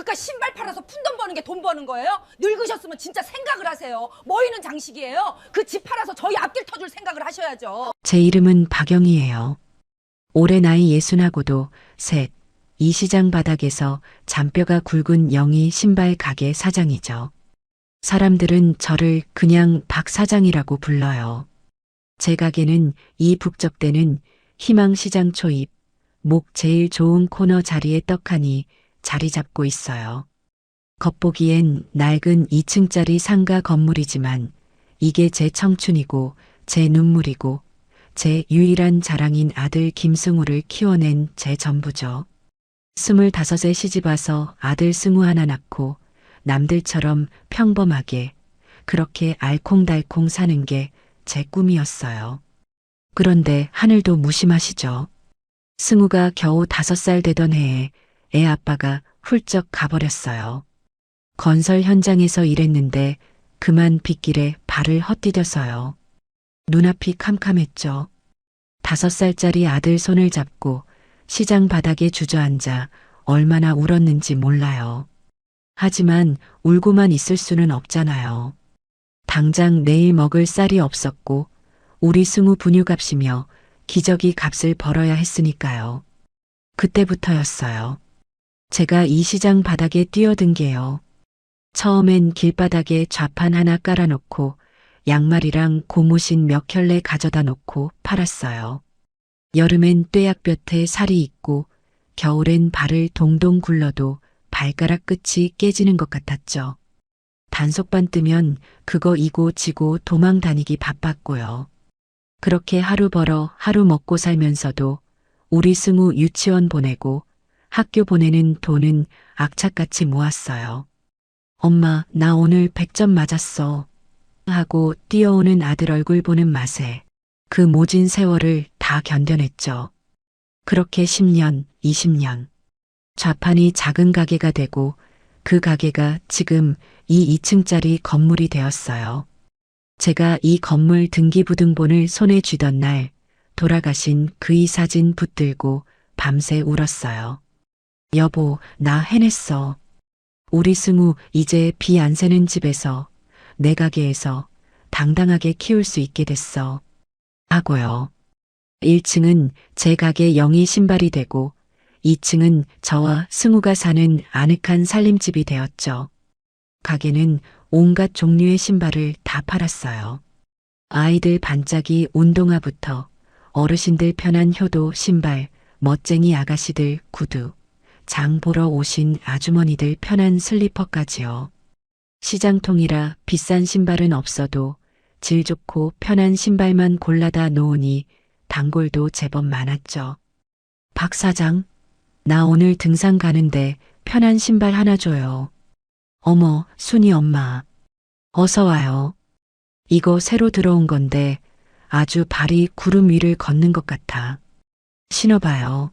그깟 신발 팔아서 푼돈 버는 게 돈 버는 거예요? 늙으셨으면 진짜 생각을 하세요. 뭐 있는 장식이에요? 그 집 팔아서 저희 앞길 터줄 생각을 하셔야죠. 제 이름은 박영희예요. 올해 나이 60하고도 셋, 이 시장 바닥에서 잔뼈가 굵은 영희 신발 가게 사장이죠. 사람들은 저를 그냥 박 사장이라고 불러요. 제 가게는 이 북적대는 희망시장 초입, 목 제일 좋은 코너 자리에 떡하니 자리 잡고 있어요. 겉보기엔 낡은 2층짜리 상가 건물이지만 이게 제 청춘이고 제 눈물이고 제 유일한 자랑인 아들 김승우를 키워낸 제 전부죠. 25에 시집와서 아들 승우 하나 낳고 남들처럼 평범하게 그렇게 알콩달콩 사는 게 제 꿈이었어요. 그런데 하늘도 무심하시죠. 승우가 겨우 5살 되던 해에 애 아빠가 훌쩍 가버렸어요. 건설 현장에서 일했는데 그만 빗길에 발을 헛디뎌서요. 눈앞이 캄캄했죠. 5살짜리 아들 손을 잡고 시장 바닥에 주저앉아 얼마나 울었는지 몰라요. 하지만 울고만 있을 수는 없잖아요. 당장 내일 먹을 쌀이 없었고 우리 승우 분유값이며 기저귀 값을 벌어야 했으니까요. 그때부터였어요. 제가 이 시장 바닥에 뛰어든 게요. 처음엔 길바닥에 좌판 하나 깔아놓고 양말이랑 고무신 몇 켤레 가져다 놓고 팔았어요. 여름엔 뙤약볕에 살이 있고 겨울엔 발을 동동 굴러도 발가락 끝이 깨지는 것 같았죠. 단속반 뜨면 그거 이고 지고 도망 다니기 바빴고요. 그렇게 하루 벌어 하루 먹고 살면서도 우리 승우 유치원 보내고 학교 보내는 돈은 악착같이 모았어요. 엄마, 나 오늘 100점 맞았어. 하고 뛰어오는 아들 얼굴 보는 맛에 그 모진 세월을 다 견뎌냈죠. 그렇게 10년, 20년. 좌판이 작은 가게가 되고 그 가게가 지금 이 2층짜리 건물이 되었어요. 제가 이 건물 등기부등본을 손에 쥐던 날 돌아가신 그이 사진 붙들고 밤새 울었어요. 여보, 나 해냈어. 우리 승우 이제 비 안 새는 집에서 내 가게에서 당당하게 키울 수 있게 됐어. 하고요. 1층은 제 가게 영희 신발이 되고 2층은 저와 승우가 사는 아늑한 살림집이 되었죠. 가게는 온갖 종류의 신발을 다 팔았어요. 아이들 반짝이 운동화부터 어르신들 편한 효도 신발, 멋쟁이 아가씨들 구두, 장 보러 오신 아주머니들 편한 슬리퍼까지요. 시장통이라 비싼 신발은 없어도 질 좋고 편한 신발만 골라다 놓으니 단골도 제법 많았죠. 박 사장, 나 오늘 등산 가는데 편한 신발 하나 줘요. 어머, 순이 엄마. 어서 와요. 이거 새로 들어온 건데 아주 발이 구름 위를 걷는 것 같아. 신어봐요.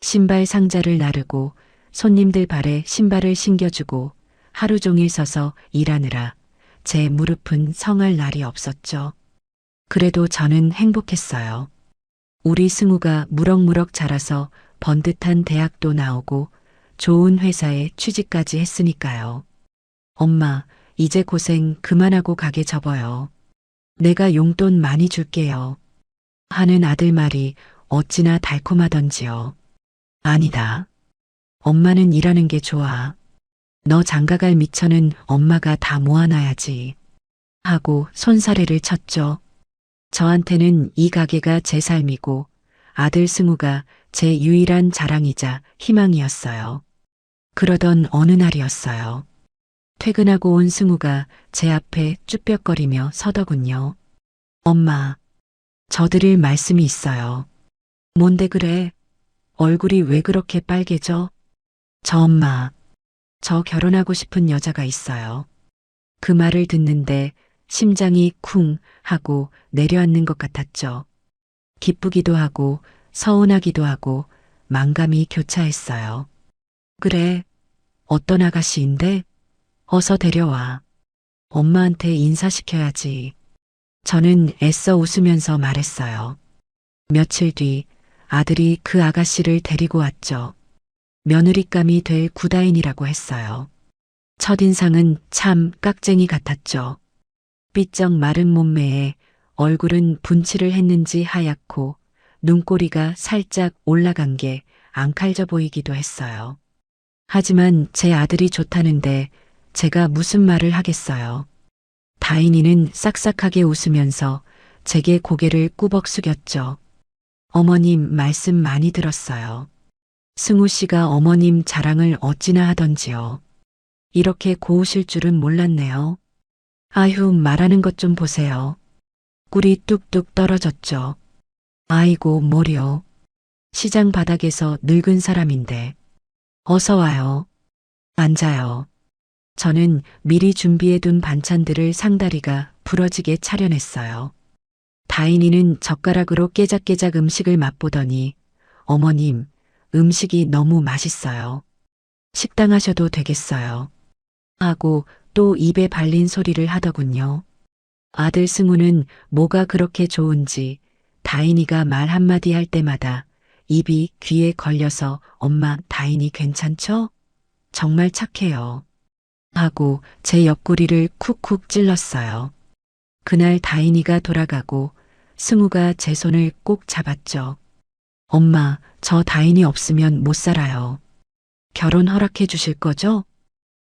신발 상자를 나르고 손님들 발에 신발을 신겨주고 하루 종일 서서 일하느라 제 무릎은 성할 날이 없었죠. 그래도 저는 행복했어요. 우리 승우가 무럭무럭 자라서 번듯한 대학도 나오고 좋은 회사에 취직까지 했으니까요. 엄마, 이제 고생 그만하고 가게 접어요. 내가 용돈 많이 줄게요. 하는 아들 말이 어찌나 달콤하던지요. 아니다. 엄마는 일하는 게 좋아. 너 장가갈 미천은 엄마가 다 모아놔야지. 하고 손사래를 쳤죠. 저한테는 이 가게가 제 삶이고 아들 승우가 제 유일한 자랑이자 희망이었어요. 그러던 어느 날이었어요. 퇴근하고 온 승우가 제 앞에 쭈뼛거리며 서더군요. 엄마, 저 드릴 말씀이 있어요. 뭔데 그래? 얼굴이 왜 그렇게 빨개져? 저 엄마, 저 결혼하고 싶은 여자가 있어요. 그 말을 듣는데 심장이 쿵 하고 내려앉는 것 같았죠. 기쁘기도 하고 서운하기도 하고 만감이 교차했어요. 그래, 어떤 아가씨인데? 어서 데려와. 엄마한테 인사시켜야지. 저는 애써 웃으면서 말했어요. 며칠 뒤 아들이 그 아가씨를 데리고 왔죠. 며느리감이 될 구다인이라고 했어요. 첫인상은 참 깍쟁이 같았죠. 삐쩍 마른 몸매에 얼굴은 분칠을 했는지 하얗고 눈꼬리가 살짝 올라간 게 앙칼져 보이기도 했어요. 하지만 제 아들이 좋다는데 제가 무슨 말을 하겠어요. 다인이는 싹싹하게 웃으면서 제게 고개를 꾸벅 숙였죠. 어머님 말씀 많이 들었어요. 승우 씨가 어머님 자랑을 어찌나 하던지요. 이렇게 고우실 줄은 몰랐네요. 아휴, 말하는 것 좀 보세요. 꿀이 뚝뚝 떨어졌죠. 아이고, 뭐려. 시장 바닥에서 늙은 사람인데. 어서 와요. 앉아요. 저는 미리 준비해둔 반찬들을 상다리가 부러지게 차려냈어요. 다인이는 젓가락으로 깨작깨작 음식을 맛보더니 어머님, 음식이 너무 맛있어요. 식당 하셔도 되겠어요. 하고 또 입에 발린 소리를 하더군요. 아들 승우는 뭐가 그렇게 좋은지 다인이가 말 한마디 할 때마다 입이 귀에 걸려서 엄마 다인이 괜찮죠? 정말 착해요. 하고 제 옆구리를 쿡쿡 찔렀어요. 그날 다인이가 돌아가고 승우가 제 손을 꼭 잡았죠. 엄마, 저 다인이 없으면 못 살아요. 결혼 허락해 주실 거죠?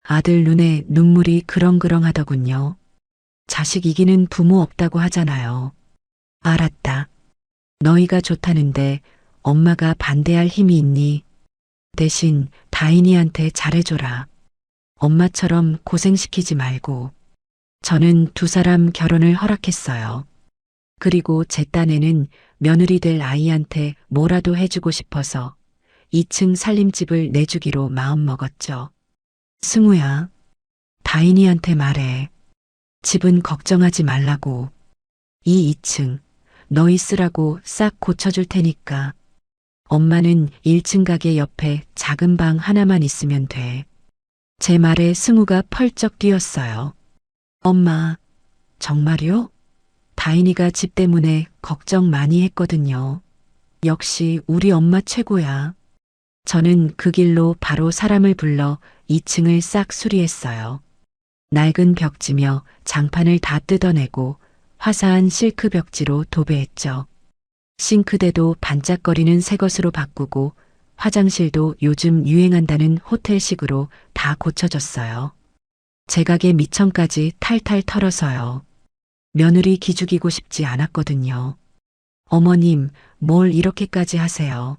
아들 눈에 눈물이 그렁그렁 하더군요. 자식 이기는 부모 없다고 하잖아요. 알았다. 너희가 좋다는데 엄마가 반대할 힘이 있니? 대신 다인이한테 잘해줘라. 엄마처럼 고생시키지 말고. 저는 두 사람 결혼을 허락했어요. 그리고 제 딴에는 며느리 될 아이한테 뭐라도 해주고 싶어서 2층 살림집을 내주기로 마음먹었죠. 승우야, 다인이한테 말해. 집은 걱정하지 말라고. 이 2층 너희 쓰라고 싹 고쳐줄 테니까. 엄마는 1층 가게 옆에 작은 방 하나만 있으면 돼. 제 말에 승우가 펄쩍 뛰었어요. 엄마, 정말요? 다인이가 집 때문에 걱정 많이 했거든요. 역시 우리 엄마 최고야. 저는 그 길로 바로 사람을 불러 2층을 싹 수리했어요. 낡은 벽지며 장판을 다 뜯어내고 화사한 실크 벽지로 도배했죠. 싱크대도 반짝거리는 새 것으로 바꾸고 화장실도 요즘 유행한다는 호텔식으로 다 고쳐졌어요. 제 가게 밑천까지 탈탈 털어서요. 며느리 기죽이고 싶지 않았거든요. 어머님, 뭘 이렇게까지 하세요?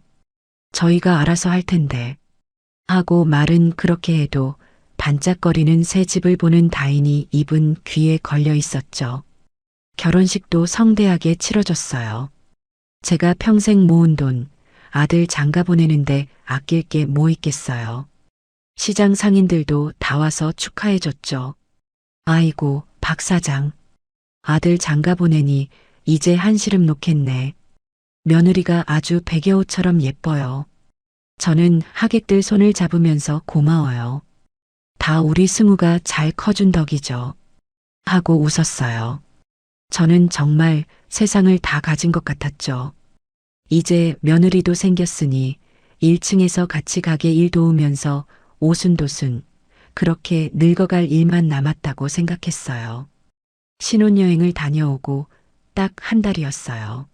저희가 알아서 할 텐데. 하고 말은 그렇게 해도 반짝거리는 새 집을 보는 다인이 입은 귀에 걸려 있었죠. 결혼식도 성대하게 치러졌어요. 제가 평생 모은 돈, 아들 장가 보내는데 아낄 게 뭐 있겠어요. 시장 상인들도 다 와서 축하해줬죠. 아이고, 박 사장. 아들 장가 보내니 이제 한시름 놓겠네. 며느리가 아주 백여우처럼 예뻐요. 저는 하객들 손을 잡으면서 고마워요. 다 우리 승우가 잘 커준 덕이죠. 하고 웃었어요. 저는 정말 세상을 다 가진 것 같았죠. 이제 며느리도 생겼으니 1층에서 같이 가게 일 도우면서 오순도순 그렇게 늙어갈 일만 남았다고 생각했어요. 신혼여행을 다녀오고 딱 한 달이었어요.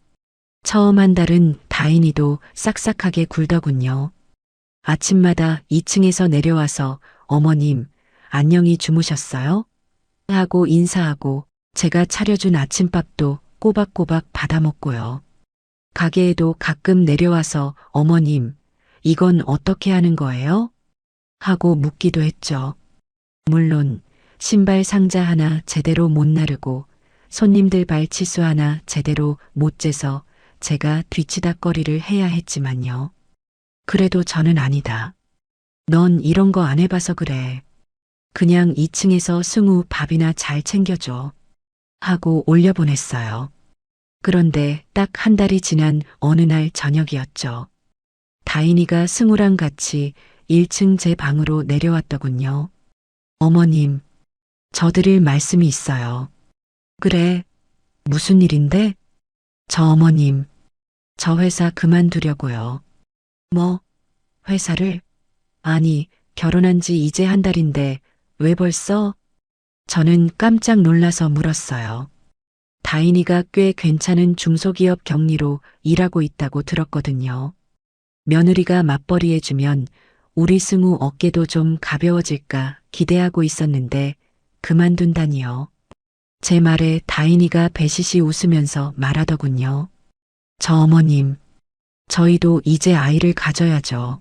처음 한 달은 다인이도 싹싹하게 굴더군요. 아침마다 2층에서 내려와서 어머님, 안녕히 주무셨어요? 하고 인사하고 제가 차려준 아침밥도 꼬박꼬박 받아먹고요. 가게에도 가끔 내려와서 어머님, 이건 어떻게 하는 거예요? 하고 묻기도 했죠. 물론 신발 상자 하나 제대로 못 나르고 손님들 발 치수 하나 제대로 못 재서 제가 뒤치다꺼리를 해야 했지만요. 그래도 저는 아니다. 넌 이런 거 안 해봐서 그래. 그냥 2층에서 승우 밥이나 잘 챙겨줘. 하고 올려보냈어요. 그런데 딱 한 달이 지난 어느 날 저녁이었죠. 다인이가 승우랑 같이 1층 제 방으로 내려왔더군요. 어머님, 저 드릴 말씀이 있어요. 그래, 무슨 일인데? 저 어머님, 저 회사 그만두려고요. 뭐, 회사를? 아니, 결혼한 지 이제 한 달인데 왜 벌써? 저는 깜짝 놀라서 물었어요. 다인이가 꽤 괜찮은 중소기업 경리로 일하고 있다고 들었거든요. 며느리가 맞벌이해주면 우리 승우 어깨도 좀 가벼워질까 기대하고 있었는데 그만둔다니요. 제 말에 다인이가 배시시 웃으면서 말하더군요. 저 어머님, 저희도 이제 아이를 가져야죠.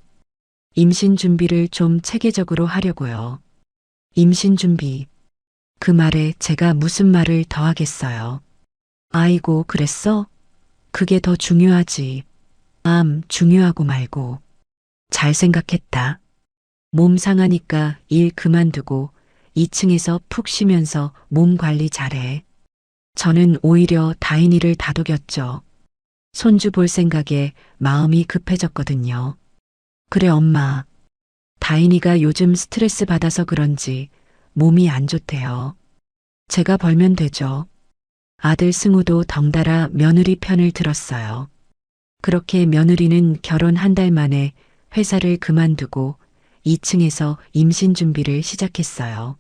임신 준비를 좀 체계적으로 하려고요. 임신 준비. 그 말에 제가 무슨 말을 더 하겠어요. 아이고, 그랬어? 그게 더 중요하지. 중요하고 말고. 잘 생각했다. 몸 상하니까 일 그만두고 2층에서 푹 쉬면서 몸 관리 잘해. 저는 오히려 다인이를 다독였죠. 손주 볼 생각에 마음이 급해졌거든요. 그래, 엄마. 다인이가 요즘 스트레스 받아서 그런지 몸이 안 좋대요. 제가 벌면 되죠. 아들 승우도 덩달아 며느리 편을 들었어요. 그렇게 며느리는 결혼 한 달 만에 회사를 그만두고 2층에서 임신 준비를 시작했어요.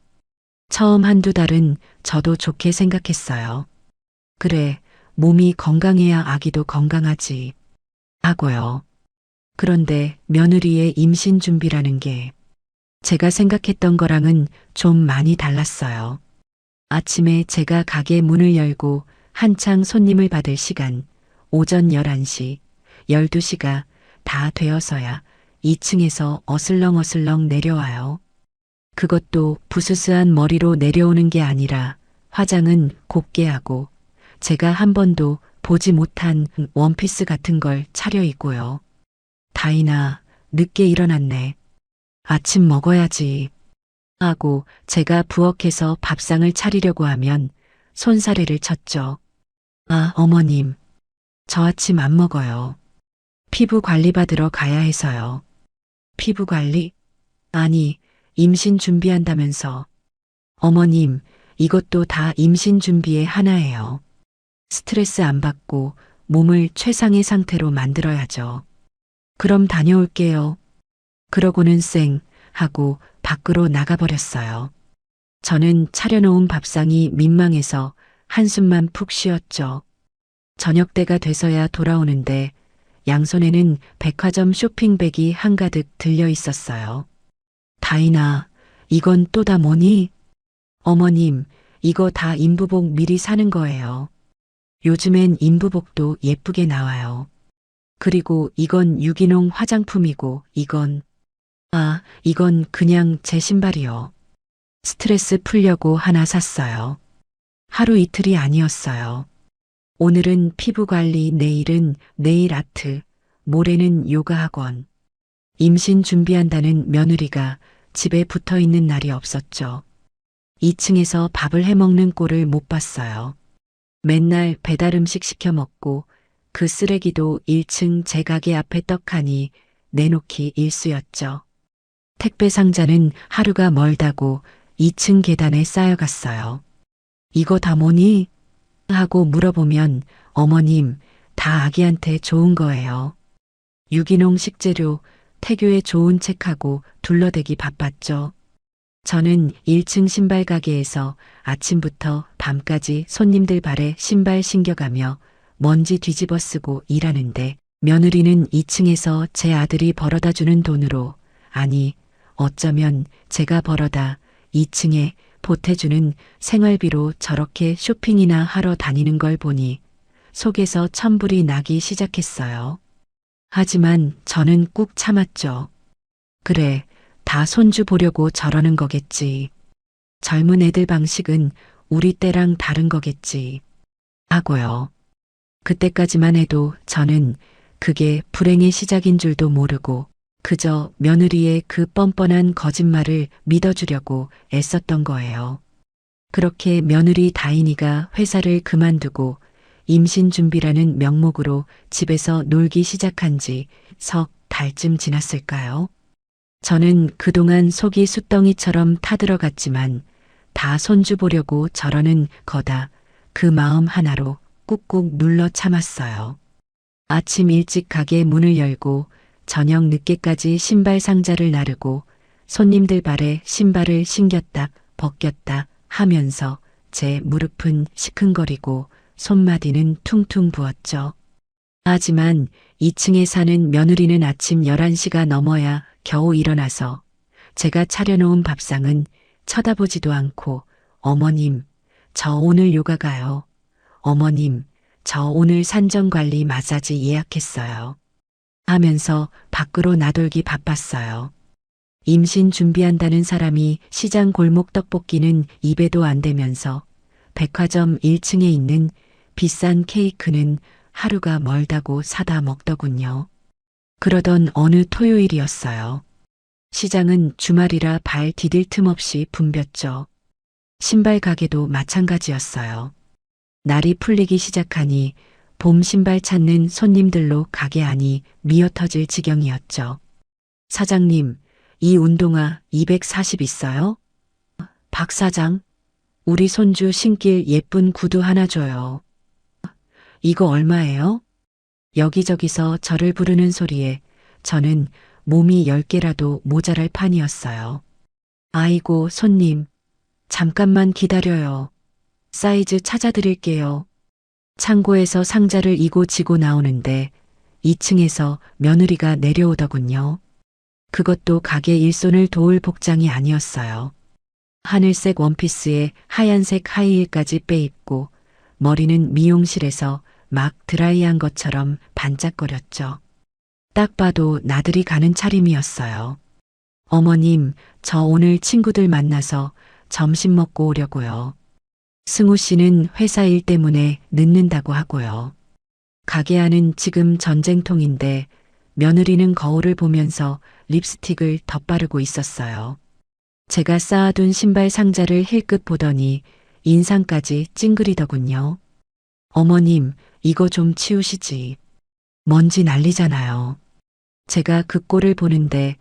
처음 한두 달은 저도 좋게 생각했어요. 그래, 몸이 건강해야 아기도 건강하지. 하고요. 그런데 며느리의 임신 준비라는 게 제가 생각했던 거랑은 좀 많이 달랐어요. 아침에 제가 가게 문을 열고 한창 손님을 받을 시간, 오전 11시, 12시가 다 되어서야 2층에서 어슬렁어슬렁 내려와요. 그것도 부스스한 머리로 내려오는 게 아니라 화장은 곱게 하고 제가 한 번도 보지 못한 원피스 같은 걸 차려입고요. 다인아, 늦게 일어났네. 아침 먹어야지. 하고 제가 부엌에서 밥상을 차리려고 하면 손사래를 쳤죠. 아, 어머님. 저 아침 안 먹어요. 피부 관리 받으러 가야 해서요. 피부 관리? 아니, 임신 준비한다면서. 어머님, 이것도 다 임신 준비의 하나예요. 스트레스 안 받고 몸을 최상의 상태로 만들어야죠. 그럼 다녀올게요. 그러고는 쌩 하고 밖으로 나가버렸어요. 저는 차려놓은 밥상이 민망해서 한숨만 푹 쉬었죠. 저녁 때가 돼서야 돌아오는데 양손에는 백화점 쇼핑백이 한가득 들려 있었어요. 다인아, 이건 또 다 뭐니? 어머님, 이거 다 인부복 미리 사는 거예요. 요즘엔 인부복도 예쁘게 나와요. 그리고 이건 유기농 화장품이고 이건 그냥 제 신발이요. 스트레스 풀려고 하나 샀어요. 하루 이틀이 아니었어요. 오늘은 피부 관리, 내일은 네일 아트, 모레는 요가 학원. 임신 준비한다는 며느리가 집에 붙어 있는 날이 없었죠. 2층에서 밥을 해 먹는 꼴을 못 봤어요. 맨날 배달 음식 시켜 먹고 그 쓰레기도 1층 제 가게 앞에 떡하니 내놓기 일쑤였죠. 택배 상자는 하루가 멀다고 2층 계단에 쌓여갔어요. 이거 다 뭐니? 하고 물어보면 어머님, 다 아기한테 좋은 거예요. 유기농 식재료, 태교에 좋은 책하고 둘러대기 바빴죠. 저는 1층 신발 가게에서 아침부터 밤까지 손님들 발에 신발 신겨가며 먼지 뒤집어 쓰고 일하는데 며느리는 2층에서 제 아들이 벌어다 주는 돈으로, 아니, 어쩌면 제가 벌어다 2층에 보태주는 생활비로 저렇게 쇼핑이나 하러 다니는 걸 보니 속에서 천불이 나기 시작했어요. 하지만 저는 꾹 참았죠. 그래, 다 손주 보려고 저러는 거겠지. 젊은 애들 방식은 우리 때랑 다른 거겠지. 하고요. 그때까지만 해도 저는 그게 불행의 시작인 줄도 모르고 그저 며느리의 그 뻔뻔한 거짓말을 믿어주려고 애썼던 거예요. 그렇게 며느리 다인이가 회사를 그만두고 임신 준비라는 명목으로 집에서 놀기 시작한 지 석 달쯤 지났을까요? 저는 그동안 속이 숫덩이처럼 타들어갔지만 다 손주 보려고 저러는 거다 그 마음 하나로 꾹꾹 눌러 참았어요. 아침 일찍 가게 문을 열고 저녁 늦게까지 신발 상자를 나르고 손님들 발에 신발을 신겼다 벗겼다 하면서 제 무릎은 시큰거리고 손마디는 퉁퉁 부었죠. 하지만 2층에 사는 며느리는 아침 11시가 넘어야 겨우 일어나서 제가 차려놓은 밥상은 쳐다보지도 않고 어머님, 저 오늘 요가 가요. 어머님, 저 오늘 산전관리 마사지 예약했어요. 하면서 밖으로 나돌기 바빴어요. 임신 준비한다는 사람이 시장 골목 떡볶이는 입에도 안 대면서 백화점 1층에 있는 비싼 케이크는 하루가 멀다고 사다 먹더군요. 그러던 어느 토요일이었어요. 시장은 주말이라 발 디딜 틈 없이 붐볐죠. 신발 가게도 마찬가지였어요. 날이 풀리기 시작하니 봄 신발 찾는 손님들로 가게 안이 미어터질 지경이었죠. 사장님, 이 운동화 240 있어요? 박 사장, 우리 손주 신길 예쁜 구두 하나 줘요. 이거 얼마예요? 여기저기서 저를 부르는 소리에 저는 몸이 10개라도 모자랄 판이었어요. 아이고, 손님, 잠깐만 기다려요. 사이즈 찾아드릴게요. 창고에서 상자를 이고 지고 나오는데 2층에서 며느리가 내려오더군요. 그것도 가게 일손을 도울 복장이 아니었어요. 하늘색 원피스에 하얀색 하이힐까지 빼입고 머리는 미용실에서 막 드라이한 것처럼 반짝거렸죠. 딱 봐도 나들이 가는 차림이었어요. 어머님, 저 오늘 친구들 만나서 점심 먹고 오려고요. 승우 씨는 회사 일 때문에 늦는다고 하고요. 가게 안은 지금 전쟁통인데 며느리는 거울을 보면서 립스틱을 덧바르고 있었어요. 제가 쌓아둔 신발 상자를 힐끗 보더니 인상까지 찡그리더군요. 어머님, 이거 좀 치우시지. 먼지 난리잖아요. 제가 그 꼴을 보는데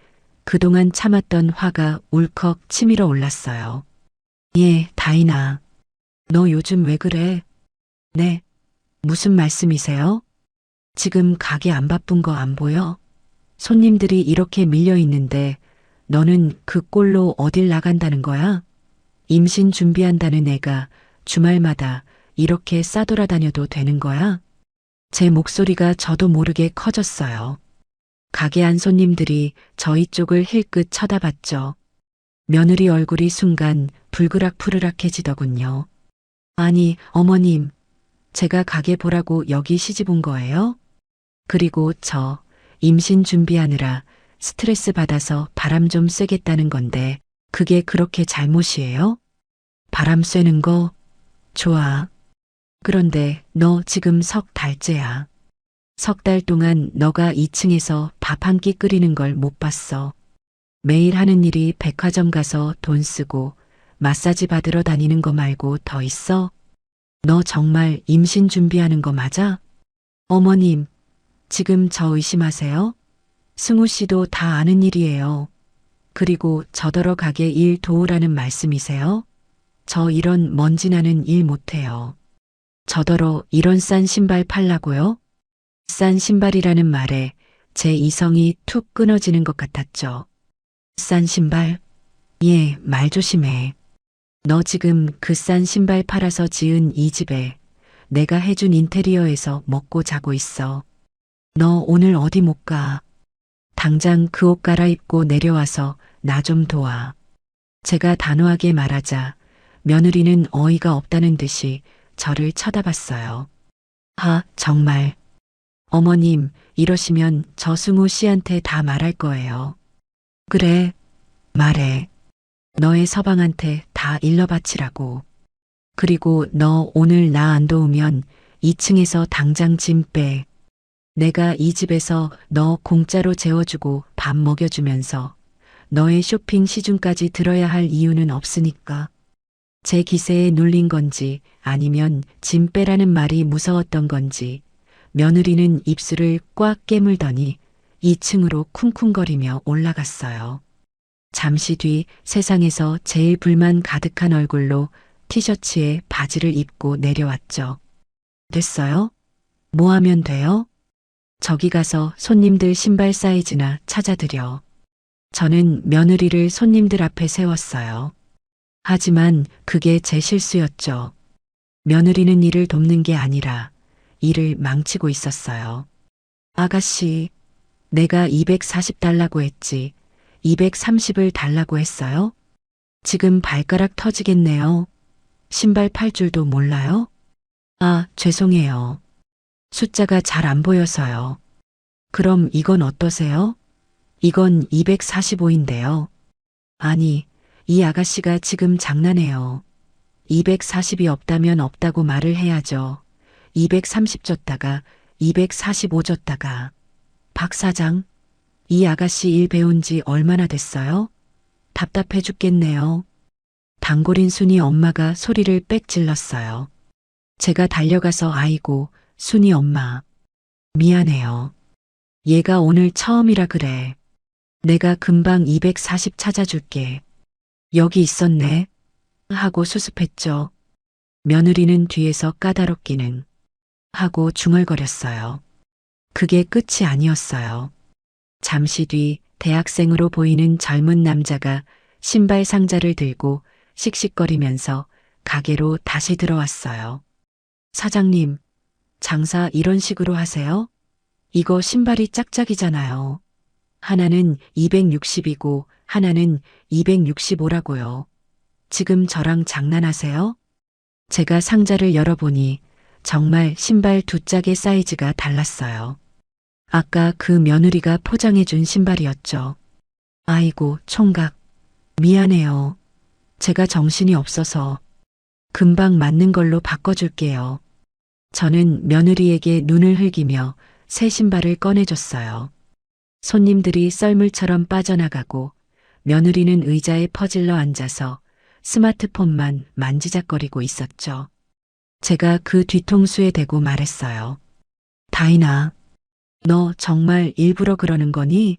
그동안 참았던 화가 울컥 치밀어 올랐어요. 예, 다인아. 너 요즘 왜 그래? 네. 무슨 말씀이세요? 지금 가게 안 바쁜 거 안 보여? 손님들이 이렇게 밀려 있는데 너는 그 꼴로 어딜 나간다는 거야? 임신 준비한다는 애가 주말마다 이렇게 싸돌아다녀도 되는 거야? 제 목소리가 저도 모르게 커졌어요. 가게 안 손님들이 저희 쪽을 힐끗 쳐다봤죠. 며느리 얼굴이 순간 불그락푸르락해지더군요. 아니, 어머님, 제가 가게 보라고 여기 시집 온 거예요? 그리고 저 임신 준비하느라 스트레스 받아서 바람 좀 쐬겠다는 건데 그게 그렇게 잘못이에요? 바람 쐬는 거 좋아. 그런데 너 지금 석 달째야. 석 달 동안 너가 2층에서 밥 한 끼 끓이는 걸 못 봤어. 매일 하는 일이 백화점 가서 돈 쓰고 마사지 받으러 다니는 거 말고 더 있어? 너 정말 임신 준비하는 거 맞아? 어머님, 지금 저 의심하세요? 승우 씨도 다 아는 일이에요. 그리고 저더러 가게 일 도우라는 말씀이세요? 저 이런 먼지 나는 일 못해요. 저더러 이런 싼 신발 팔라고요? 싼 신발이라는 말에 제 이성이 툭 끊어지는 것 같았죠. 싼 신발? 예, 말 조심해. 너 지금 그 싼 신발 팔아서 지은 이 집에 내가 해준 인테리어에서 먹고 자고 있어. 너 오늘 어디 못 가. 당장 그 옷 갈아입고 내려와서 나 좀 도와. 제가 단호하게 말하자 며느리는 어이가 없다는 듯이 저를 쳐다봤어요. 아, 정말. 어머님, 이러시면 저 승우 씨한테 다 말할 거예요. 그래, 말해. 너의 서방한테 다 일러 바치라고. 그리고 너 오늘 나 안 도우면 2층에서 당장 짐 빼. 내가 이 집에서 너 공짜로 재워주고 밥 먹여주면서 너의 쇼핑 시중까지 들어야 할 이유는 없으니까. 제 기세에 눌린 건지 아니면 짐 빼라는 말이 무서웠던 건지 며느리는 입술을 꽉 깨물더니 2층으로 쿵쿵거리며 올라갔어요. 잠시 뒤 세상에서 제일 불만 가득한 얼굴로 티셔츠에 바지를 입고 내려왔죠. 됐어요? 뭐 하면 돼요? 저기 가서 손님들 신발 사이즈나 찾아드려. 저는 며느리를 손님들 앞에 세웠어요. 하지만 그게 제 실수였죠. 며느리는 일을 돕는 게 아니라 일을 망치고 있었어요. 아가씨, 내가 240 달라고 했지. 230을 달라고 했어요? 지금 발가락 터지겠네요. 신발 팔 줄도 몰라요? 아, 죄송해요. 숫자가 잘 안 보여서요. 그럼 이건 어떠세요? 이건 245인데요. 아니, 이 아가씨가 지금 장난해요. 240이 없다면 없다고 말을 해야죠. 230 줬다가 245 줬다가. 박 사장, 이 아가씨 일 배운 지 얼마나 됐어요? 답답해 죽겠네요. 단골인 순이 엄마가 소리를 빽 질렀어요. 제가 달려가서 아이고, 순이 엄마. 미안해요. 얘가 오늘 처음이라 그래. 내가 금방 240 찾아줄게. 여기 있었네. 하고 수습했죠. 며느리는 뒤에서 까다롭기는 하고 중얼거렸어요. 그게 끝이 아니었어요. 잠시 뒤 대학생으로 보이는 젊은 남자가 신발 상자를 들고 씩씩거리면서 가게로 다시 들어왔어요. 사장님, 장사 이런 식으로 하세요? 이거 신발이 짝짝이잖아요. 하나는 260이고 하나는 265라고요. 지금 저랑 장난하세요? 제가 상자를 열어보니 정말 신발 두 짝의 사이즈가 달랐어요. 아까 그 며느리가 포장해준 신발이었죠. 아이고, 총각. 미안해요. 제가 정신이 없어서 금방 맞는 걸로 바꿔줄게요. 저는 며느리에게 눈을 흘기며 새 신발을 꺼내줬어요. 손님들이 썰물처럼 빠져나가고 며느리는 의자에 퍼질러 앉아서 스마트폰만 만지작거리고 있었죠. 제가 그 뒤통수에 대고 말했어요. 다인아, 너 정말 일부러 그러는 거니?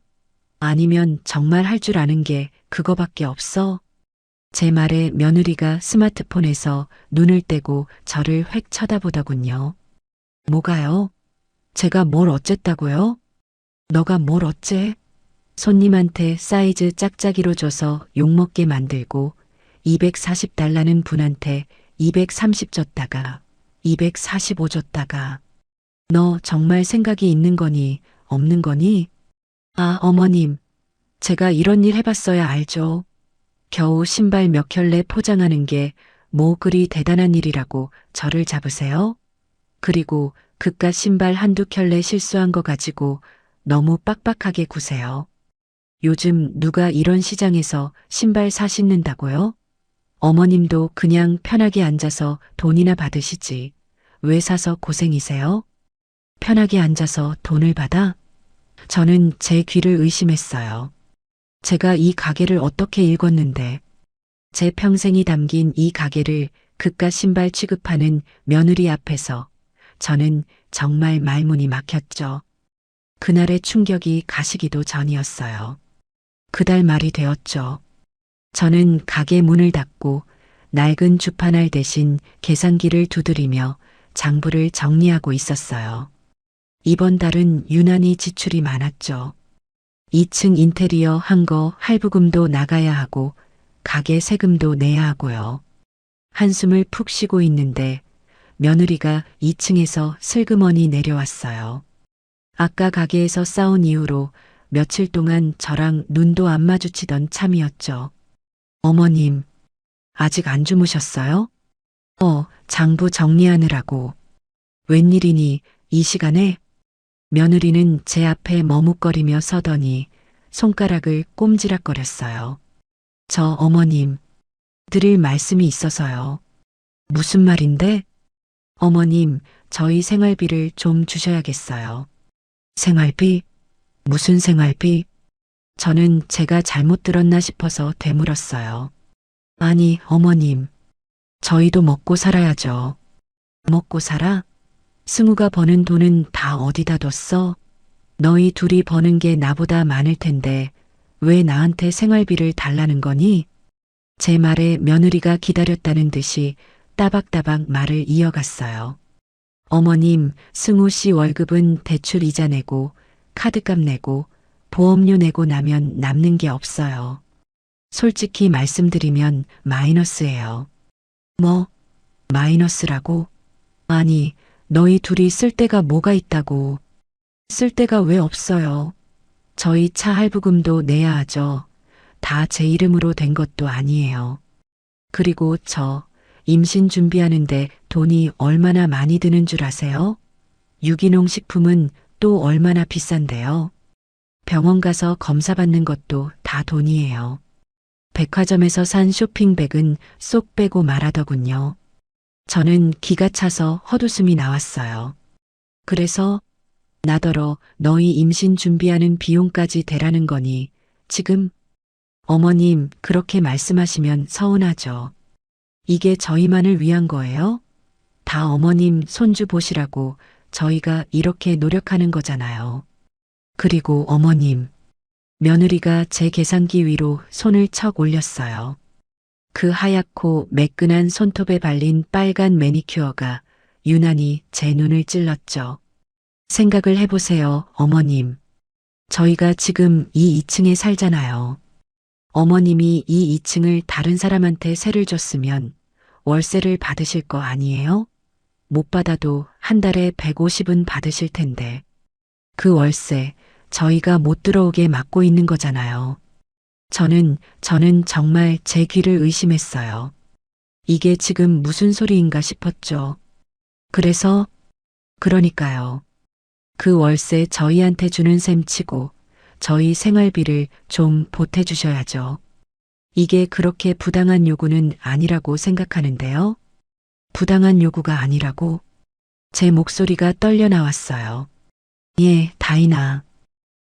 아니면 정말 할 줄 아는 게 그거밖에 없어? 제 말에 며느리가 스마트폰에서 눈을 떼고 저를 획 쳐다보더군요. 뭐가요? 제가 뭘 어쨌다고요? 너가 뭘 어째? 손님한테 사이즈 짝짝이로 줘서 욕먹게 만들고 240달라는 분한테 230 줬다가 245 줬다가 너 정말 생각이 있는 거니 없는 거니? 아, 어머님. 제가 이런 일 해봤어야 알죠. 겨우 신발 몇 켤레 포장하는 게 뭐 그리 대단한 일이라고 저를 잡으세요? 그리고 그깟 신발 한두 켤레 실수한 거 가지고 너무 빡빡하게 구세요. 요즘 누가 이런 시장에서 신발 사 신는다고요? 어머님도 그냥 편하게 앉아서 돈이나 받으시지. 왜 사서 고생이세요? 편하게 앉아서 돈을 받아? 저는 제 귀를 의심했어요. 제가 이 가게를 어떻게 읽었는데 제 평생이 담긴 이 가게를 그깟 신발 취급하는 며느리 앞에서 저는 정말 말문이 막혔죠. 그날의 충격이 가시기도 전이었어요. 그달 말이 되었죠. 저는 가게 문을 닫고 낡은 주판알 대신 계산기를 두드리며 장부를 정리하고 있었어요. 이번 달은 유난히 지출이 많았죠. 2층 인테리어 한 거 할부금도 나가야 하고 가게 세금도 내야 하고요. 한숨을 푹 쉬고 있는데 며느리가 2층에서 슬그머니 내려왔어요. 아까 가게에서 싸운 이후로 며칠 동안 저랑 눈도 안 마주치던 참이었죠. 어머님, 아직 안 주무셨어요? 장부 정리하느라고. 웬일이니 이 시간에? 며느리는 제 앞에 머뭇거리며 서더니 손가락을 꼼지락거렸어요. 저 어머님, 드릴 말씀이 있어서요. 무슨 말인데? 어머님, 저희 생활비를 좀 주셔야겠어요. 생활비? 무슨 생활비? 저는 제가 잘못 들었나 싶어서 되물었어요. 아니, 어머님, 저희도 먹고 살아야죠. 먹고 살아? 승우가 버는 돈은 다 어디다 뒀어? 너희 둘이 버는 게 나보다 많을 텐데 왜 나한테 생활비를 달라는 거니? 제 말에 며느리가 기다렸다는 듯이 따박따박 말을 이어갔어요. 어머님, 승우 씨 월급은 대출 이자 내고, 카드값 내고, 보험료 내고 나면 남는 게 없어요. 솔직히 말씀드리면 마이너스예요. 뭐, 마이너스라고? 아니, 너희 둘이 쓸 데가 뭐가 있다고. 쓸 데가 왜 없어요? 저희 차 할부금도 내야 하죠. 다 제 이름으로 된 것도 아니에요. 그리고 저 임신 준비하는데 돈이 얼마나 많이 드는 줄 아세요? 유기농 식품은 또 얼마나 비싼데요. 병원 가서 검사 받는 것도 다 돈이에요. 백화점에서 산 쇼핑백은 쏙 빼고 말하더군요. 저는 기가 차서 헛웃음이 나왔어요. 그래서 나더러 너희 임신 준비하는 비용까지 대라는 거니 지금 어머님 그렇게 말씀하시면 서운하죠. 이게 저희만을 위한 거예요? 다 어머님 손주 보시라고 저희가 이렇게 노력하는 거잖아요. 그리고 어머님, 며느리가 제 계산기 위로 손을 척 올렸어요. 그 하얗고 매끈한 손톱에 발린 빨간 매니큐어가 유난히 제 눈을 찔렀죠. 생각을 해보세요, 어머님. 저희가 지금 이 2층에 살잖아요. 어머님이 이 2층을 다른 사람한테 세를 줬으면 월세를 받으실 거 아니에요? 못 받아도 한 달에 150은 받으실 텐데. 그 월세 저희가 못 들어오게 막고 있는 거잖아요. 저는 정말 제 귀를 의심했어요. 이게 지금 무슨 소리인가 싶었죠. 그러니까요. 그 월세 저희한테 주는 셈 치고 저희 생활비를 좀 보태주셔야죠. 이게 그렇게 부당한 요구는 아니라고 생각하는데요. 부당한 요구가 아니라고? 제 목소리가 떨려 나왔어요. 예, 다인아.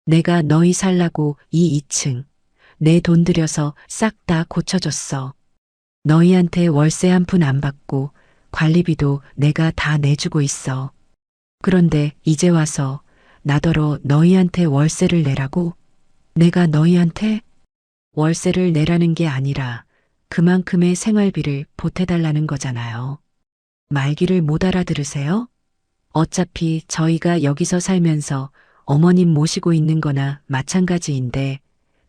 내가 너희 살라고 이 2층 내 돈 들여서 싹 다 고쳐줬어. 너희한테 월세 한 푼 안 받고 관리비도 내가 다 내주고 있어. 그런데 이제 와서 나더러 너희한테 월세를 내라고? 내가 너희한테 월세를 내라는 게 아니라 그만큼의 생활비를 보태달라는 거잖아요. 말귀를 못 알아들으세요? 어차피 저희가 여기서 살면서 어머님 모시고 있는 거나 마찬가지인데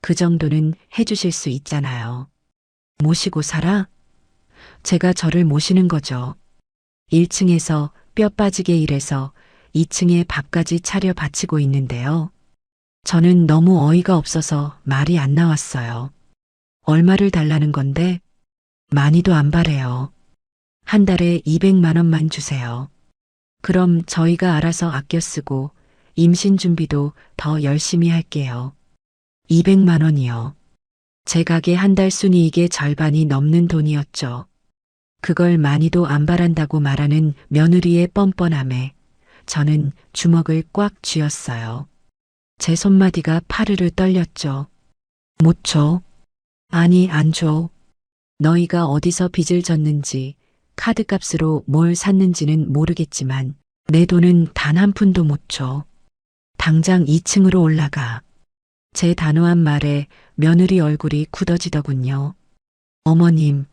그 정도는 해주실 수 있잖아요. 모시고 살아? 제가 저를 모시는 거죠. 1층에서 뼈 빠지게 일해서 2층에 밥까지 차려 바치고 있는데요. 저는 너무 어이가 없어서 말이 안 나왔어요. 얼마를 달라는 건데? 많이도 안 바래요. 한 달에 200만 원만 주세요. 그럼 저희가 알아서 아껴 쓰고 임신 준비도 더 열심히 할게요. 200만 원이요. 제 가게 한 달 순이익의 절반이 넘는 돈이었죠. 그걸 많이도 안 바란다고 말하는 며느리의 뻔뻔함에 저는 주먹을 꽉 쥐었어요. 제 손마디가 파르르 떨렸죠. 못 줘. 아니, 안 줘. 너희가 어디서 빚을 졌는지 카드값으로 뭘 샀는지는 모르겠지만 내 돈은 단 한 푼도 못 줘. 당장 2층으로 올라가. 제 단호한 말에 며느리 얼굴이 굳어지더군요. 어머님,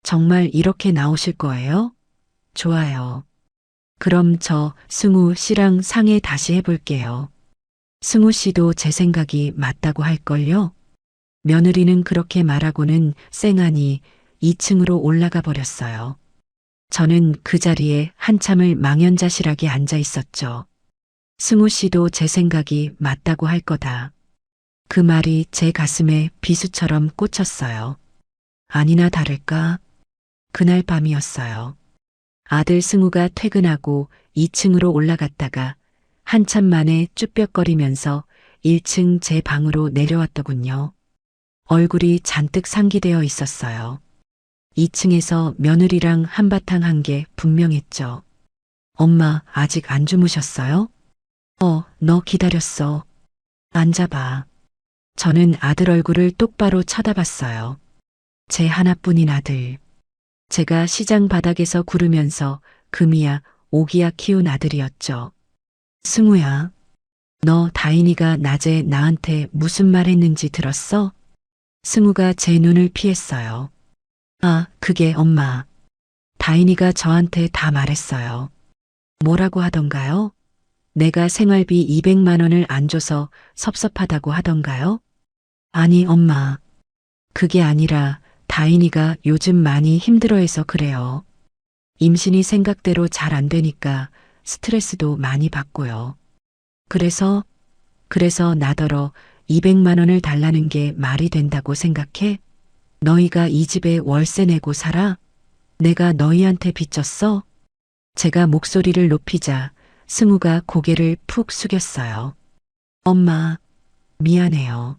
정말 이렇게 나오실 거예요? 좋아요. 그럼 저 승우 씨랑 상의 다시 해볼게요. 승우 씨도 제 생각이 맞다고 할걸요? 며느리는 그렇게 말하고는 쌩하니 2층으로 올라가 버렸어요. 저는 그 자리에 한참을 망연자실하게 앉아 있었죠. 승우 씨도 제 생각이 맞다고 할 거다. 그 말이 제 가슴에 비수처럼 꽂혔어요. 아니나 다를까? 그날 밤이었어요. 아들 승우가 퇴근하고 2층으로 올라갔다가 한참 만에 쭈뼛거리면서 1층 제 방으로 내려왔더군요. 얼굴이 잔뜩 상기되어 있었어요. 2층에서 며느리랑 한바탕 한 게 분명했죠. 엄마 아직 안 주무셨어요? 너 기다렸어. 앉아봐. 저는 아들 얼굴을 똑바로 쳐다봤어요. 제 하나뿐인 아들. 제가 시장 바닥에서 구르면서 금이야 오기야 키운 아들이었죠. 승우야, 너 다인이가 낮에 나한테 무슨 말 했는지 들었어? 승우가 제 눈을 피했어요. 아, 그게 엄마. 다인이가 저한테 다 말했어요. 뭐라고 하던가요? 내가 생활비 200만 원을 안 줘서 섭섭하다고 하던가요? 아니, 엄마. 그게 아니라 다인이가 요즘 많이 힘들어해서 그래요. 임신이 생각대로 잘 안 되니까 스트레스도 많이 받고요. 그래서 나더러 200만 원을 달라는 게 말이 된다고 생각해? 너희가 이 집에 월세 내고 살아? 내가 너희한테 빚졌어? 제가 목소리를 높이자 승우가 고개를 푹 숙였어요. 엄마, 미안해요.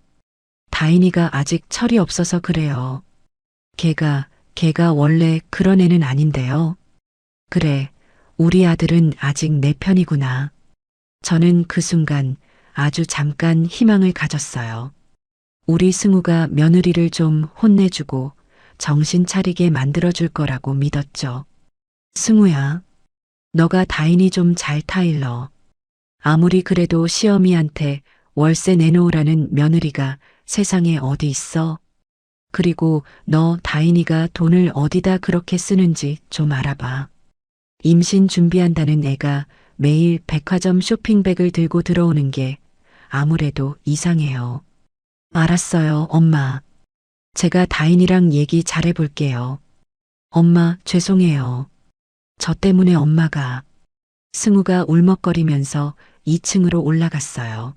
다인이가 아직 철이 없어서 그래요. 걔가 원래 그런 애는 아닌데요. 그래, 우리 아들은 아직 내 편이구나. 저는 그 순간 아주 잠깐 희망을 가졌어요. 우리 승우가 며느리를 좀 혼내주고 정신 차리게 만들어줄 거라고 믿었죠. 승우야, 너가 다인이 좀 잘 타일러. 아무리 그래도 시어미한테 월세 내놓으라는 며느리가 세상에 어디 있어? 그리고 너 다인이가 돈을 어디다 그렇게 쓰는지 좀 알아봐. 임신 준비한다는 애가 매일 백화점 쇼핑백을 들고 들어오는 게 아무래도 이상해요. 알았어요, 엄마. 제가 다인이랑 얘기 잘해볼게요. 엄마, 죄송해요. 저 때문에 엄마가. 승우가 울먹거리면서 2층으로 올라갔어요.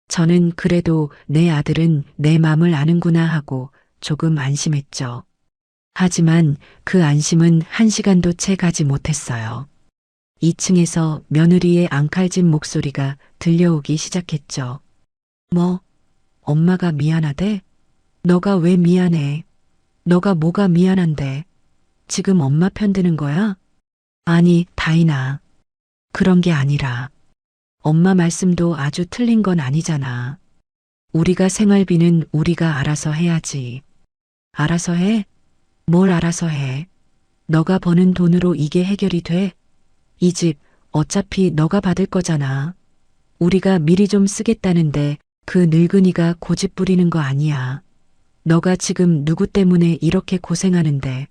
저는 그래도 내 아들은 내 맘을 아는구나 하고 조금 안심했죠. 하지만 그 안심은 1시간도 채 가지 못했어요. 2층에서 며느리의 앙칼진 목소리가 들려오기 시작했죠. 뭐, 엄마가 미안하대? 너가 왜 미안해? 너가 뭐가 미안한데? 지금 엄마 편드는 거야? 아니, 다인아. 그런 게 아니라. 엄마 말씀도 아주 틀린 건 아니잖아. 우리가 생활비는 우리가 알아서 해야지. 알아서 해? 뭘 알아서 해? 너가 버는 돈으로 이게 해결이 돼? 이 집 어차피 너가 받을 거잖아. 우리가 미리 좀 쓰겠다는데 그 늙은이가 고집 부리는 거 아니야. 너가 지금 누구 때문에 이렇게 고생하는데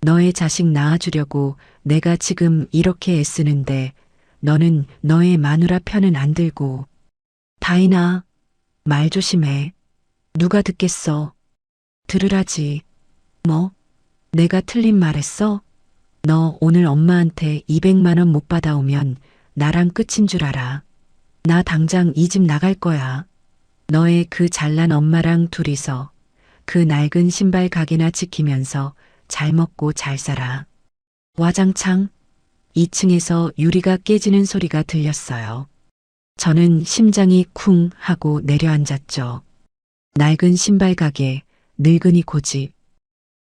너의 자식 낳아주려고 내가 지금 이렇게 애쓰는데 너는 너의 마누라 편은 안 들고. 다인아, 말 조심해. 누가 듣겠어. 들으라지. 뭐? 내가 틀린 말 했어? 너 오늘 엄마한테 200만 원 못 받아오면 나랑 끝인 줄 알아. 나 당장 이 집 나갈 거야. 너의 그 잘난 엄마랑 둘이서 그 낡은 신발 가게나 지키면서 잘 먹고 잘 살아. 와장창 2층에서 유리가 깨지는 소리가 들렸어요. 저는 심장이 쿵 하고 내려앉았죠. 낡은 신발 가게, 늙은이 고집.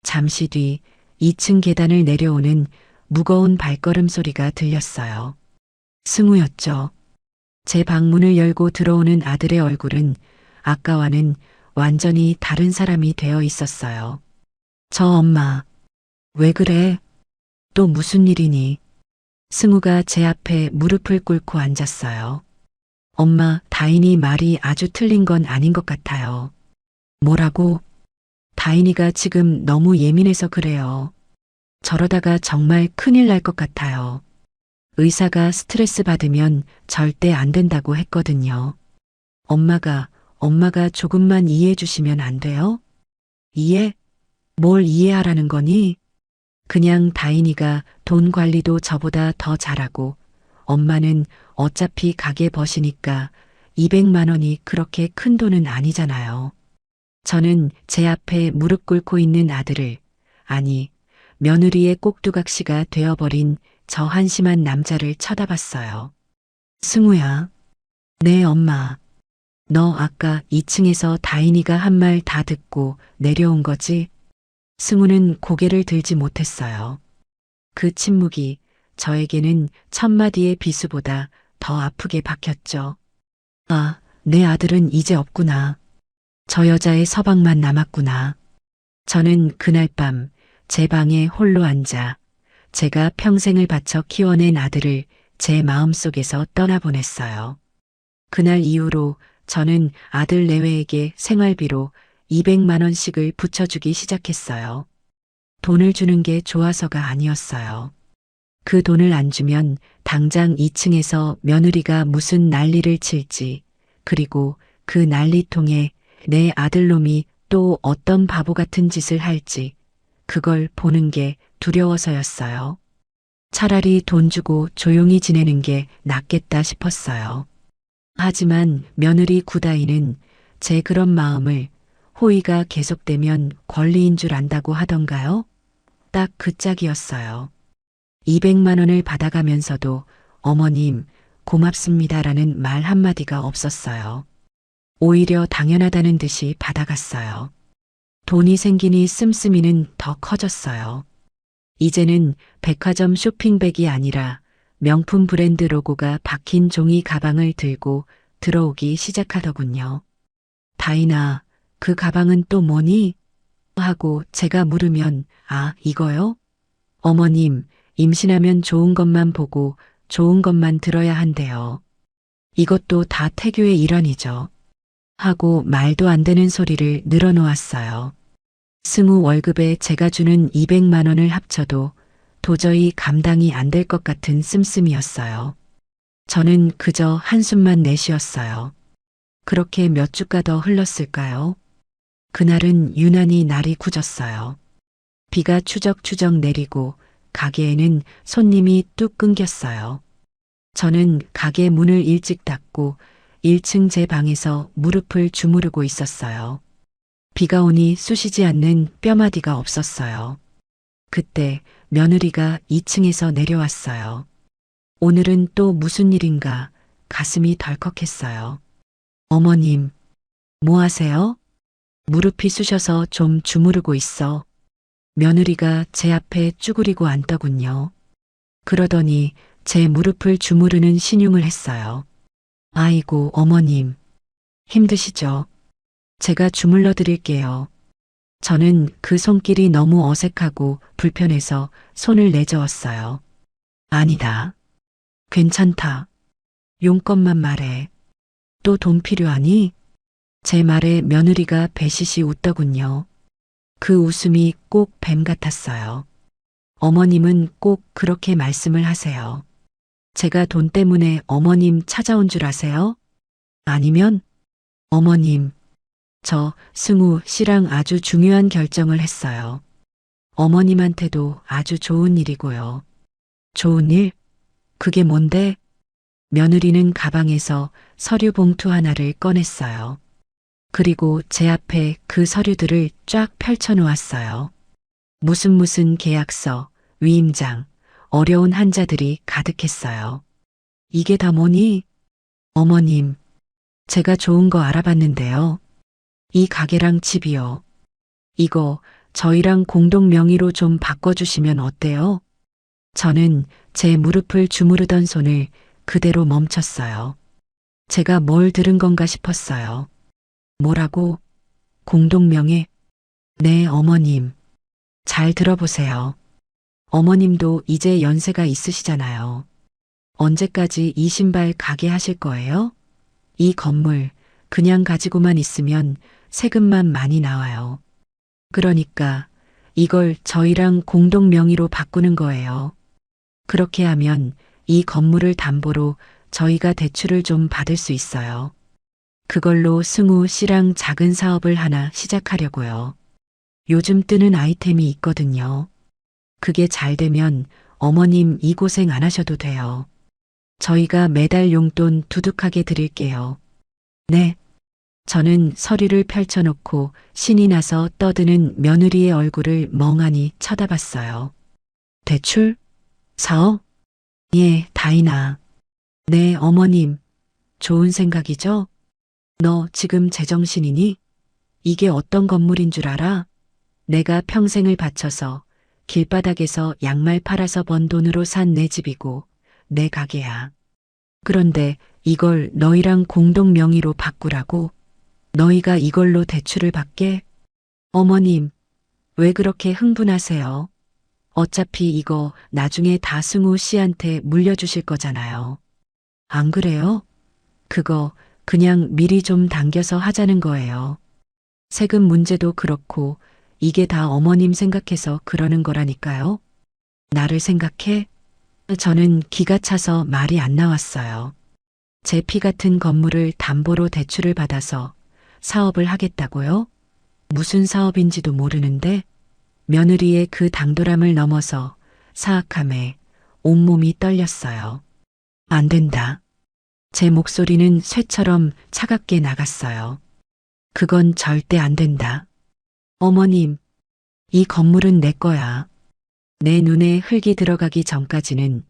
잠시 뒤 2층 계단을 내려오는 무거운 발걸음 소리가 들렸어요. 승우였죠. 제 방문을 열고 들어오는 아들의 얼굴은 아까와는 완전히 다른 사람이 되어 있었어요. 저 엄마, 왜 그래? 또 무슨 일이니? 승우가 제 앞에 무릎을 꿇고 앉았어요. 엄마, 다인이 말이 아주 틀린 건 아닌 것 같아요. 뭐라고? 다인이가 지금 너무 예민해서 그래요. 저러다가 정말 큰일 날 것 같아요. 의사가 스트레스 받으면 절대 안 된다고 했거든요. 엄마가 조금만 이해해 주시면 안 돼요? 이해? 뭘 이해하라는 거니? 그냥 다인이가 돈 관리도 저보다 더 잘하고 엄마는 어차피 가게 버시니까 200만 원이 그렇게 큰 돈은 아니잖아요. 저는 제 앞에 무릎 꿇고 있는 아들을, 아니, 며느리의 꼭두각시가 되어버린 저 한심한 남자를 쳐다봤어요. 승우야. 네, 엄마. 너 아까 2층에서 다인이가 한 말 다 듣고 내려온 거지? 승우는 고개를 들지 못했어요. 그 침묵이 저에게는 1000마디의 비수보다 더 아프게 박혔죠. 아, 내 아들은 이제 없구나. 저 여자의 서방만 남았구나. 저는 그날 밤 제 방에 홀로 앉아 제가 평생을 바쳐 키워낸 아들을 제 마음속에서 떠나보냈어요. 그날 이후로 저는 아들 내외에게 생활비로 200만 원씩을 붙여주기 시작했어요. 돈을 주는 게 좋아서가 아니었어요. 그 돈을 안 주면 당장 2층에서 며느리가 무슨 난리를 칠지, 그리고 그 난리통에 내 아들놈이 또 어떤 바보 같은 짓을 할지, 그걸 보는 게 두려워서였어요. 차라리 돈 주고 조용히 지내는 게 낫겠다 싶었어요. 하지만 며느리 구다이는 제 그런 마음을 호의가 계속되면 권리인 줄 안다고 하던가요? 딱 그 짝이었어요. 200만 원을 받아가면서도 어머님 고맙습니다라는 말 한마디가 없었어요. 오히려 당연하다는 듯이 받아갔어요. 돈이 생기니 씀씀이는 더 커졌어요. 이제는 백화점 쇼핑백이 아니라 명품 브랜드 로고가 박힌 종이 가방을 들고 들어오기 시작하더군요. 다이나, 그 가방은 또 뭐니? 하고 제가 물으면, 아, 이거요? 어머님, 임신하면 좋은 것만 보고 좋은 것만 들어야 한대요. 이것도 다 태교의 일환이죠. 하고 말도 안 되는 소리를 늘어놓았어요. 승우 월급에 제가 주는 200만 원을 합쳐도 도저히 감당이 안 될 것 같은 씀씀이었어요. 저는 그저 한숨만 내쉬었어요. 그렇게 몇 주가 더 흘렀을까요? 그날은 유난히 날이 굳었어요. 비가 추적추적 내리고 가게에는 손님이 뚝 끊겼어요. 저는 가게 문을 일찍 닫고 1층 제 방에서 무릎을 주무르고 있었어요. 비가 오니 쑤시지 않는 뼈마디가 없었어요. 그때 며느리가 2층에서 내려왔어요. 오늘은 또 무슨 일인가 가슴이 덜컥했어요. 어머님, 뭐 하세요? 무릎이 쑤셔서 좀 주무르고 있어. 며느리가 제 앞에 쭈그리고 앉더군요. 그러더니 제 무릎을 주무르는 신용을 했어요. 아이고, 어머님. 힘드시죠? 제가 주물러 드릴게요. 저는 그 손길이 너무 어색하고 불편해서 손을 내저었어요. 아니다. 괜찮다. 용건만 말해. 또 돈 필요하니? 제 말에 며느리가 배시시 웃더군요. 그 웃음이 꼭 뱀 같았어요. 어머님은 꼭 그렇게 말씀을 하세요. 제가 돈 때문에 어머님 찾아온 줄 아세요? 아니면? 어머님, 저 승우 씨랑 아주 중요한 결정을 했어요. 어머님한테도 아주 좋은 일이고요. 좋은 일? 그게 뭔데? 며느리는 가방에서 서류 봉투 하나를 꺼냈어요. 그리고 제 앞에 그 서류들을 쫙 펼쳐놓았어요. 무슨 계약서, 위임장, 어려운 한자들이 가득했어요. 이게 다 뭐니? 어머님, 제가 좋은 거 알아봤는데요. 이 가게랑 집이요. 이거 저희랑 공동 명의로 좀 바꿔주시면 어때요? 저는 제 무릎을 주무르던 손을 그대로 멈췄어요. 제가 뭘 들은 건가 싶었어요. 뭐라고? 공동명예? 네, 어머님. 잘 들어보세요. 어머님도 이제 연세가 있으시잖아요. 언제까지 이 신발 가게 하실 거예요? 이 건물 그냥 가지고만 있으면 세금만 많이 나와요. 그러니까 이걸 저희랑 공동 명의로 바꾸는 거예요. 그렇게 하면 이 건물을 담보로 저희가 대출을 좀 받을 수 있어요. 그걸로 승우 씨랑 작은 사업을 하나 시작하려고요. 요즘 뜨는 아이템이 있거든요. 그게 잘 되면 어머님 이 고생 안 하셔도 돼요. 저희가 매달 용돈 두둑하게 드릴게요. 네. 저는 서류를 펼쳐놓고 신이 나서 떠드는 며느리의 얼굴을 멍하니 쳐다봤어요. 대출? 사업? 예, 다이나. 네, 어머님. 좋은 생각이죠? 너 지금 제정신이니? 이게 어떤 건물인 줄 알아? 내가 평생을 바쳐서 길바닥에서 양말 팔아서 번 돈으로 산 내 집이고 내 가게야. 그런데 이걸 너희랑 공동 명의로 바꾸라고? 너희가 이걸로 대출을 받게? 어머님, 왜 그렇게 흥분하세요? 어차피 이거 나중에 다 승우 씨한테 물려주실 거잖아요. 안 그래요? 그거 그냥 미리 좀 당겨서 하자는 거예요. 세금 문제도 그렇고 이게 다 어머님 생각해서 그러는 거라니까요. 나를 생각해? 저는 기가 차서 말이 안 나왔어요. 제 피 같은 건물을 담보로 대출을 받아서 사업을 하겠다고요? 무슨 사업인지도 모르는데 며느리의 그 당돌함을 넘어서 사악함에 온몸이 떨렸어요. 안 된다. 제 목소리는 쇠처럼 차갑게 나갔어요. 그건 절대 안 된다. 어머님, 이 건물은 내 거야. 내 눈에 흙이 들어가기 전까지는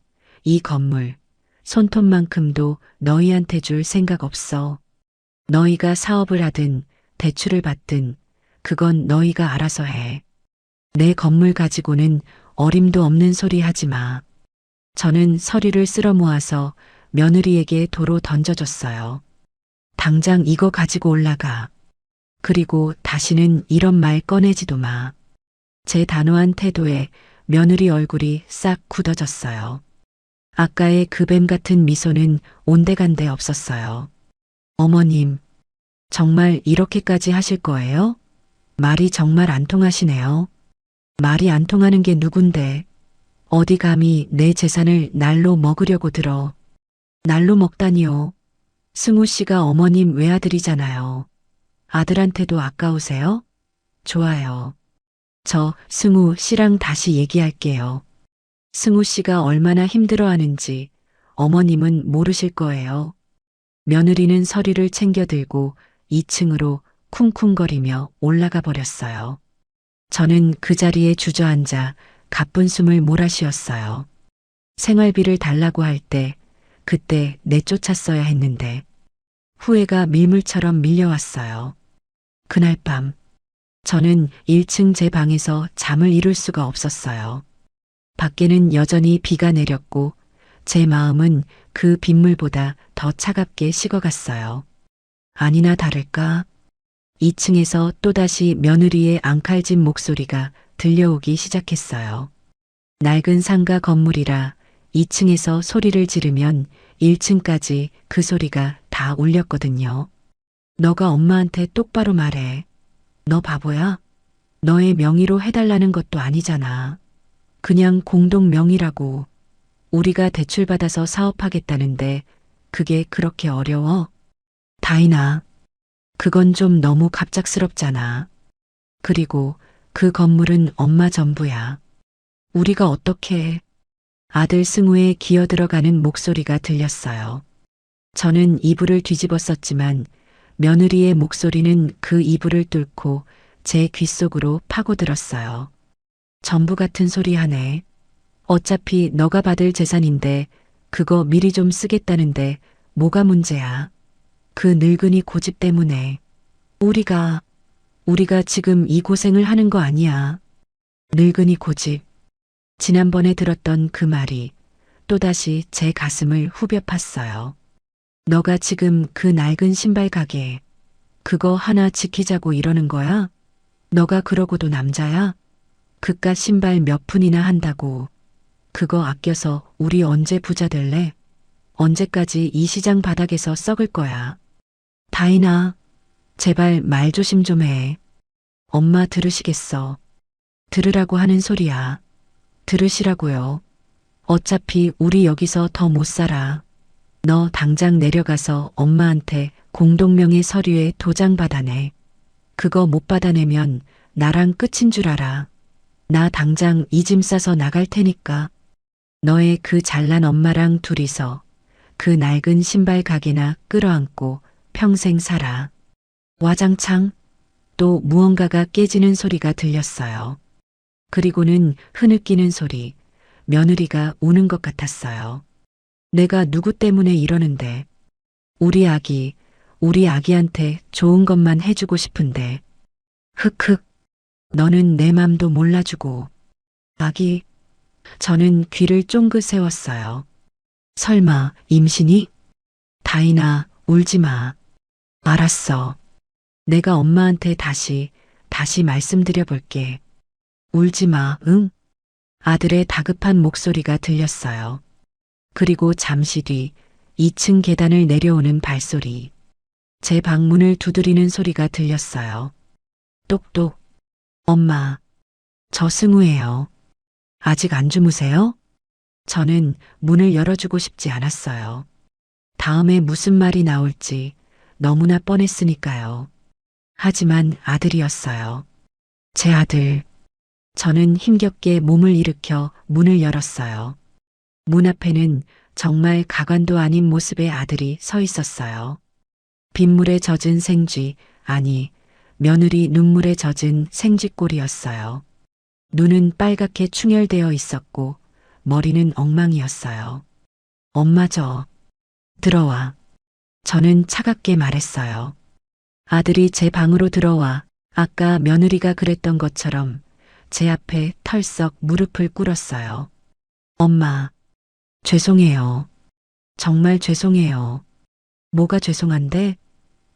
이 건물, 손톱만큼도 너희한테 줄 생각 없어. 너희가 사업을 하든 대출을 받든 그건 너희가 알아서 해. 내 건물 가지고는 어림도 없는 소리 하지 마. 저는 서류를 쓸어 모아서 며느리에게 도로 던져줬어요. 당장 이거 가지고 올라가. 그리고 다시는 이런 말 꺼내지도 마. 제 단호한 태도에 며느리 얼굴이 싹 굳어졌어요. 아까의 그 뱀 같은 미소는 온데간데 없었어요. 어머님, 정말 이렇게까지 하실 거예요? 말이 정말 안 통하시네요. 말이 안 통하는 게 누군데 어디 감히 내 재산을 날로 먹으려고 들어. 날로 먹다니요. 승우 씨가 어머님 외아들이잖아요. 아들한테도 아까우세요? 좋아요. 저 승우 씨랑 다시 얘기할게요. 승우 씨가 얼마나 힘들어하는지 어머님은 모르실 거예요. 며느리는 서류를 챙겨 들고 2층으로 쿵쿵거리며 올라가 버렸어요. 저는 그 자리에 주저앉아 가쁜 숨을 몰아쉬었어요. 생활비를 달라고 할 때 그때 내쫓았어야 했는데 후회가 밀물처럼 밀려왔어요. 그날 밤 저는 1층 제 방에서 잠을 이룰 수가 없었어요. 밖에는 여전히 비가 내렸고 제 마음은 그 빗물보다 더 차갑게 식어갔어요. 아니나 다를까 2층에서 또다시 며느리의 앙칼진 목소리가 들려오기 시작했어요. 낡은 상가 건물이라 2층에서 소리를 지르면 1층까지 그 소리가 다 울렸거든요. 너가 엄마한테 똑바로 말해. 너 바보야? 너의 명의로 해달라는 것도 아니잖아. 그냥 공동 명의라고. 우리가 대출받아서 사업하겠다는데 그게 그렇게 어려워? 다인아, 그건 좀 너무 갑작스럽잖아. 그리고 그 건물은 엄마 전부야. 우리가 어떻게 해? 아들 승우의 기어들어가는 목소리가 들렸어요. 저는 이불을 뒤집었었지만 며느리의 목소리는 그 이불을 뚫고 제 귓속으로 파고들었어요. 전부 같은 소리 하네. 어차피 너가 받을 재산인데 그거 미리 좀 쓰겠다는데 뭐가 문제야. 그 늙은이 고집 때문에. 우리가 지금 이 고생을 하는 거 아니야. 늙은이 고집. 지난번에 들었던 그 말이 또다시 제 가슴을 후벼 팠어요. 너가 지금 그 낡은 신발 가게 그거 하나 지키자고 이러는 거야? 너가 그러고도 남자야? 그깟 신발 몇 푼이나 한다고. 그거 아껴서 우리 언제 부자 될래? 언제까지 이 시장 바닥에서 썩을 거야. 다인아, 제발 말 조심 좀 해. 엄마 들으시겠어. 들으라고 하는 소리야. 들으시라고요. 어차피 우리 여기서 더 못 살아. 너 당장 내려가서 엄마한테 공동명의 서류에 도장 받아내. 그거 못 받아내면 나랑 끝인 줄 알아. 나 당장 이 짐 싸서 나갈 테니까. 너의 그 잘난 엄마랑 둘이서 그 낡은 신발 가게나 끌어안고 평생 살아. 와장창 또 무언가가 깨지는 소리가 들렸어요. 그리고는 흐느끼는 소리, 며느리가 우는 것 같았어요. 내가 누구 때문에 이러는데. 우리 아기한테 좋은 것만 해주고 싶은데. 흑흑, 너는 내 맘도 몰라주고. 아기, 저는 귀를 쫑긋 세웠어요. 설마 임신이? 다인아, 울지 마. 알았어. 내가 엄마한테 다시 말씀드려 볼게. 울지 마, 응? 아들의 다급한 목소리가 들렸어요. 그리고 잠시 뒤 2층 계단을 내려오는 발소리. 제 방문을 두드리는 소리가 들렸어요. 똑똑. 엄마, 저 승우예요. 아직 안 주무세요? 저는 문을 열어주고 싶지 않았어요. 다음에 무슨 말이 나올지 너무나 뻔했으니까요. 하지만 아들이었어요. 제 아들. 저는 힘겹게 몸을 일으켜 문을 열었어요. 문 앞에는 정말 가관도 아닌 모습의 아들이 서 있었어요. 빗물에 젖은 생쥐, 아니, 며느리 눈물에 젖은 생쥐꼴이었어요. 눈은 빨갛게 충혈되어 있었고, 머리는 엉망이었어요. 엄마 들어와. 저는 차갑게 말했어요. 아들이 제 방으로 들어와 아까 며느리가 그랬던 것처럼 제 앞에 털썩 무릎을 꿇었어요. 엄마, 죄송해요. 정말 죄송해요. 뭐가 죄송한데?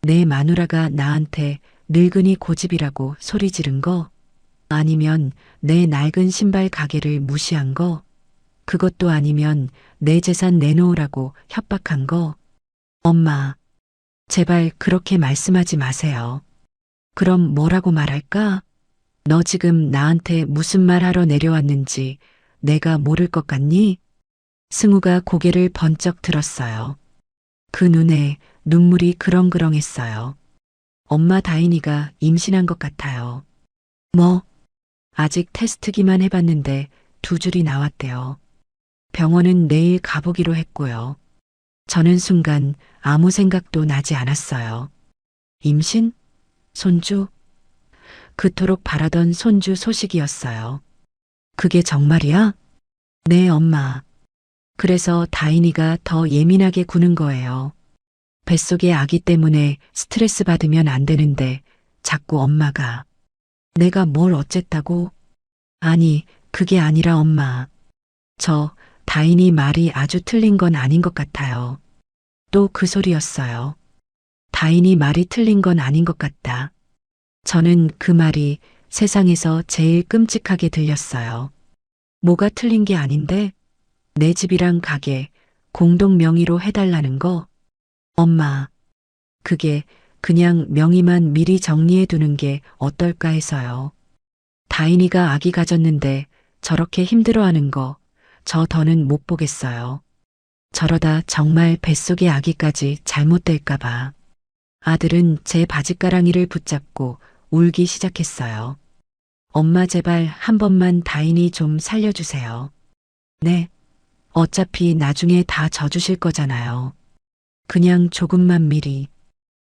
내 마누라가 나한테 늙은이 고집이라고 소리 지른 거? 아니면 내 낡은 신발 가게를 무시한 거? 그것도 아니면 내 재산 내놓으라고 협박한 거? 엄마, 제발 그렇게 말씀하지 마세요. 그럼 뭐라고 말할까? 너 지금 나한테 무슨 말 하러 내려왔는지 내가 모를 것 같니? 승우가 고개를 번쩍 들었어요. 그 눈에 눈물이 그렁그렁했어요. 엄마 다인이가 임신한 것 같아요. 뭐? 아직 테스트기만 해봤는데 2줄이 나왔대요. 병원은 내일 가보기로 했고요. 저는 순간 아무 생각도 나지 않았어요. 임신? 손주? 그토록 바라던 손주 소식이었어요. 그게 정말이야? 네, 엄마. 그래서 다인이가 더 예민하게 구는 거예요. 뱃속의 아기 때문에 스트레스 받으면 안 되는데 자꾸 엄마가 내가 뭘 어쨌다고? 아니, 그게 아니라 엄마. 다인이 말이 아주 틀린 건 아닌 것 같아요. 또 그 소리였어요. 다인이 말이 틀린 건 아닌 것 같다. 저는 그 말이 세상에서 제일 끔찍하게 들렸어요. 뭐가 틀린 게 아닌데? 내 집이랑 가게 공동 명의로 해달라는 거? 엄마, 그게 그냥 명의만 미리 정리해 두는 게 어떨까 해서요. 다인이가 아기 가졌는데 저렇게 힘들어하는 거 저 더는 못 보겠어요. 저러다 정말 뱃속의 아기까지 잘못될까 봐. 아들은 제 바짓가랑이를 붙잡고 울기 시작했어요. 엄마 제발 한 번만 다인이 좀 살려주세요. 네. 어차피 나중에 다 져주실 거잖아요. 그냥 조금만 미리.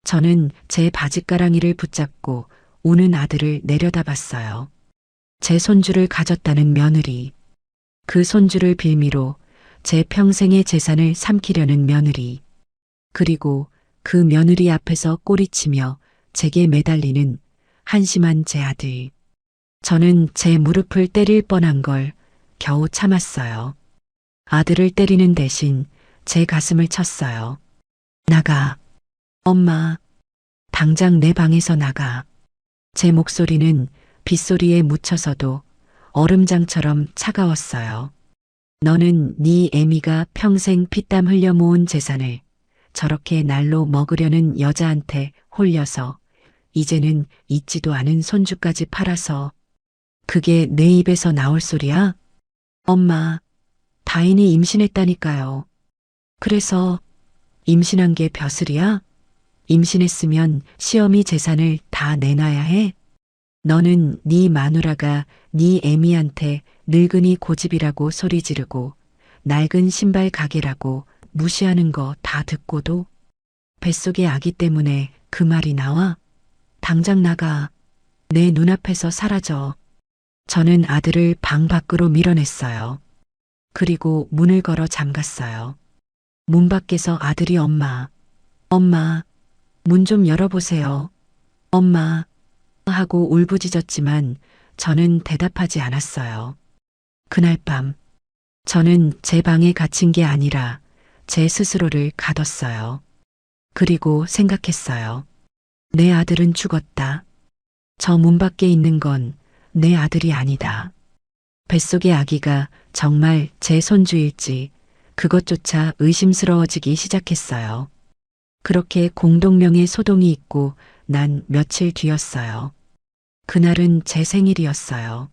저는 제 바짓가랑이를 붙잡고 우는 아들을 내려다봤어요. 제 손주를 가졌다는 며느리. 그 손주를 빌미로 제 평생의 재산을 삼키려는 며느리. 그리고 그 며느리 앞에서 꼬리치며 제게 매달리는 한심한 제 아들. 저는 제 무릎을 때릴 뻔한 걸 겨우 참았어요. 아들을 때리는 대신 제 가슴을 쳤어요. 나가. 엄마. 당장 내 방에서 나가. 제 목소리는 빗소리에 묻혀서도 얼음장처럼 차가웠어요. 너는 네 애미가 평생 피땀 흘려 모은 재산을 저렇게 날로 먹으려는 여자한테 홀려서 이제는 있지도 않은 손주까지 팔아서 그게 내 입에서 나올 소리야? 엄마, 다인이 임신했다니까요. 그래서 임신한 게 벼슬이야? 임신했으면 시어미 재산을 다 내놔야 해? 너는 네 마누라가 네 애미한테 늙은이 고집이라고 소리 지르고 낡은 신발 가게라고 무시하는 거 다 듣고도 뱃속의 아기 때문에 그 말이 나와? 당장 나가. 내 눈앞에서 사라져. 저는 아들을 방 밖으로 밀어냈어요. 그리고 문을 걸어 잠갔어요. 문 밖에서 아들이 엄마, 문 좀 열어보세요. 엄마, 하고 울부짖었지만 저는 대답하지 않았어요. 그날 밤, 저는 제 방에 갇힌 게 아니라 제 스스로를 가뒀어요. 그리고 생각했어요. 내 아들은 죽었다. 저 문 밖에 있는 건 내 아들이 아니다. 뱃속의 아기가 정말 제 손주일지 그것조차 의심스러워지기 시작했어요. 그렇게 공동명의 소동이 있고 난 며칠 뒤였어요. 그날은 제 생일이었어요.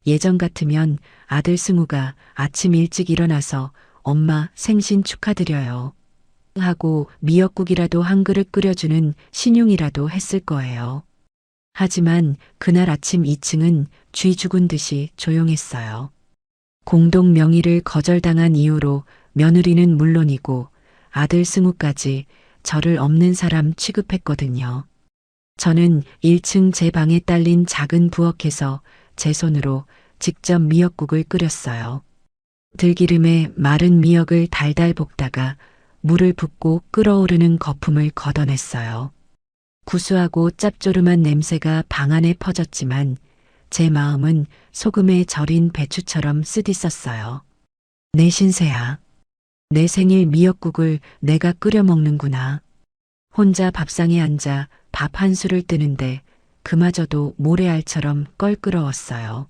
예전 같으면 아들 승우가 아침 일찍 일어나서 엄마 생신 축하드려요 하고 미역국이라도 한 그릇 끓여주는 신용이라도 했을 거예요. 하지만 그날 아침 2층은 쥐 죽은 듯이 조용했어요. 공동 명의를 거절당한 이유로 며느리는 물론이고 아들 승우까지 저를 없는 사람 취급했거든요. 저는 1층 제 방에 딸린 작은 부엌에서 제 손으로 직접 미역국을 끓였어요. 들기름에 마른 미역을 달달 볶다가 물을 붓고 끓어오르는 거품을 걷어냈어요. 구수하고 짭조름한 냄새가 방 안에 퍼졌지만 제 마음은 소금에 절인 배추처럼 쓰디썼어요. 내 신세야. 내 생일 미역국을 내가 끓여 먹는구나. 혼자 밥상에 앉아 밥 한 술을 뜨는데 그마저도 모래알처럼 껄끄러웠어요.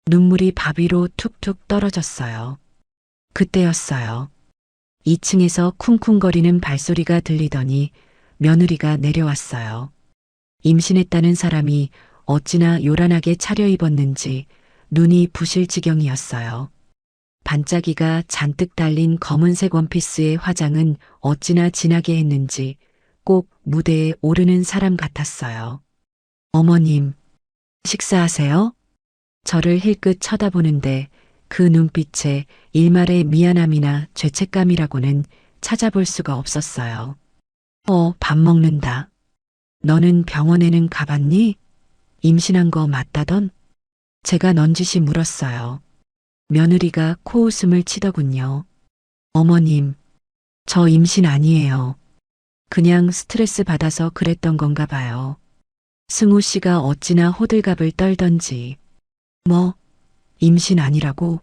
눈물이 밥 위로 툭툭 떨어졌어요. 그때였어요. 2층에서 쿵쿵거리는 발소리가 들리더니 며느리가 내려왔어요. 임신했다는 사람이 어찌나 요란하게 차려입었는지 눈이 부실 지경이었어요. 반짝이가 잔뜩 달린 검은색 원피스의 화장은 어찌나 진하게 했는지 꼭 무대에 오르는 사람 같았어요. 어머님, 식사하세요? 저를 힐끗 쳐다보는데 그 눈빛에 일말의 미안함이나 죄책감이라고는 찾아볼 수가 없었어요. 밥 먹는다. 너는 병원에는 가봤니? 임신한 거 맞다던? 제가 넌지시 물었어요. 며느리가 코웃음을 치더군요. 어머님, 저 임신 아니에요. 그냥 스트레스 받아서 그랬던 건가 봐요. 승우 씨가 어찌나 호들갑을 떨던지. 뭐, 임신 아니라고?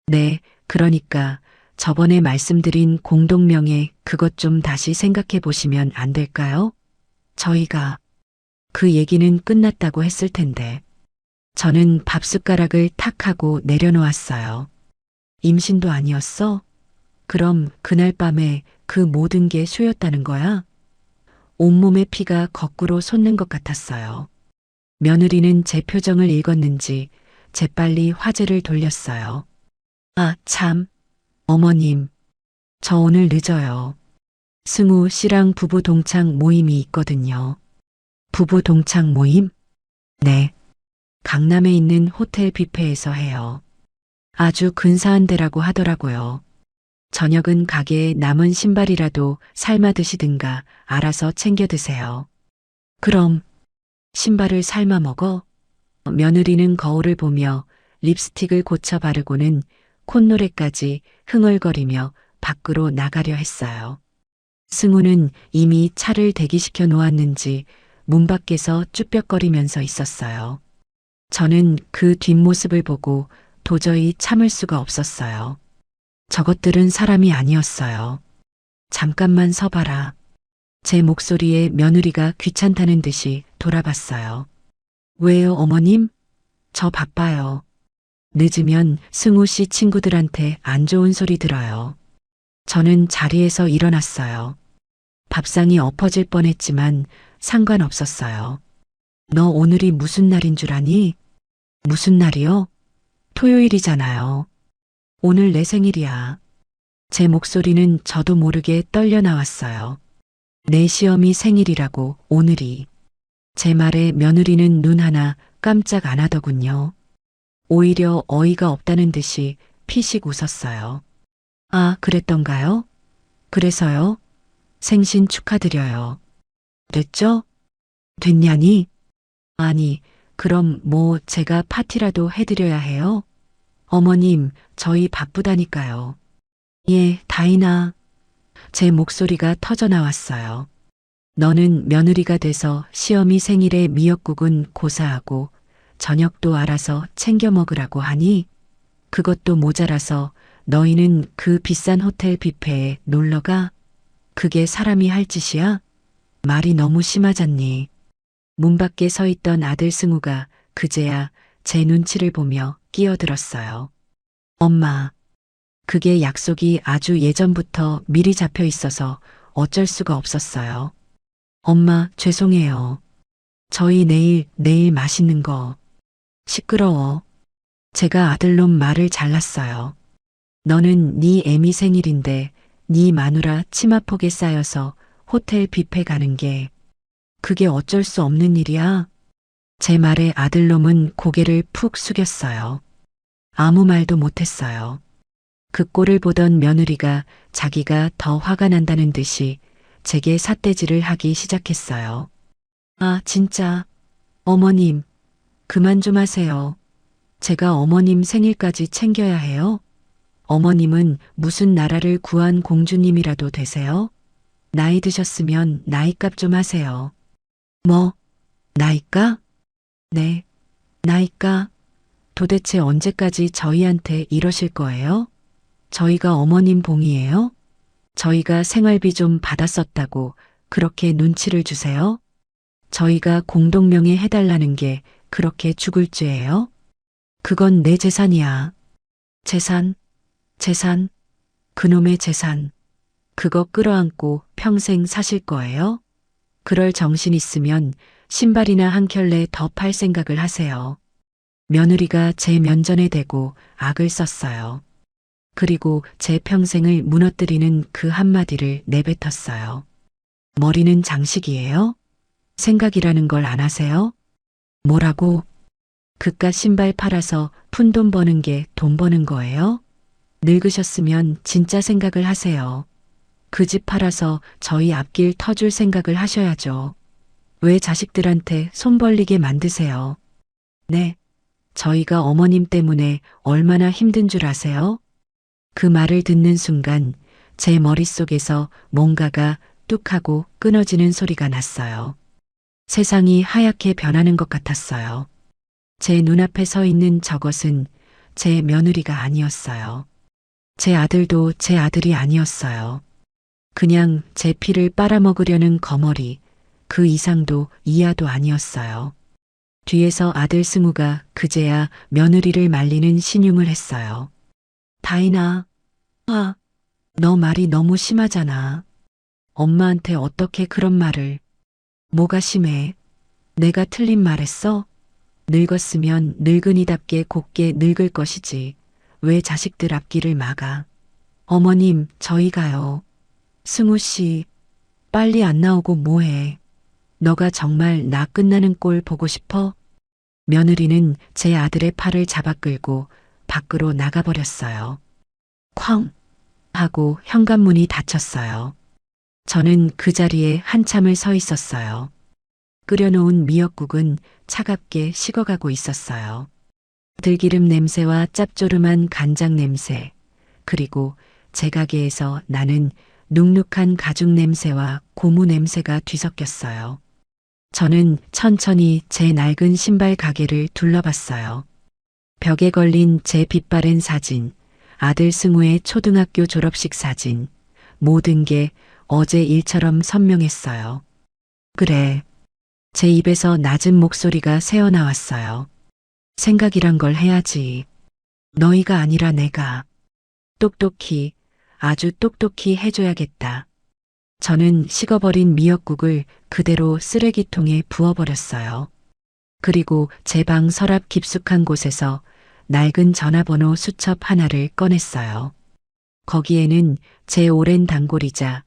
네, 그러니까 저번에 말씀드린 공동명예 그것 좀 다시 생각해 보시면 안 될까요? 저희가 그 얘기는 끝났다고 했을 텐데. 저는 밥숟가락을 탁 하고 내려놓았어요. 임신도 아니었어? 그럼 그날 밤에 그 모든 게 쇼였다는 거야? 온몸의 피가 거꾸로 솟는 것 같았어요. 며느리는 제 표정을 읽었는지 재빨리 화제를 돌렸어요. 아, 참. 어머님, 저 오늘 늦어요. 승우 씨랑 부부 동창 모임이 있거든요. 부부 동창 모임? 네. 강남에 있는 호텔 뷔페에서 해요. 아주 근사한 데라고 하더라고요. 저녁은 가게에 남은 신발이라도 삶아 드시든가 알아서 챙겨 드세요. 그럼 신발을 삶아 먹어? 며느리는 거울을 보며 립스틱을 고쳐 바르고는 콧노래까지 흥얼거리며 밖으로 나가려 했어요. 승우는 이미 차를 대기시켜 놓았는지 문 밖에서 쭈뼛거리면서 있었어요. 저는 그 뒷모습을 보고 도저히 참을 수가 없었어요. 저것들은 사람이 아니었어요. 잠깐만 서봐라. 제 목소리에 며느리가 귀찮다는 듯이 돌아봤어요. 왜요, 어머님? 저 바빠요. 늦으면 승우 씨 친구들한테 안 좋은 소리 들어요. 저는 자리에서 일어났어요. 밥상이 엎어질 뻔했지만 상관없었어요. 너 오늘이 무슨 날인 줄 아니? 무슨 날이요? 토요일이잖아요. 오늘 내 생일이야. 제 목소리는 저도 모르게 떨려 나왔어요. 내 시어미 생일이라고 오늘이. 제 말에 며느리는 눈 하나 깜짝 안 하더군요. 오히려 어이가 없다는 듯이 피식 웃었어요. 아, 그랬던가요? 그래서요? 생신 축하드려요. 됐죠? 됐냐니? 아니, 그럼 뭐 제가 파티라도 해드려야 해요? 어머님, 저희 바쁘다니까요. 예, 다이나. 제 목소리가 터져 나왔어요. 너는 며느리가 돼서 시어미 생일에 미역국은 고사하고 저녁도 알아서 챙겨 먹으라고 하니? 그것도 모자라서 너희는 그 비싼 호텔 뷔페에 놀러가? 그게 사람이 할 짓이야? 말이 너무 심하잖니. 문 밖에 서 있던 아들 승우가 그제야 제 눈치를 보며 끼어들었어요. 엄마, 그게 약속이 아주 예전부터 미리 잡혀 있어서 어쩔 수가 없었어요. 엄마, 죄송해요. 저희 내일 맛있는 거. 시끄러워. 제가 아들놈 말을 잘랐어요. 너는 네 애미 생일인데 네 마누라 치마폭에 쌓여서 호텔 뷔페 가는 게 그게 어쩔 수 없는 일이야? 제 말에 아들놈은 고개를 푹 숙였어요. 아무 말도 못했어요. 그 꼴을 보던 며느리가 자기가 더 화가 난다는 듯이 제게 삿대질을 하기 시작했어요. 아, 진짜. 어머님, 그만 좀 하세요. 제가 어머님 생일까지 챙겨야 해요? 어머님은 무슨 나라를 구한 공주님이라도 되세요? 나이 드셨으면 나이값 좀 하세요. 뭐, 나이가? 네, 나이가? 도대체 언제까지 저희한테 이러실 거예요? 저희가 어머님 봉이에요? 저희가 생활비 좀 받았었다고 그렇게 눈치를 주세요? 저희가 공동명의 해달라는 게 그렇게 죽을 죄예요? 그건 내 재산이야. 재산, 재산, 그놈의 재산. 그거 끌어안고 평생 사실 거예요? 그럴 정신 있으면 신발이나 한 켤레 더 팔 생각을 하세요. 며느리가 제 면전에 대고 악을 썼어요. 그리고 제 평생을 무너뜨리는 그 한마디를 내뱉었어요. 머리는 장식이에요? 생각이라는 걸 안 하세요? 뭐라고? 그깟 신발 팔아서 푼돈 버는 게 돈 버는 거예요? 늙으셨으면 진짜 생각을 하세요. 그 집 팔아서 저희 앞길 터줄 생각을 하셔야죠. 왜 자식들한테 손 벌리게 만드세요? 네, 저희가 어머님 때문에 얼마나 힘든 줄 아세요? 그 말을 듣는 순간 제 머릿속에서 뭔가가 뚝 하고 끊어지는 소리가 났어요. 세상이 하얗게 변하는 것 같았어요. 제 눈앞에 서 있는 저것은 제 며느리가 아니었어요. 제 아들도 제 아들이 아니었어요. 그냥 제 피를 빨아먹으려는 거머리, 그 이상도 이하도 아니었어요. 뒤에서 아들 승우가 그제야 며느리를 말리는 신용을 했어요. 다인아, 아, 너 말이 너무 심하잖아. 엄마한테 어떻게 그런 말을. 뭐가 심해? 내가 틀린 말했어? 늙었으면 늙은이답게 곱게 늙을 것이지. 왜 자식들 앞길을 막아? 어머님, 저희 가요. 승우 씨, 빨리 안 나오고 뭐해? 너가 정말 나 끝나는 꼴 보고 싶어? 며느리는 제 아들의 팔을 잡아 끌고 밖으로 나가버렸어요. 쾅! 하고 현관문이 닫혔어요. 저는 그 자리에 한참을 서 있었어요. 끓여놓은 미역국은 차갑게 식어가고 있었어요. 들기름 냄새와 짭조름한 간장 냄새, 그리고 제 가게에서 나는 눅눅한 가죽 냄새와 고무 냄새가 뒤섞였어요. 저는 천천히 제 낡은 신발 가게를 둘러봤어요. 벽에 걸린 제 빛바랜 사진, 아들 승우의 초등학교 졸업식 사진, 모든 게 어제 일처럼 선명했어요. 그래. 제 입에서 낮은 목소리가 새어나왔어요. 생각이란 걸 해야지. 너희가 아니라 내가. 똑똑히, 아주 똑똑히 해줘야겠다. 저는 식어버린 미역국을 그대로 쓰레기통에 부어버렸어요. 그리고 제 방 서랍 깊숙한 곳에서 낡은 전화번호 수첩 하나를 꺼냈어요. 거기에는 제 오랜 단골이자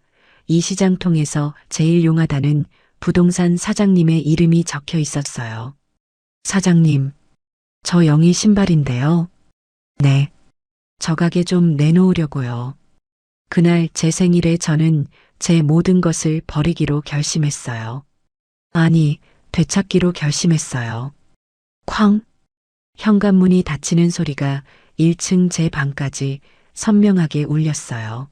이 시장통에서 제일 용하다는 부동산 사장님의 이름이 적혀 있었어요. 사장님, 저 영희 신발인데요. 네, 저 가게 좀 내놓으려고요. 그날 제 생일에 저는 제 모든 것을 버리기로 결심했어요. 아니, 되찾기로 결심했어요. 쾅! 현관문이 닫히는 소리가 1층 제 방까지 선명하게 울렸어요.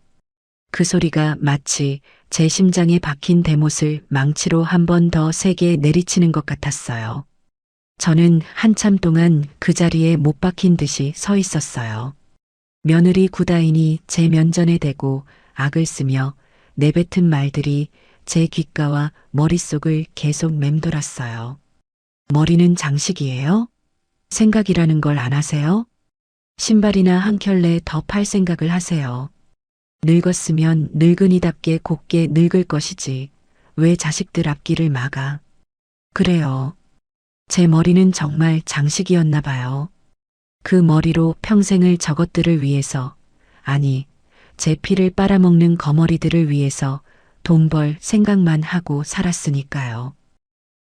그 소리가 마치 제 심장에 박힌 대못을 망치로 한 번 더 세게 내리치는 것 같았어요. 저는 한참 동안 그 자리에 못 박힌 듯이 서 있었어요. 며느리 구다인이 제 면전에 대고 악을 쓰며 내뱉은 말들이 제 귓가와 머릿속을 계속 맴돌았어요. 머리는 장식이에요? 생각이라는 걸 안 하세요? 신발이나 한 켤레 더 팔 생각을 하세요. 늙었으면 늙은이답게 곱게 늙을 것이지. 왜 자식들 앞길을 막아? 그래요. 제 머리는 정말 장식이었나 봐요. 그 머리로 평생을 저것들을 위해서, 아니, 제 피를 빨아먹는 거머리들을 위해서 돈 벌 생각만 하고 살았으니까요.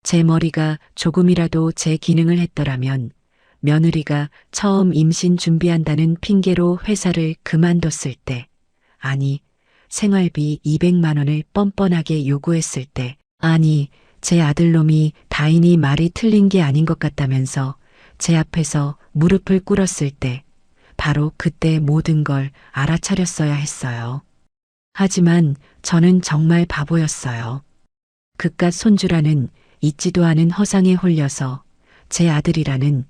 제 머리가 조금이라도 제 기능을 했더라면 며느리가 처음 임신 준비한다는 핑계로 회사를 그만뒀을 때, 아니, 생활비 200만 원을 뻔뻔하게 요구했을 때, 아니, 제 아들놈이 다인이 말이 틀린 게 아닌 것 같다면서 제 앞에서 무릎을 꿇었을 때, 바로 그때 모든 걸 알아차렸어야 했어요. 하지만 저는 정말 바보였어요. 그깟 손주라는 있지도 않은 허상에 홀려서 제 아들이라는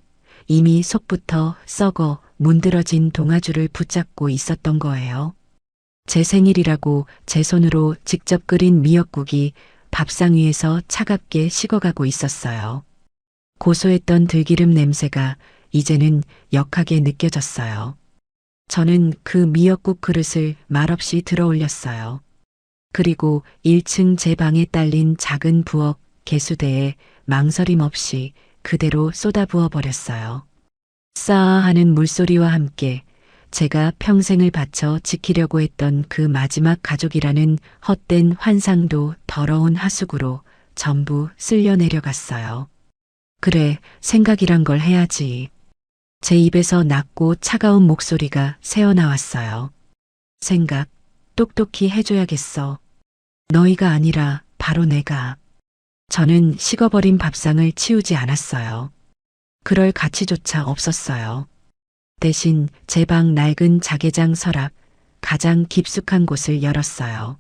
이미 속부터 썩어 문드러진 동아줄을 붙잡고 있었던 거예요. 제 생일이라고 제 손으로 직접 끓인 미역국이 밥상 위에서 차갑게 식어가고 있었어요. 고소했던 들기름 냄새가 이제는 역하게 느껴졌어요. 저는 그 미역국 그릇을 말없이 들어 올렸어요. 그리고 1층 제 방에 딸린 작은 부엌 개수대에 망설임 없이 그대로 쏟아부어 버렸어요. 싸아 하는 물소리와 함께 제가 평생을 바쳐 지키려고 했던 그 마지막 가족이라는 헛된 환상도 더러운 하수구로 전부 쓸려 내려갔어요. 그래, 생각이란 걸 해야지. 제 입에서 낮고 차가운 목소리가 새어나왔어요. 생각, 똑똑히 해줘야겠어. 너희가 아니라 바로 내가. 저는 식어버린 밥상을 치우지 않았어요. 그럴 가치조차 없었어요. 대신 제 방 낡은 자개장 서랍, 가장 깊숙한 곳을 열었어요.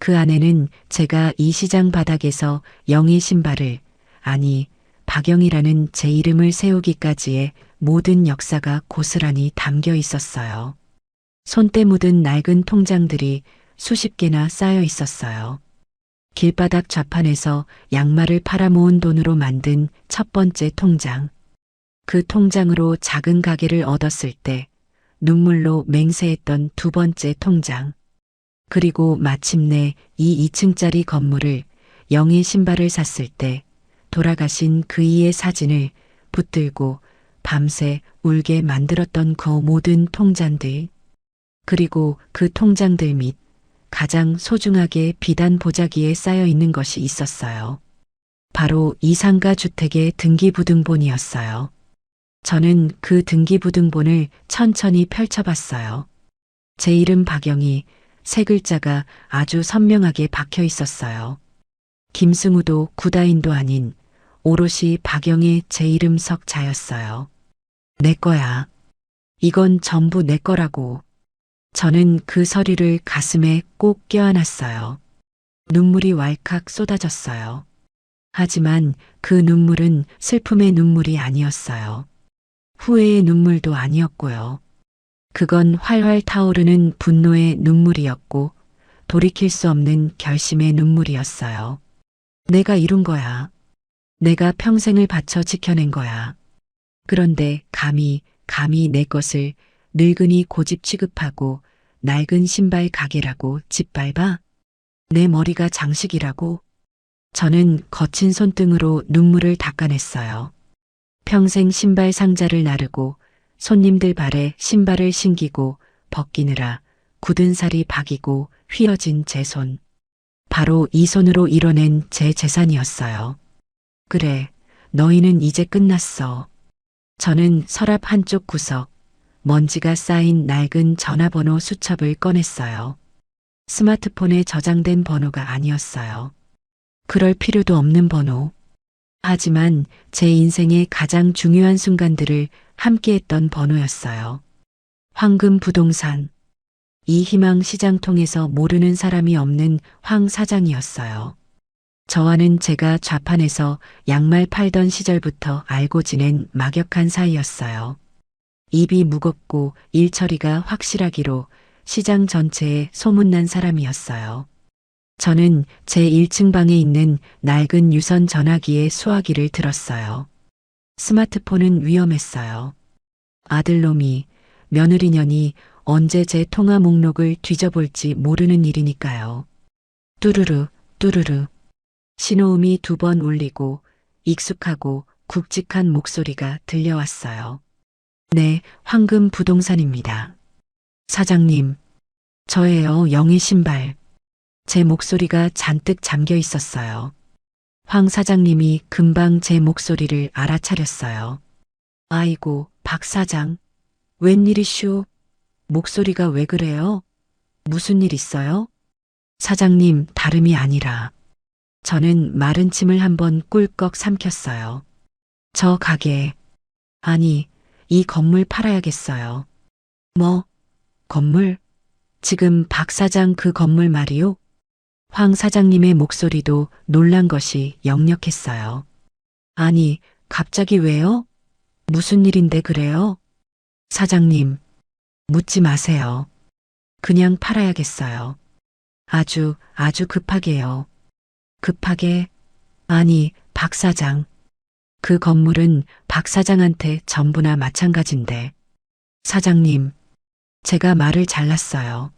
그 안에는 제가 이 시장 바닥에서 영희 신발을, 아니, 박영이라는 제 이름을 세우기까지의 모든 역사가 고스란히 담겨 있었어요. 손때 묻은 낡은 통장들이 수십 개나 쌓여 있었어요. 길바닥 좌판에서 양말을 팔아모은 돈으로 만든 첫 번째 통장. 그 통장으로 작은 가게를 얻었을 때 눈물로 맹세했던 두 번째 통장. 그리고 마침내 이 2층짜리 건물을 영희 신발을 샀을 때 돌아가신 그이의 사진을 붙들고 밤새 울게 만들었던 그 모든 통장들. 그리고 그 통장들 밑 가장 소중하게 비단 보자기에 쌓여 있는 것이 있었어요. 바로 이 상가 주택의 등기부등본이었어요. 저는 그 등기부등본을 천천히 펼쳐봤어요. 제 이름 박영희, 세 글자가 아주 선명하게 박혀 있었어요. 김승우도 구다인도 아닌 오롯이 박영희 제 이름 석자였어요. 내 거야. 이건 전부 내 거라고. 저는 그 서류를 가슴에 꼭 껴안았어요. 눈물이 왈칵 쏟아졌어요. 하지만 그 눈물은 슬픔의 눈물이 아니었어요. 후회의 눈물도 아니었고요. 그건 활활 타오르는 분노의 눈물이었고 돌이킬 수 없는 결심의 눈물이었어요. 내가 이룬 거야. 내가 평생을 바쳐 지켜낸 거야. 그런데 감히 내 것을 늙은이 고집 취급하고 낡은 신발 가게라고 짓밟아? 내 머리가 장식이라고? 저는 거친 손등으로 눈물을 닦아냈어요. 평생 신발 상자를 나르고 손님들 발에 신발을 신기고 벗기느라 굳은 살이 박이고 휘어진 제 손. 바로 이 손으로 이뤄낸 제 재산이었어요. 그래, 너희는 이제 끝났어. 저는 서랍 한쪽 구석, 먼지가 쌓인 낡은 전화번호 수첩을 꺼냈어요. 스마트폰에 저장된 번호가 아니었어요. 그럴 필요도 없는 번호. 하지만 제 인생의 가장 중요한 순간들을 함께했던 번호였어요. 황금 부동산. 이 희망 시장통에서 모르는 사람이 없는 황 사장이었어요. 저와는 제가 좌판에서 양말 팔던 시절부터 알고 지낸 막역한 사이였어요. 입이 무겁고 일처리가 확실하기로 시장 전체에 소문난 사람이었어요. 저는 제 1층 방에 있는 낡은 유선 전화기의 수화기를 들었어요. 스마트폰은 위험했어요. 아들놈이, 며느리년이 언제 제 통화 목록을 뒤져볼지 모르는 일이니까요. 뚜루루, 뚜루루. 신호음이 2번 울리고 익숙하고 굵직한 목소리가 들려왔어요. 네, 황금 부동산입니다. 사장님, 저예요, 영희 신발. 제 목소리가 잔뜩 잠겨 있었어요. 황 사장님이 금방 제 목소리를 알아차렸어요. 아이고, 박 사장. 웬일이슈? 목소리가 왜 그래요? 무슨 일 있어요? 사장님, 다름이 아니라. 저는 마른 침을 한번 꿀꺽 삼켰어요. 저 가게. 아니, 이 건물 팔아야겠어요. 뭐? 건물? 지금 박 사장 그 건물 말이요? 황 사장님의 목소리도 놀란 것이 역력했어요. 아니, 갑자기 왜요? 무슨 일인데 그래요? 사장님, 묻지 마세요. 그냥 팔아야겠어요. 아주 급하게요. 급하게? 아니, 박 사장. 그 건물은 박 사장한테 전부나 마찬가지인데. 사장님, 제가 말을 잘랐어요.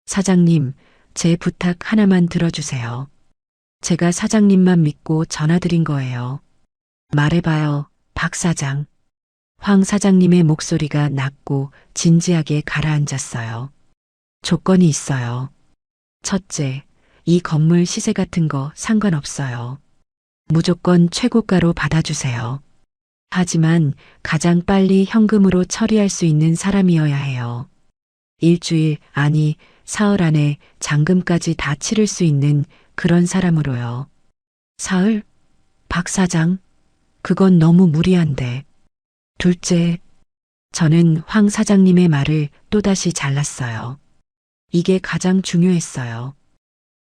사장님, 제 부탁 하나만 들어주세요. 제가 사장님만 믿고 전화드린 거예요. 말해봐요, 박 사장. 황 사장님의 목소리가 낮고 진지하게 가라앉았어요. 조건이 있어요. 첫째, 이 건물 시세 같은 거 상관없어요. 무조건 최고가로 받아주세요. 하지만 가장 빨리 현금으로 처리할 수 있는 사람이어야 해요. 일주일, 아니, 사흘 안에 잔금까지 다 치를 수 있는 그런 사람으로요. 사흘? 박 사장, 그건 너무 무리한데. 둘째, 저는 황 사장님의 말을 또다시 잘랐어요. 이게 가장 중요했어요.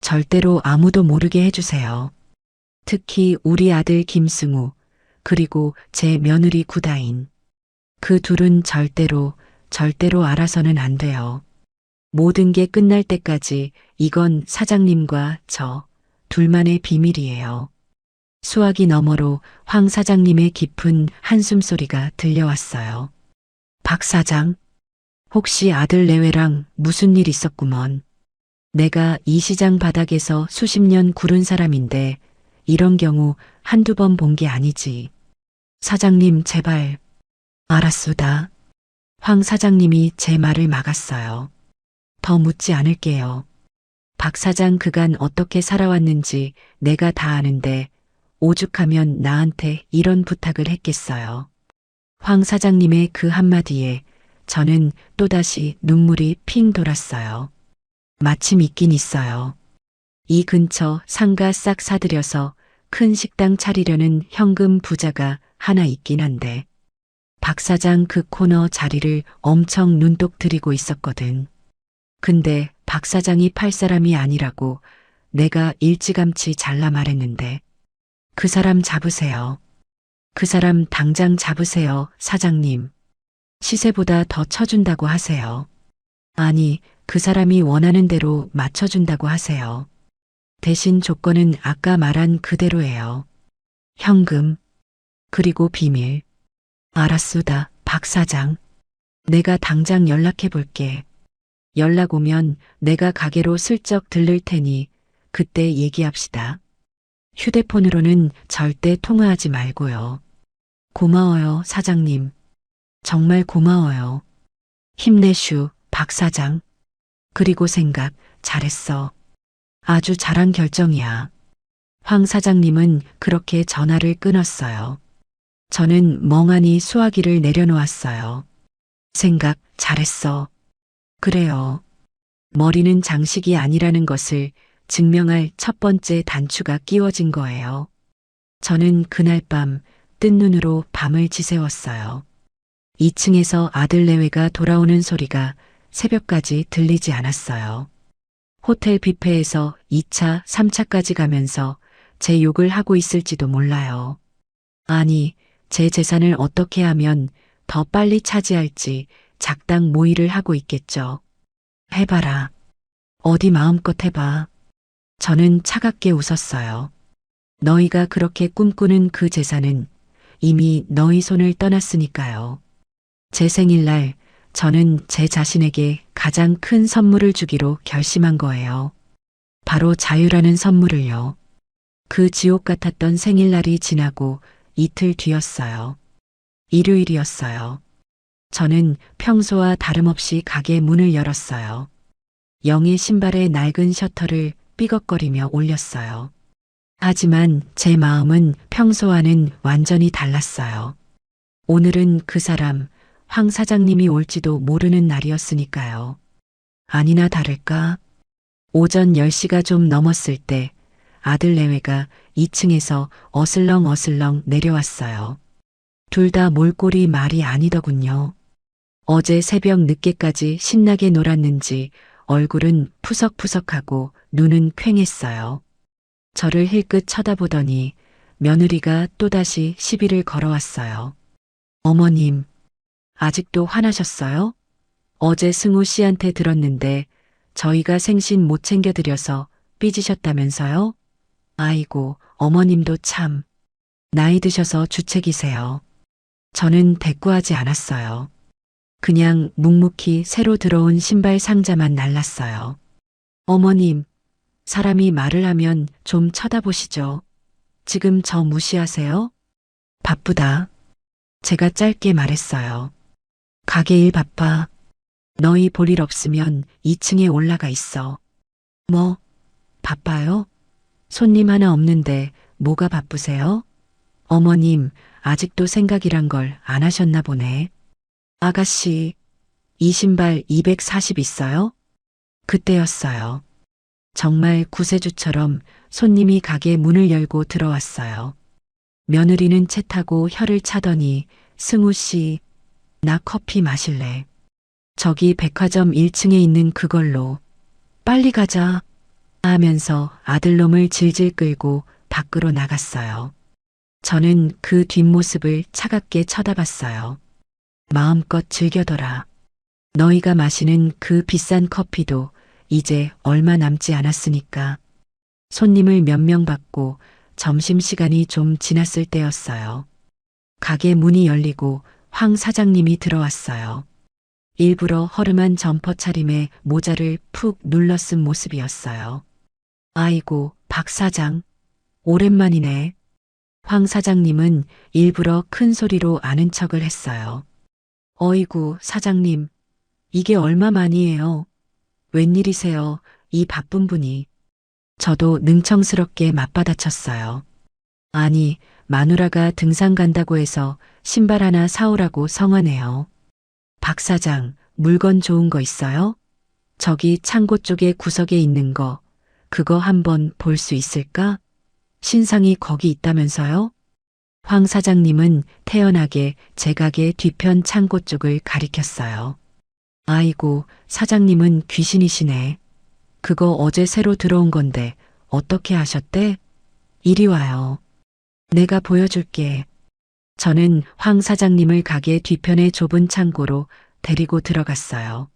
절대로 아무도 모르게 해주세요. 특히 우리 아들 김승우, 그리고 제 며느리 구다인. 그 둘은 절대로 알아서는 안 돼요. 모든 게 끝날 때까지 이건 사장님과 저 둘만의 비밀이에요. 수화기 너머로 황 사장님의 깊은 한숨소리가 들려왔어요. 박 사장, 혹시 아들 내외랑 무슨 일 있었구먼. 내가 이 시장 바닥에서 수십 년 구른 사람인데 이런 경우 한두 번 본 게 아니지. 사장님, 제발. 알았소다. 황 사장님이 제 말을 막았어요. 더 묻지 않을게요. 박 사장 그간 어떻게 살아왔는지 내가 다 아는데 오죽하면 나한테 이런 부탁을 했겠어요. 황 사장님의 그 한마디에 저는 또다시 눈물이 핑 돌았어요. 마침 있긴 있어요. 이 근처 상가 싹 사들여서 큰 식당 차리려는 현금 부자가 하나 있긴 한데 박 사장 그 코너 자리를 엄청 눈독 들이고 있었거든. 근데 박 사장이 팔 사람이 아니라고 내가 일찌감치 잘라 말했는데 그 사람 잡으세요. 그 사람 당장 잡으세요, 사장님. 시세보다 더 쳐준다고 하세요. 아니, 그 사람이 원하는 대로 맞춰준다고 하세요. 대신 조건은 아까 말한 그대로예요. 현금, 그리고 비밀. 알았소다, 박 사장. 내가 당장 연락해 볼게. 연락 오면 내가 가게로 슬쩍 들를 테니 그때 얘기합시다. 휴대폰으로는 절대 통화하지 말고요. 고마워요, 사장님. 정말 고마워요. 힘내슈, 박 사장. 그리고 생각, 잘했어. 아주 잘한 결정이야. 황 사장님은 그렇게 전화를 끊었어요. 저는 멍하니 수화기를 내려놓았어요. 생각, 잘했어. 그래요. 머리는 장식이 아니라는 것을 증명할 첫 번째 단추가 끼워진 거예요. 저는 그날 밤 뜬 눈으로 밤을 지새웠어요. 2층에서 아들 내외가 돌아오는 소리가 새벽까지 들리지 않았어요. 호텔 뷔페에서 2차, 3차까지 가면서 제 욕을 하고 있을지도 몰라요. 아니, 제 재산을 어떻게 하면 더 빨리 차지할지 작당 모의를 하고 있겠죠. 해봐라. 어디 마음껏 해봐. 저는 차갑게 웃었어요. 너희가 그렇게 꿈꾸는 그 재산은 이미 너희 손을 떠났으니까요. 제 생일날 저는 제 자신에게 가장 큰 선물을 주기로 결심한 거예요. 바로 자유라는 선물을요. 그 지옥 같았던 생일날이 지나고 이틀 뒤였어요. 일요일이었어요. 저는 평소와 다름없이 가게 문을 열었어요. 영의 신발의 낡은 셔터를 삐걱거리며 올렸어요. 하지만 제 마음은 평소와는 완전히 달랐어요. 오늘은 그 사람, 황 사장님이 올지도 모르는 날이었으니까요. 아니나 다를까? 오전 10시가 좀 넘었을 때 아들 내외가 2층에서 어슬렁어슬렁 내려왔어요. 둘 다 몰골이 말이 아니더군요. 어제 새벽 늦게까지 신나게 놀았는지 얼굴은 푸석푸석하고 눈은 퀭했어요. 저를 힐끗 쳐다보더니 며느리가 또다시 시비를 걸어왔어요. 어머님, 아직도 화나셨어요? 어제 승우 씨한테 들었는데 저희가 생신 못 챙겨드려서 삐지셨다면서요? 아이고, 어머님도 참. 나이 드셔서 주책이세요. 저는 대꾸하지 않았어요. 그냥 묵묵히 새로 들어온 신발 상자만 날랐어요. 어머님, 사람이 말을 하면 좀 쳐다보시죠. 지금 저 무시하세요? 바쁘다. 제가 짧게 말했어요. 가게 일 바빠. 너희 볼 일 없으면 2층에 올라가 있어. 뭐, 바빠요? 손님 하나 없는데 뭐가 바쁘세요? 어머님, 아직도 생각이란 걸 안 하셨나 보네. 아가씨, 이 신발 240 있어요? 그때였어요. 정말 구세주처럼 손님이 가게 문을 열고 들어왔어요. 며느리는 채 타고 혀를 차더니 승우 씨, 나 커피 마실래? 저기 백화점 1층에 있는 그걸로. 빨리 가자. 하면서 아들놈을 질질 끌고 밖으로 나갔어요. 저는 그 뒷모습을 차갑게 쳐다봤어요. 마음껏 즐겨둬라. 너희가 마시는 그 비싼 커피도 이제 얼마 남지 않았으니까. 손님을 몇 명 받고 점심시간이 좀 지났을 때였어요. 가게 문이 열리고 황 사장님이 들어왔어요. 일부러 허름한 점퍼 차림에 모자를 푹 눌러 쓴 모습이었어요. 아이고, 박 사장. 오랜만이네. 황 사장님은 일부러 큰 소리로 아는 척을 했어요. 어이구, 사장님. 이게 얼마만이에요? 웬일이세요, 이 바쁜 분이. 저도 능청스럽게 맞받아쳤어요. 아니, 마누라가 등산 간다고 해서 신발 하나 사오라고 성하네요. 박 사장, 물건 좋은 거 있어요? 저기 창고 쪽에 구석에 있는 거, 그거 한번 볼 수 있을까? 신상이 거기 있다면서요? 황 사장님은 태연하게 제 가게 뒤편 창고 쪽을 가리켰어요. 아이고, 사장님은 귀신이시네. 그거 어제 새로 들어온 건데 어떻게 하셨대? 이리 와요. 내가 보여줄게. 저는 황 사장님을 가게 뒤편의 좁은 창고로 데리고 들어갔어요.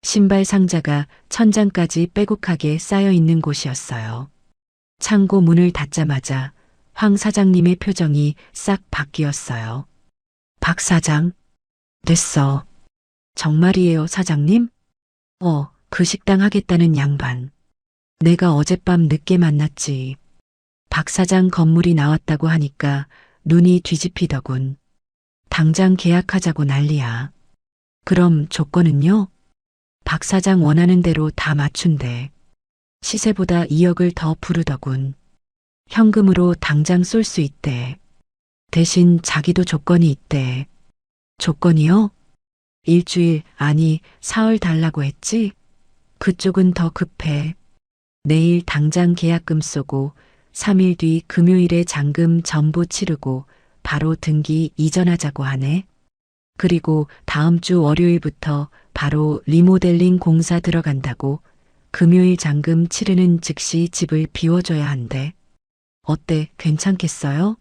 신발 상자가 천장까지 빼곡하게 쌓여 있는 곳이었어요. 창고 문을 닫자마자 황 사장님의 표정이 싹 바뀌었어요. 박 사장, 됐어. 정말이에요, 사장님? 그 식당 하겠다는 양반. 내가 어젯밤 늦게 만났지. 박 사장 건물이 나왔다고 하니까 눈이 뒤집히더군. 당장 계약하자고 난리야. 그럼 조건은요? 박 사장 원하는 대로 다 맞춘대. 시세보다 2억을 더 부르더군. 현금으로 당장 쏠 수 있대. 대신 자기도 조건이 있대. 조건이요? 일주일, 아니, 사흘 달라고 했지? 그쪽은 더 급해. 내일 당장 계약금 쏘고 3일 뒤 금요일에 잔금 전부 치르고 바로 등기 이전하자고 하네. 그리고 다음 주 월요일부터 바로 리모델링 공사 들어간다고 금요일 잔금 치르는 즉시 집을 비워줘야 한대. 어때, 괜찮겠어요?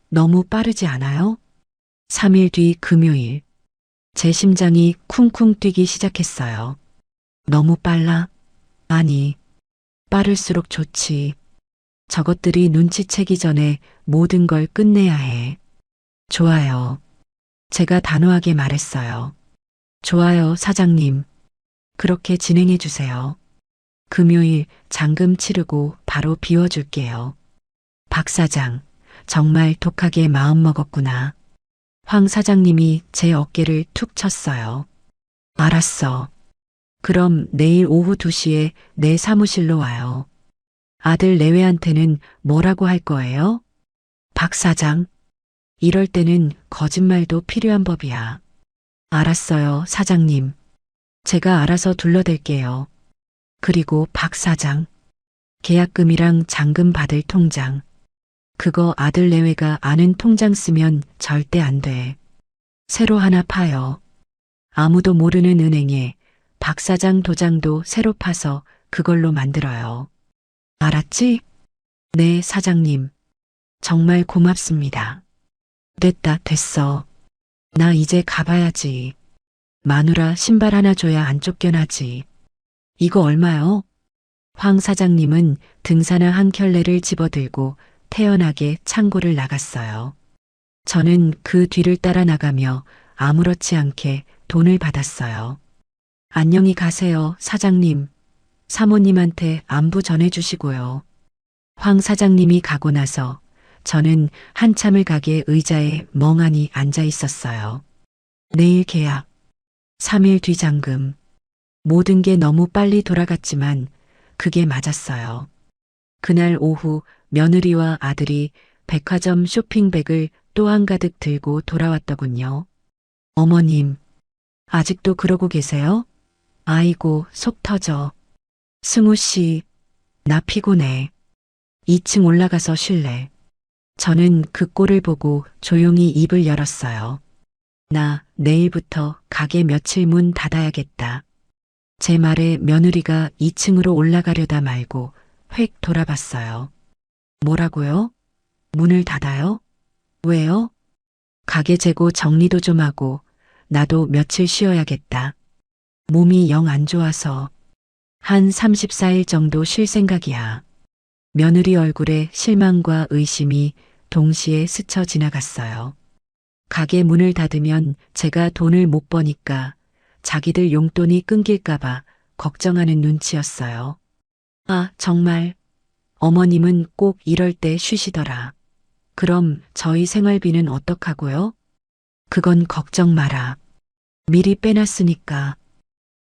너무 빠르지 않아요? 3일 뒤 금요일. 제 심장이 쿵쿵 뛰기 시작했어요. 너무 빨라? 아니, 빠를수록 좋지. 저것들이 눈치채기 전에 모든 걸 끝내야 해. 좋아요. 제가 단호하게 말했어요. 좋아요, 사장님. 그렇게 진행해 주세요. 금요일 잔금 치르고 바로 비워줄게요. 박 사장, 정말 독하게 마음먹었구나. 황 사장님이 제 어깨를 툭 쳤어요. 알았어. 그럼 내일 오후 2시에 내 사무실로 와요. 아들 내외한테는 뭐라고 할 거예요? 박 사장. 이럴 때는 거짓말도 필요한 법이야. 알았어요, 사장님. 제가 알아서 둘러댈게요. 그리고 박 사장. 계약금이랑 잔금 받을 통장. 그거 아들 내외가 아는 통장 쓰면 절대 안 돼. 새로 하나 파요. 아무도 모르는 은행에 박 사장 도장도 새로 파서 그걸로 만들어요. 알았지? 네, 사장님. 정말 고맙습니다. 됐어. 나 이제 가봐야지. 마누라 신발 하나 줘야 안 쫓겨나지. 이거 얼마요? 황 사장님은 등산화 한 켤레를 집어들고 태연하게 창고를 나갔어요. 저는 그 뒤를 따라 나가며 아무렇지 않게 돈을 받았어요. 안녕히 가세요, 사장님. 사모님한테 안부 전해주시고요. 황 사장님이 가고 나서 저는 한참을 가게 의자에 멍하니 앉아 있었어요. 내일 계약, 3일 뒤 잔금. 모든 게 너무 빨리 돌아갔지만 그게 맞았어요. 그날 오후 며느리와 아들이 백화점 쇼핑백을 또 한가득 들고 돌아왔더군요. 어머님, 아직도 그러고 계세요? 아이고, 속 터져. 승우 씨, 나 피곤해. 2층 올라가서 쉴래. 저는 그 꼴을 보고 조용히 입을 열었어요. 나 내일부터 가게 며칠 문 닫아야겠다. 제 말에 며느리가 2층으로 올라가려다 말고 획 돌아봤어요. 뭐라고요? 문을 닫아요? 왜요? 가게 재고 정리도 좀 하고 나도 며칠 쉬어야겠다. 몸이 영 안 좋아서 한 34일 정도 쉴 생각이야. 며느리 얼굴에 실망과 의심이 동시에 스쳐 지나갔어요. 가게 문을 닫으면 제가 돈을 못 버니까 자기들 용돈이 끊길까봐 걱정하는 눈치였어요. 아, 정말. 어머님은 꼭 이럴 때 쉬시더라. 그럼 저희 생활비는 어떡하고요? 그건 걱정 마라. 미리 빼놨으니까.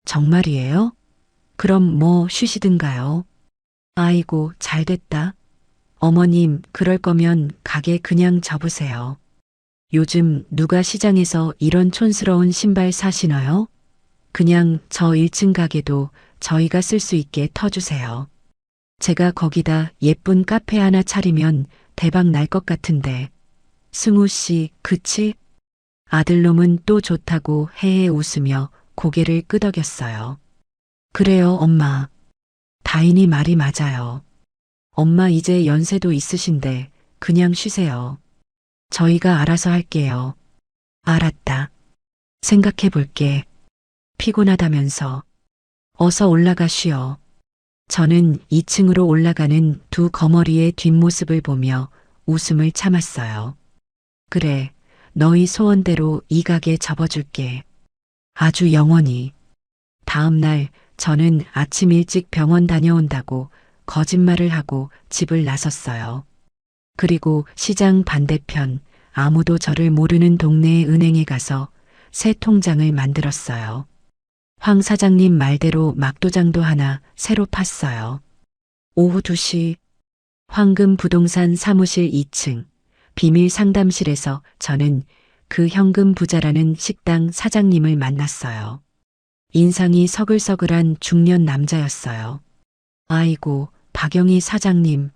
정말이에요? 그럼 뭐 쉬시든가요? 아이고, 잘됐다. 어머님, 그럴 거면 가게 그냥 접으세요. 요즘 누가 시장에서 이런 촌스러운 신발 사시나요? 그냥 저 1층 가게도 저희가 쓸 수 있게 터주세요. 제가 거기다 예쁜 카페 하나 차리면 대박 날 것 같은데. 승우 씨, 그치? 아들놈은 또 좋다고 헤헤 웃으며 고개를 끄덕였어요. 그래요, 엄마. 다인이 말이 맞아요. 엄마 이제 연세도 있으신데 그냥 쉬세요. 저희가 알아서 할게요. 알았다. 생각해 볼게. 피곤하다면서. 어서 올라가 쉬어. 저는 2층으로 올라가는 두 거머리의 뒷모습을 보며 웃음을 참았어요. 그래, 너희 소원대로 이 가게 접어줄게. 아주 영원히. 다음 날 저는 아침 일찍 병원 다녀온다고 거짓말을 하고 집을 나섰어요. 그리고 시장 반대편 아무도 저를 모르는 동네의 은행에 가서 새 통장을 만들었어요. 황 사장님 말대로 막도장도 하나 새로 팠어요. 오후 2시 황금 부동산 사무실 2층 비밀 상담실에서 저는 그 현금 부자라는 식당 사장님을 만났어요. 인상이 서글서글한 중년 남자였어요. 아이고, 박영희 사장님,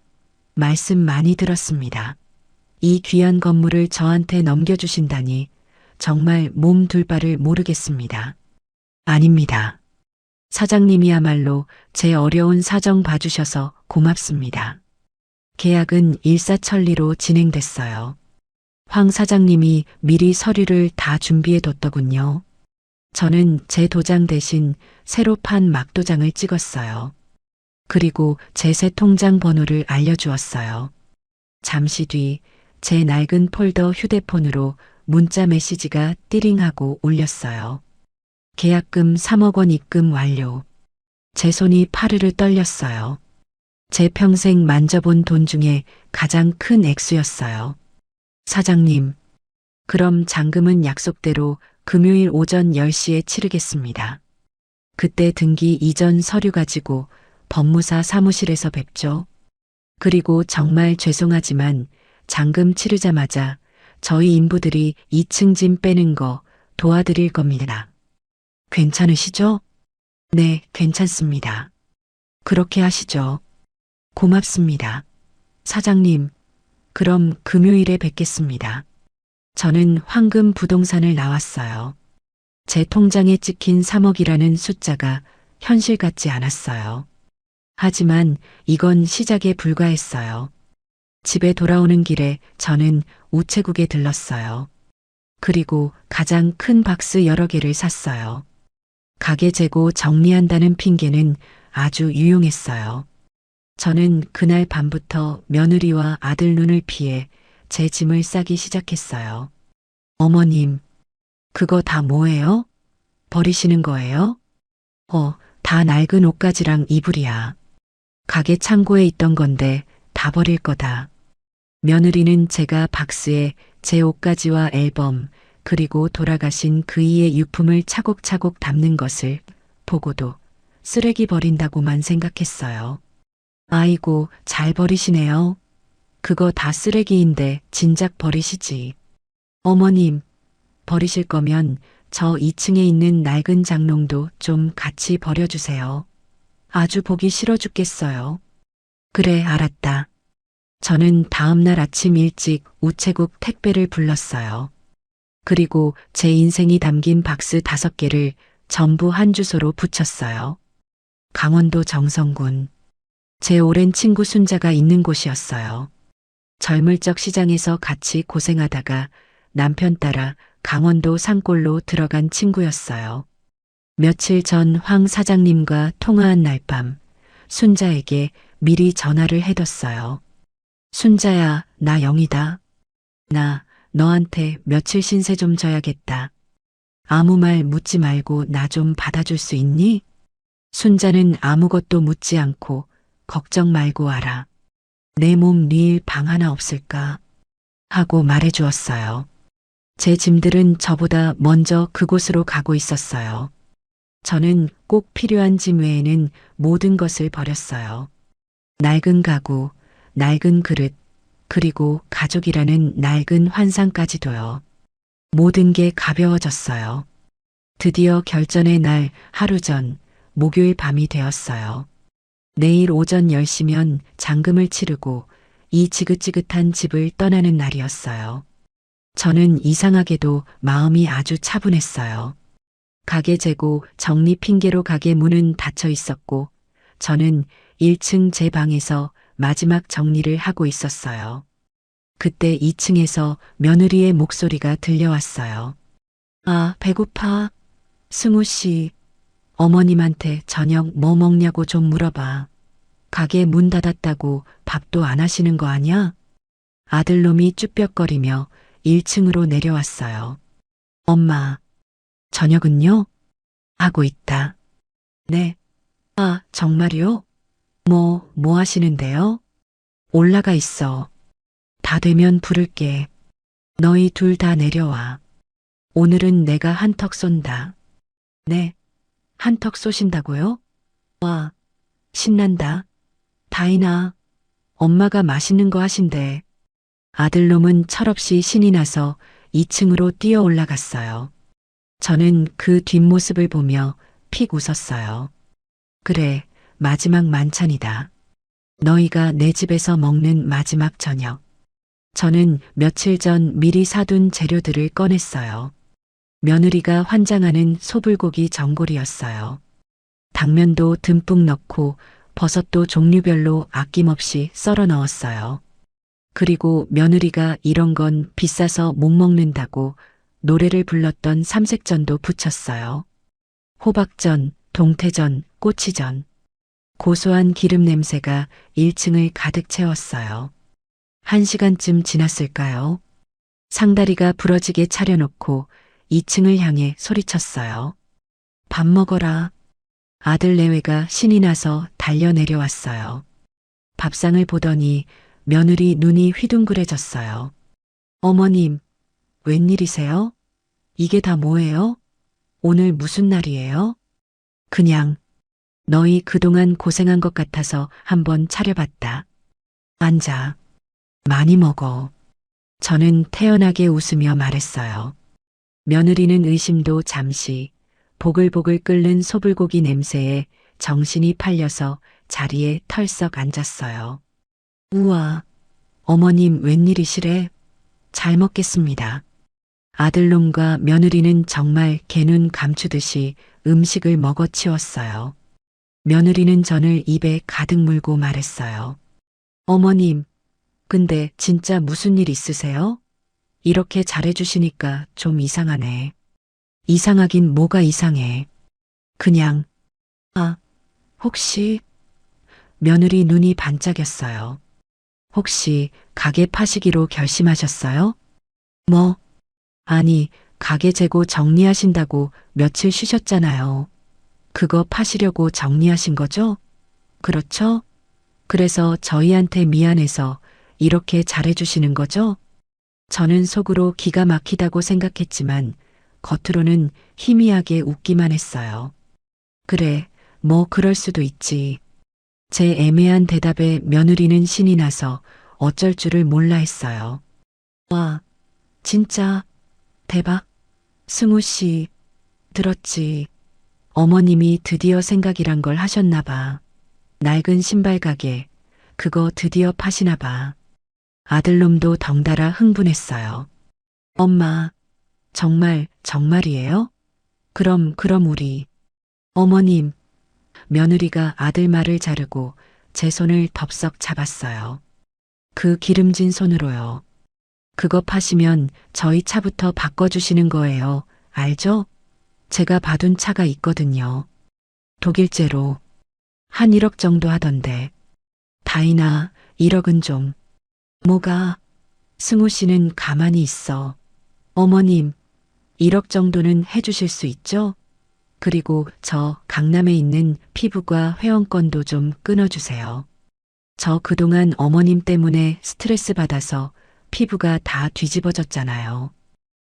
말씀 많이 들었습니다. 이 귀한 건물을 저한테 넘겨주신다니 정말 몸 둘 바를 모르겠습니다. 아닙니다. 사장님이야말로 제 어려운 사정 봐주셔서 고맙습니다. 계약은 일사천리로 진행됐어요. 황 사장님이 미리 서류를 다 준비해뒀더군요. 저는 제 도장 대신 새로 판 막도장을 찍었어요. 그리고 제 새 통장 번호를 알려주었어요. 잠시 뒤 제 낡은 폴더 휴대폰으로 문자 메시지가 띠링하고 울렸어요. 계약금 3억 원 입금 완료. 제 손이 파르르 떨렸어요. 제 평생 만져본 돈 중에 가장 큰 액수였어요. 사장님, 그럼 잔금은 약속대로 금요일 오전 10시에 치르겠습니다. 그때 등기 이전 서류 가지고 법무사 사무실에서 뵙죠. 그리고 정말 죄송하지만 잔금 치르자마자 저희 인부들이 2층 짐 빼는 거 도와드릴 겁니다. 괜찮으시죠? 네, 괜찮습니다. 그렇게 하시죠. 고맙습니다. 사장님, 그럼 금요일에 뵙겠습니다. 저는 황금 부동산을 나왔어요. 제 통장에 찍힌 3억이라는 숫자가 현실 같지 않았어요. 하지만 이건 시작에 불과했어요. 집에 돌아오는 길에 저는 우체국에 들렀어요. 그리고 가장 큰 박스 여러 개를 샀어요. 가게 재고 정리한다는 핑계는 아주 유용했어요. 저는 그날 밤부터 며느리와 아들 눈을 피해 제 짐을 싸기 시작했어요. 어머님, 그거 다 뭐예요? 버리시는 거예요? 다 낡은 옷가지랑 이불이야. 가게 창고에 있던 건데 다 버릴 거다. 며느리는 제가 박스에 제 옷가지와 앨범, 그리고 돌아가신 그이의 유품을 차곡차곡 담는 것을 보고도 쓰레기 버린다고만 생각했어요. 아이고, 잘 버리시네요. 그거 다 쓰레기인데 진작 버리시지. 어머님, 버리실 거면 저 2층에 있는 낡은 장롱도 좀 같이 버려주세요. 아주 보기 싫어 죽겠어요. 그래, 알았다. 저는 다음날 아침 일찍 우체국 택배를 불렀어요. 그리고 제 인생이 담긴 박스 5개를 전부 한 주소로 붙였어요. 강원도 정선군. 제 오랜 친구 순자가 있는 곳이었어요. 젊을 적 시장에서 같이 고생하다가 남편 따라 강원도 산골로 들어간 친구였어요. 며칠 전 황 사장님과 통화한 날 밤 순자에게 미리 전화를 해뒀어요. 순자야, 나 영이다. 나 너한테 며칠 신세 좀 져야겠다. 아무 말 묻지 말고 나 좀 받아줄 수 있니? 순자는 아무것도 묻지 않고 걱정 말고 와라. 내 몸 뉘일 방 하나 없을까? 하고 말해주었어요. 제 짐들은 저보다 먼저 그곳으로 가고 있었어요. 저는 꼭 필요한 짐 외에는 모든 것을 버렸어요. 낡은 가구, 낡은 그릇, 그리고 가족이라는 낡은 환상까지도요. 모든 게 가벼워졌어요. 드디어 결전의 날 하루 전 목요일 밤이 되었어요. 내일 오전 10시면 잔금을 치르고 이 지긋지긋한 집을 떠나는 날이었어요. 저는 이상하게도 마음이 아주 차분했어요. 가게 재고 정리 핑계로 가게 문은 닫혀 있었고 저는 1층 제 방에서 마지막 정리를 하고 있었어요. 그때 2층에서 며느리의 목소리가 들려왔어요. 아, 배고파. 승우 씨, 어머님한테 저녁 뭐 먹냐고 좀 물어봐. 가게 문 닫았다고 밥도 안 하시는 거 아냐? 아들놈이 쭈뼛거리며 1층으로 내려왔어요. 엄마, 저녁은요? 하고 있다. 네. 아, 정말요? 뭐 하시는데요? 올라가 있어. 다 되면 부를게. 너희 둘 다 내려와. 오늘은 내가 한턱 쏜다. 네. 한턱 쏘신다고요? 와, 신난다. 다인아, 엄마가 맛있는 거 하신대. 아들놈은 철없이 신이 나서 2층으로 뛰어 올라갔어요. 저는 그 뒷모습을 보며 픽 웃었어요. 그래, 마지막 만찬이다. 너희가 내 집에서 먹는 마지막 저녁. 저는 며칠 전 미리 사둔 재료들을 꺼냈어요. 며느리가 환장하는 소불고기 전골이었어요. 당면도 듬뿍 넣고 버섯도 종류별로 아낌없이 썰어 넣었어요. 그리고 며느리가 이런 건 비싸서 못 먹는다고 노래를 불렀던 삼색전도 부쳤어요. 호박전, 동태전, 꼬치전. 고소한 기름 냄새가 1층을 가득 채웠어요. 1시간쯤 지났을까요? 상다리가 부러지게 차려놓고 2층을 향해 소리쳤어요. 밥 먹어라. 아들 내외가 신이 나서 달려 내려왔어요. 밥상을 보더니 며느리 눈이 휘둥그레졌어요. 어머님, 웬일이세요? 이게 다 뭐예요? 오늘 무슨 날이에요? 그냥 너희 그동안 고생한 것 같아서 한번 차려봤다. 앉아. 많이 먹어. 저는 태연하게 웃으며 말했어요. 며느리는 의심도 잠시 보글보글 끓는 소불고기 냄새에 정신이 팔려서 자리에 털썩 앉았어요. 우와, 어머님 웬일이시래? 잘 먹겠습니다. 아들놈과 며느리는 정말 개눈 감추듯이 음식을 먹어치웠어요. 며느리는 전을 입에 가득 물고 말했어요. 어머님, 근데 진짜 무슨 일 있으세요? 이렇게 잘해주시니까 좀 이상하네. 이상하긴 뭐가 이상해. 그냥, 혹시, 며느리 눈이 반짝였어요. 혹시 가게 파시기로 결심하셨어요? 뭐, 아니, 가게 재고 정리하신다고 며칠 쉬셨잖아요. 그거 파시려고 정리하신 거죠? 그렇죠? 그래서 저희한테 미안해서 이렇게 잘해주시는 거죠? 저는 속으로 기가 막히다고 생각했지만 겉으로는 희미하게 웃기만 했어요. 그래, 뭐 그럴 수도 있지. 제 애매한 대답에 며느리는 신이 나서 어쩔 줄을 몰라 했어요. 와, 진짜 대박. 승우 씨, 들었지. 어머님이 드디어 생각이란 걸 하셨나 봐. 낡은 신발 가게, 그거 드디어 파시나 봐. 아들놈도 덩달아 흥분했어요. 엄마, 정말이에요? 그럼 우리. 어머님, 며느리가 아들 말을 자르고 제 손을 덥석 잡았어요. 그 기름진 손으로요. 그거 파시면 저희 차부터 바꿔주시는 거예요. 알죠? 제가 봐둔 차가 있거든요. 독일제로. 한 1억 정도 하던데. 다이나 1억은 좀. 뭐가? 승우 씨는 가만히 있어. 어머님, 1억 정도는 해주실 수 있죠? 그리고 저 강남에 있는 피부과 회원권도 좀 끊어주세요. 저 그동안 어머님 때문에 스트레스 받아서 피부가 다 뒤집어졌잖아요.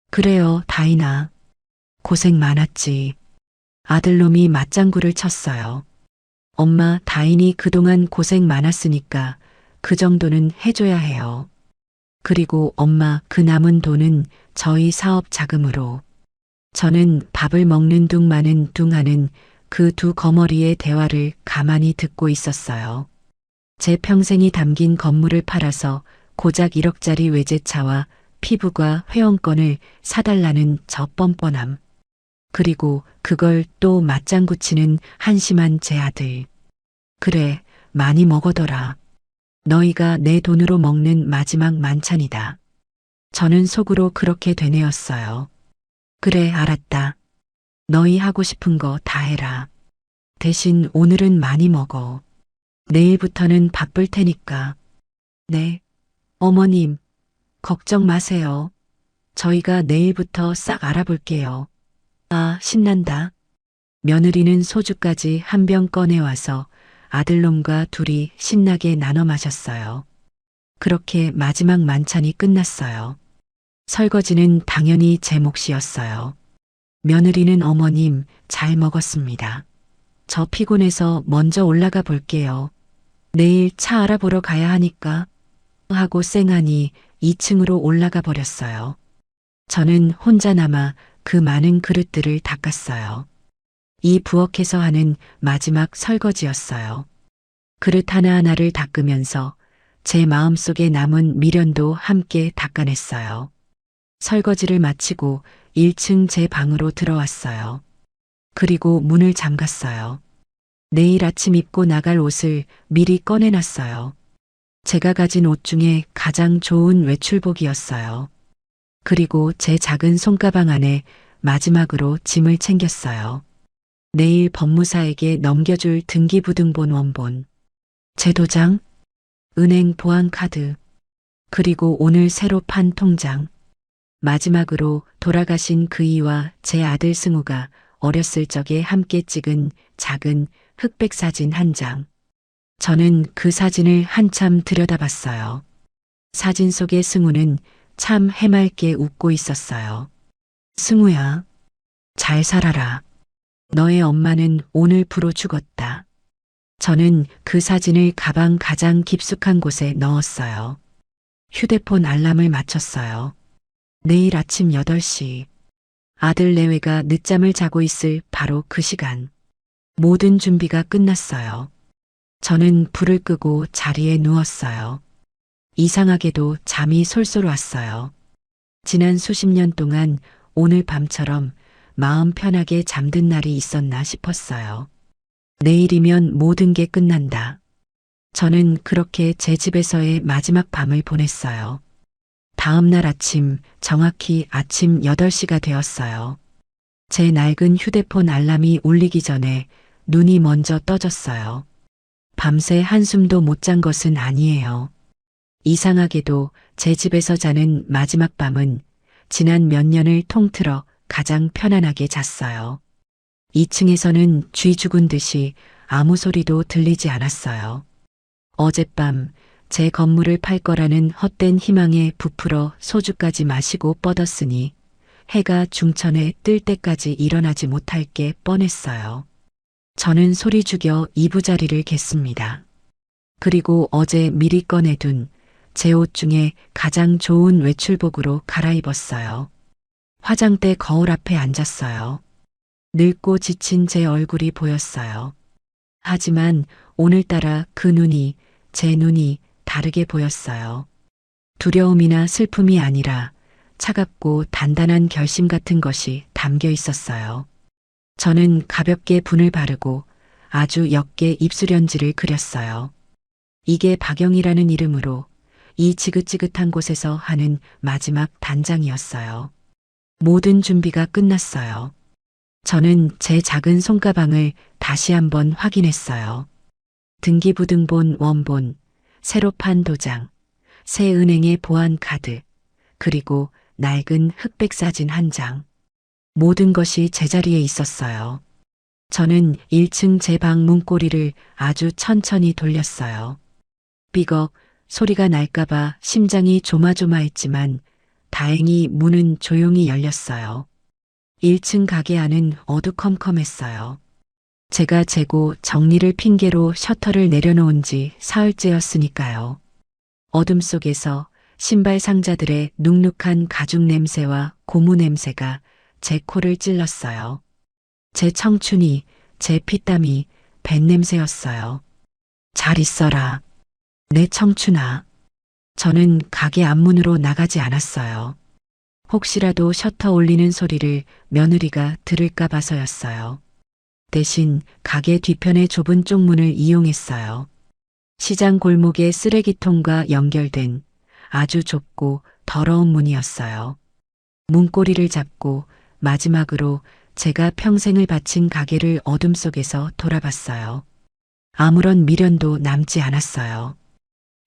그래요, 다이나. 고생 많았지. 아들놈이 맞장구를 쳤어요. 엄마, 다인이 그동안 고생 많았으니까 그 정도는 해줘야 해요. 그리고 엄마, 그 남은 돈은 저희 사업 자금으로. 저는 밥을 먹는 둥 마는 둥 하는 그 두 거머리의 대화를 가만히 듣고 있었어요. 제 평생이 담긴 건물을 팔아서 고작 1억짜리 외제차와 피부과 회원권을 사달라는 저 뻔뻔함. 그리고 그걸 또 맞장구 치는 한심한 제 아들. 그래, 많이 먹어둬라. 너희가 내 돈으로 먹는 마지막 만찬이다. 저는 속으로 그렇게 되뇌었어요. 그래, 알았다. 너희 하고 싶은 거 다 해라. 대신 오늘은 많이 먹어. 내일부터는 바쁠 테니까. 네. 어머님, 걱정 마세요. 저희가 내일부터 싹 알아볼게요. 아, 신난다. 며느리는 소주까지 한 병 꺼내와서 아들놈과 둘이 신나게 나눠 마셨어요. 그렇게 마지막 만찬이 끝났어요. 설거지는 당연히 제 몫이었어요. 며느리는 어머님 잘 먹었습니다. 저 피곤해서 먼저 올라가 볼게요. 내일 차 알아보러 가야 하니까 하고 쌩하니 2층으로 올라가 버렸어요. 저는 혼자 남아 그 많은 그릇들을 닦았어요. 이 부엌에서 하는 마지막 설거지였어요. 그릇 하나하나를 닦으면서 제 마음속에 남은 미련도 함께 닦아냈어요. 설거지를 마치고 1층 제 방으로 들어왔어요. 그리고 문을 잠갔어요. 내일 아침 입고 나갈 옷을 미리 꺼내놨어요. 제가 가진 옷 중에 가장 좋은 외출복이었어요. 그리고 제 작은 손가방 안에 마지막으로 짐을 챙겼어요. 내일 법무사에게 넘겨줄 등기부등본 원본, 제 도장, 은행 보안카드, 그리고 오늘 새로 판 통장. 마지막으로 돌아가신 그이와 제 아들 승우가 어렸을 적에 함께 찍은 작은 흑백 사진 한 장. 저는 그 사진을 한참 들여다봤어요. 사진 속의 승우는 참 해맑게 웃고 있었어요. 승우야, 잘 살아라. 너의 엄마는 오늘 불어 죽었다. 저는 그 사진을 가방 가장 깊숙한 곳에 넣었어요. 휴대폰 알람을 맞췄어요. 내일 아침 8시. 아들 내외가 늦잠을 자고 있을 바로 그 시간. 모든 준비가 끝났어요. 저는 불을 끄고 자리에 누웠어요. 이상하게도 잠이 솔솔 왔어요. 지난 수십 년 동안 오늘 밤처럼 마음 편하게 잠든 날이 있었나 싶었어요. 내일이면 모든 게 끝난다. 저는 그렇게 제 집에서의 마지막 밤을 보냈어요. 다음 날 아침, 정확히 아침 8시가 되었어요. 제 낡은 휴대폰 알람이 울리기 전에 눈이 먼저 떠졌어요. 밤새 한숨도 못 잔 것은 아니에요. 이상하게도 제 집에서 자는 마지막 밤은 지난 몇 년을 통틀어 가장 편안하게 잤어요. 2층에서는 쥐 죽은 듯이 아무 소리도 들리지 않았어요. 어젯밤 제 건물을 팔 거라는 헛된 희망에 부풀어 소주까지 마시고 뻗었으니 해가 중천에 뜰 때까지 일어나지 못할 게 뻔했어요. 저는 소리 죽여 이부자리를 갰습니다. 그리고 어제 미리 꺼내둔 제 옷 중에 가장 좋은 외출복으로 갈아입었어요. 화장대 거울 앞에 앉았어요. 늙고 지친 제 얼굴이 보였어요. 하지만 오늘따라 그 눈이, 제 눈이 다르게 보였어요. 두려움이나 슬픔이 아니라 차갑고 단단한 결심 같은 것이 담겨 있었어요. 저는 가볍게 분을 바르고 아주 옅게 입술연지를 그렸어요. 이게 박영이라는 이름으로 이 지긋지긋한 곳에서 하는 마지막 단장이었어요. 모든 준비가 끝났어요. 저는 제 작은 손가방을 다시 한번 확인했어요. 등기부등본 원본, 새로 판 도장, 새 은행의 보안 카드, 그리고 낡은 흑백 사진 한 장. 모든 것이 제자리에 있었어요. 저는 1층 제 방 문고리를 아주 천천히 돌렸어요. 삐걱 소리가 날까봐 심장이 조마조마했지만 다행히 문은 조용히 열렸어요. 1층 가게 안은 어두컴컴했어요. 제가 재고 정리를 핑계로 셔터를 내려놓은 지 사흘째였으니까요. 어둠 속에서 신발 상자들의 눅눅한 가죽 냄새와 고무 냄새가 제 코를 찔렀어요. 제 청춘이, 제 피땀이 뱃 냄새였어요. 잘 있어라. 내 청춘아. 저는 가게 앞문으로 나가지 않았어요. 혹시라도 셔터 올리는 소리를 며느리가 들을까 봐서였어요. 대신 가게 뒤편의 좁은 쪽문을 이용했어요. 시장 골목의 쓰레기통과 연결된 아주 좁고 더러운 문이었어요. 문고리를 잡고 마지막으로 제가 평생을 바친 가게를 어둠 속에서 돌아봤어요. 아무런 미련도 남지 않았어요.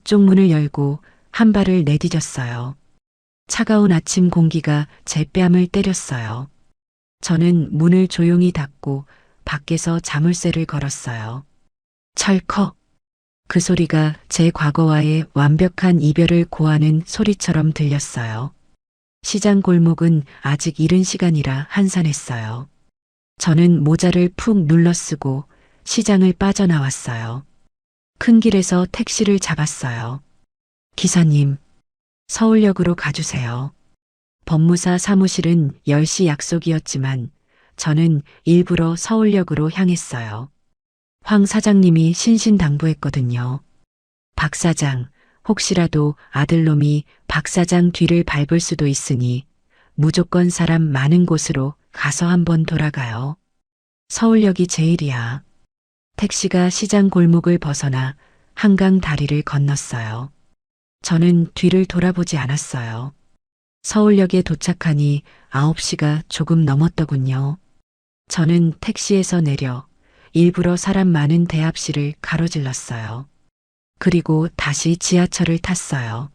쪽문을 열고 한 발을 내디뎠어요. 차가운 아침 공기가 제 뺨을 때렸어요. 저는 문을 조용히 닫고 밖에서 자물쇠를 걸었어요. 철컥. 그 소리가 제 과거와의 완벽한 이별을 고하는 소리처럼 들렸어요. 시장 골목은 아직 이른 시간이라 한산했어요. 저는 모자를 푹 눌러쓰고 시장을 빠져나왔어요. 큰 길에서 택시를 잡았어요. 기사님, 서울역으로 가주세요. 법무사 사무실은 10시 약속이었지만 저는 일부러 서울역으로 향했어요. 황 사장님이 신신당부했거든요. 박 사장, 혹시라도 아들놈이 박 사장 뒤를 밟을 수도 있으니 무조건 사람 많은 곳으로 가서 한번 돌아가요. 서울역이 제일이야. 택시가 시장 골목을 벗어나 한강 다리를 건넜어요. 저는 뒤를 돌아보지 않았어요. 서울역에 도착하니 9시가 조금 넘었더군요. 저는 택시에서 내려 일부러 사람 많은 대합실을 가로질렀어요. 그리고 다시 지하철을 탔어요.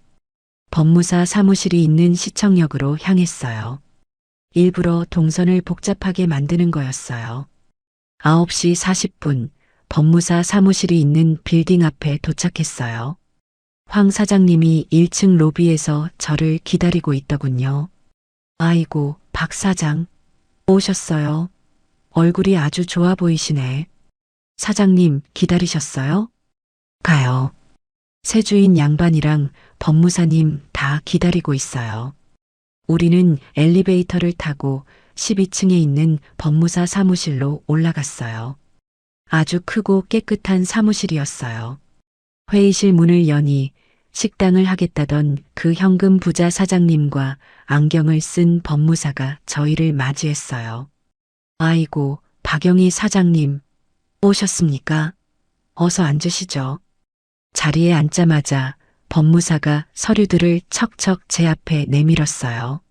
법무사 사무실이 있는 시청역으로 향했어요. 일부러 동선을 복잡하게 만드는 거였어요. 9시 40분 법무사 사무실이 있는 빌딩 앞에 도착했어요. 황 사장님이 1층 로비에서 저를 기다리고 있더군요. 아이고, 박 사장. 오셨어요. 얼굴이 아주 좋아 보이시네. 사장님, 기다리셨어요? 가요. 세주인 양반이랑 법무사님 다 기다리고 있어요. 우리는 엘리베이터를 타고 12층에 있는 법무사 사무실로 올라갔어요. 아주 크고 깨끗한 사무실이었어요. 회의실 문을 여니 식당을 하겠다던 그 현금 부자 사장님과 안경을 쓴 법무사가 저희를 맞이했어요. 아이고, 박영희 사장님, 오셨습니까? 어서 앉으시죠. 자리에 앉자마자 법무사가 서류들을 척척 제 앞에 내밀었어요.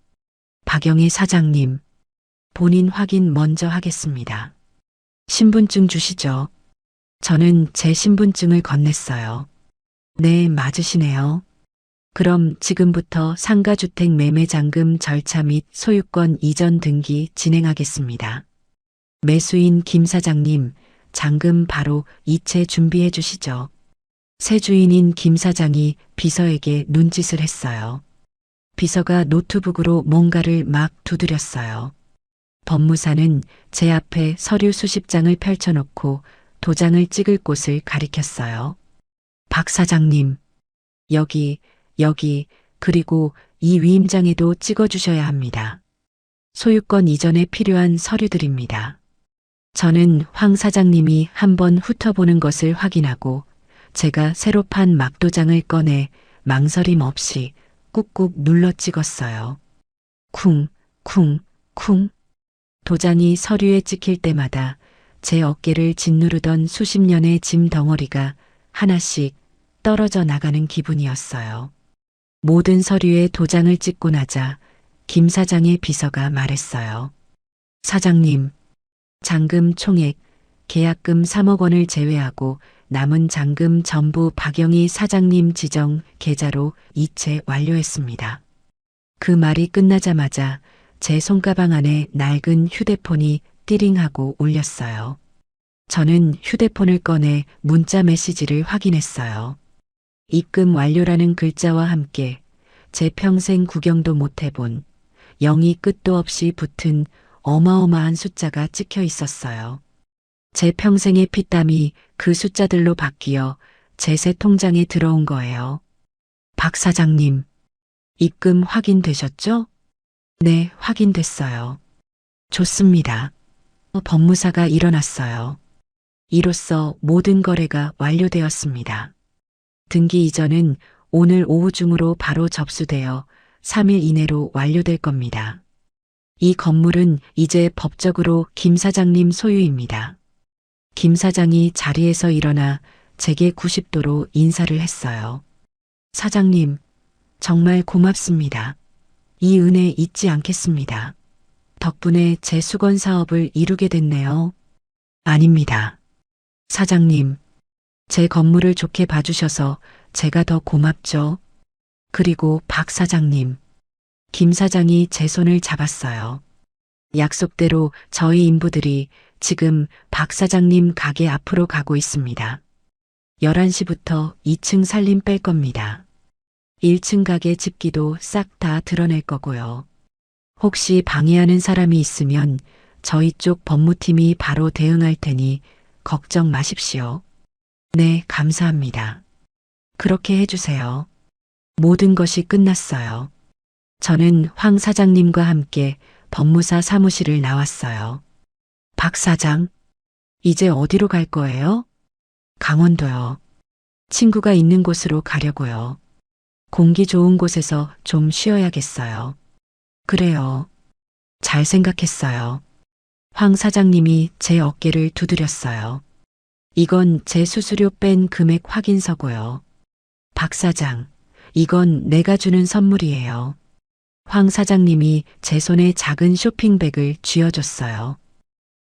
박영희 사장님, 본인 확인 먼저 하겠습니다. 신분증 주시죠. 저는 제 신분증을 건넸어요. 네, 맞으시네요. 그럼 지금부터 상가주택 매매잔금 절차 및 소유권 이전 등기 진행하겠습니다. 매수인 김 사장님, 잔금 바로 이체 준비해 주시죠. 새 주인인 김 사장이 비서에게 눈짓을 했어요. 비서가 노트북으로 뭔가를 막 두드렸어요. 법무사는 제 앞에 서류 수십 장을 펼쳐놓고 도장을 찍을 곳을 가리켰어요. 박 사장님, 여기, 그리고 이 위임장에도 찍어주셔야 합니다. 소유권 이전에 필요한 서류들입니다. 저는 황 사장님이 한번 훑어보는 것을 확인하고 제가 새로 판 막도장을 꺼내 망설임 없이 꾹꾹 눌러 찍었어요. 쿵, 쿵, 쿵. 도장이 서류에 찍힐 때마다 제 어깨를 짓누르던 수십 년의 짐 덩어리가 하나씩 떨어져 나가는 기분이었어요. 모든 서류에 도장을 찍고 나자 김 사장의 비서가 말했어요. 사장님, 잔금 총액, 계약금 3억 원을 제외하고 남은 잔금 전부 박영희 사장님 지정 계좌로 이체 완료했습니다. 그 말이 끝나자마자 제 손가방 안에 낡은 휴대폰이 띠링하고 울렸어요. 저는 휴대폰을 꺼내 문자 메시지를 확인했어요. 입금 완료라는 글자와 함께 제 평생 구경도 못 해본 0이 끝도 없이 붙은 어마어마한 숫자가 찍혀 있었어요. 제 평생의 피땀이 그 숫자들로 바뀌어 제 새 통장에 들어온 거예요. 박 사장님, 입금 확인되셨죠? 네, 확인됐어요. 좋습니다. 법무사가 일어났어요. 이로써 모든 거래가 완료되었습니다. 등기 이전은 오늘 오후 중으로 바로 접수되어 3일 이내로 완료될 겁니다. 이 건물은 이제 법적으로 김 사장님 소유입니다. 김 사장이 자리에서 일어나 제게 90도로 인사를 했어요. 사장님, 정말 고맙습니다. 이 은혜 잊지 않겠습니다. 덕분에 제 수건 사업을 이루게 됐네요. 아닙니다. 사장님, 제 건물을 좋게 봐주셔서 제가 더 고맙죠. 그리고 박 사장님, 김 사장이 제 손을 잡았어요. 약속대로 저희 인부들이 지금 박 사장님 가게 앞으로 가고 있습니다. 11시부터 2층 살림 뺄 겁니다. 1층 가게 집기도 싹 다 드러낼 거고요. 혹시 방해하는 사람이 있으면 저희 쪽 법무팀이 바로 대응할 테니 걱정 마십시오. 네, 감사합니다. 그렇게 해주세요. 모든 것이 끝났어요. 저는 황 사장님과 함께 법무사 사무실을 나왔어요. 박 사장, 이제 어디로 갈 거예요? 강원도요. 친구가 있는 곳으로 가려고요. 공기 좋은 곳에서 좀 쉬어야겠어요. 그래요. 잘 생각했어요. 황 사장님이 제 어깨를 두드렸어요. 이건 제 수수료 뺀 금액 확인서고요. 박 사장, 이건 내가 주는 선물이에요. 황 사장님이 제 손에 작은 쇼핑백을 쥐어줬어요.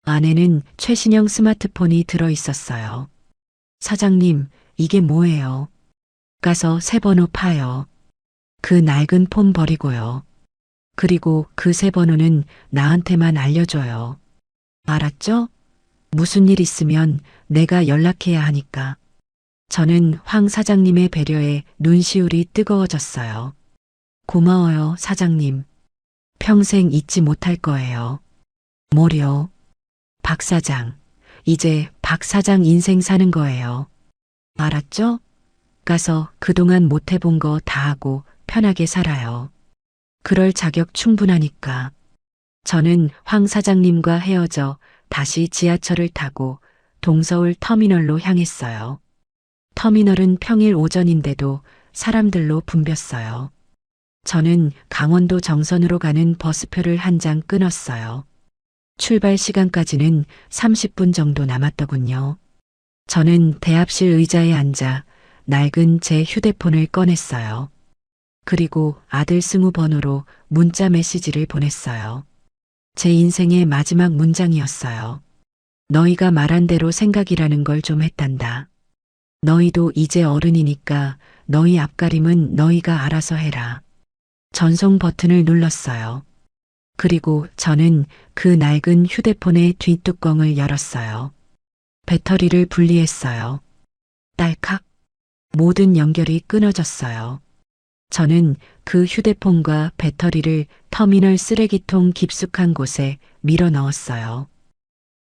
안에는 최신형 스마트폰이 들어 있었어요. 사장님, 이게 뭐예요? 가서 새 번호 파요. 그 낡은 폰 버리고요. 그리고 그 새 번호는 나한테만 알려줘요. 알았죠? 무슨 일 있으면 내가 연락해야 하니까. 저는 황 사장님의 배려에 눈시울이 뜨거워졌어요. 고마워요, 사장님. 평생 잊지 못할 거예요. 뭐려? 박 사장. 이제 박 사장 인생 사는 거예요. 알았죠? 가서 그동안 못 해본 거 다 하고 편하게 살아요. 그럴 자격 충분하니까. 저는 황 사장님과 헤어져 다시 지하철을 타고 동서울 터미널로 향했어요. 터미널은 평일 오전인데도 사람들로 붐볐어요. 저는 강원도 정선으로 가는 버스표를 한 장 끊었어요. 출발 시간까지는 30분 정도 남았더군요. 저는 대합실 의자에 앉아 낡은 제 휴대폰을 꺼냈어요. 그리고 아들 승우 번호로 문자 메시지를 보냈어요. 제 인생의 마지막 문장이었어요. 너희가 말한 대로 생각이라는 걸 좀 했단다. 너희도 이제 어른이니까 너희 앞가림은 너희가 알아서 해라. 전송 버튼을 눌렀어요. 그리고 저는 그 낡은 휴대폰의 뒷뚜껑을 열었어요. 배터리를 분리했어요. 딸칵. 모든 연결이 끊어졌어요. 저는 그 휴대폰과 배터리를 터미널 쓰레기통 깊숙한 곳에 밀어 넣었어요.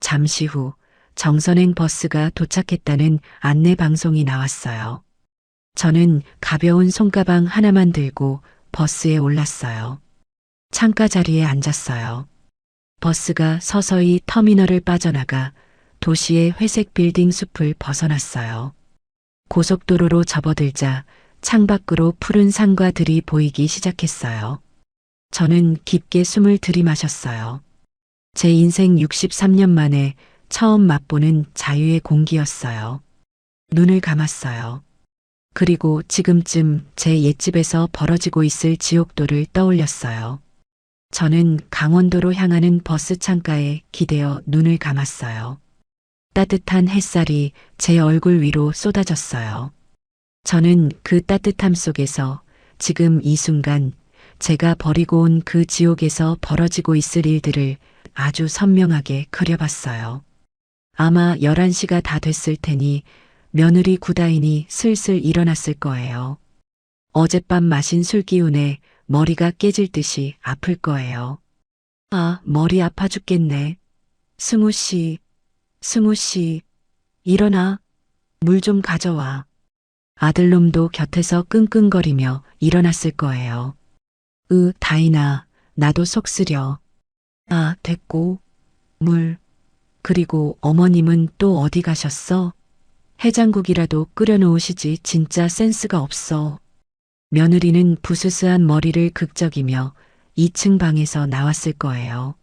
잠시 후 정선행 버스가 도착했다는 안내 방송이 나왔어요. 저는 가벼운 손가방 하나만 들고 버스에 올랐어요. 창가 자리에 앉았어요. 버스가 서서히 터미널을 빠져나가 도시의 회색 빌딩 숲을 벗어났어요. 고속도로로 접어들자 창밖으로 푸른 산과 들이 보이기 시작했어요. 저는 깊게 숨을 들이마셨어요. 제 인생 63년 만에 처음 맛보는 자유의 공기였어요. 눈을 감았어요. 그리고 지금쯤 제 옛집에서 벌어지고 있을 지옥도를 떠올렸어요. 저는 강원도로 향하는 버스 창가에 기대어 눈을 감았어요. 따뜻한 햇살이 제 얼굴 위로 쏟아졌어요. 저는 그 따뜻함 속에서 지금 이 순간 제가 버리고 온 그 지옥에서 벌어지고 있을 일들을 아주 선명하게 그려봤어요. 아마 11시가 다 됐을 테니 며느리 구다인이 슬슬 일어났을 거예요. 어젯밤 마신 술 기운에 머리가 깨질 듯이 아플 거예요. 아, 머리 아파 죽겠네. 승우 씨, 승우 씨, 일어나. 물 좀 가져와. 아들놈도 곁에서 끙끙거리며 일어났을 거예요. 다인아, 나도 속 쓰려. 아, 됐고. 물. 그리고 어머님은 또 어디 가셨어? 해장국이라도 끓여놓으시지 진짜 센스가 없어. 며느리는 부스스한 머리를 극적이며 2층 방에서 나왔을 거예요.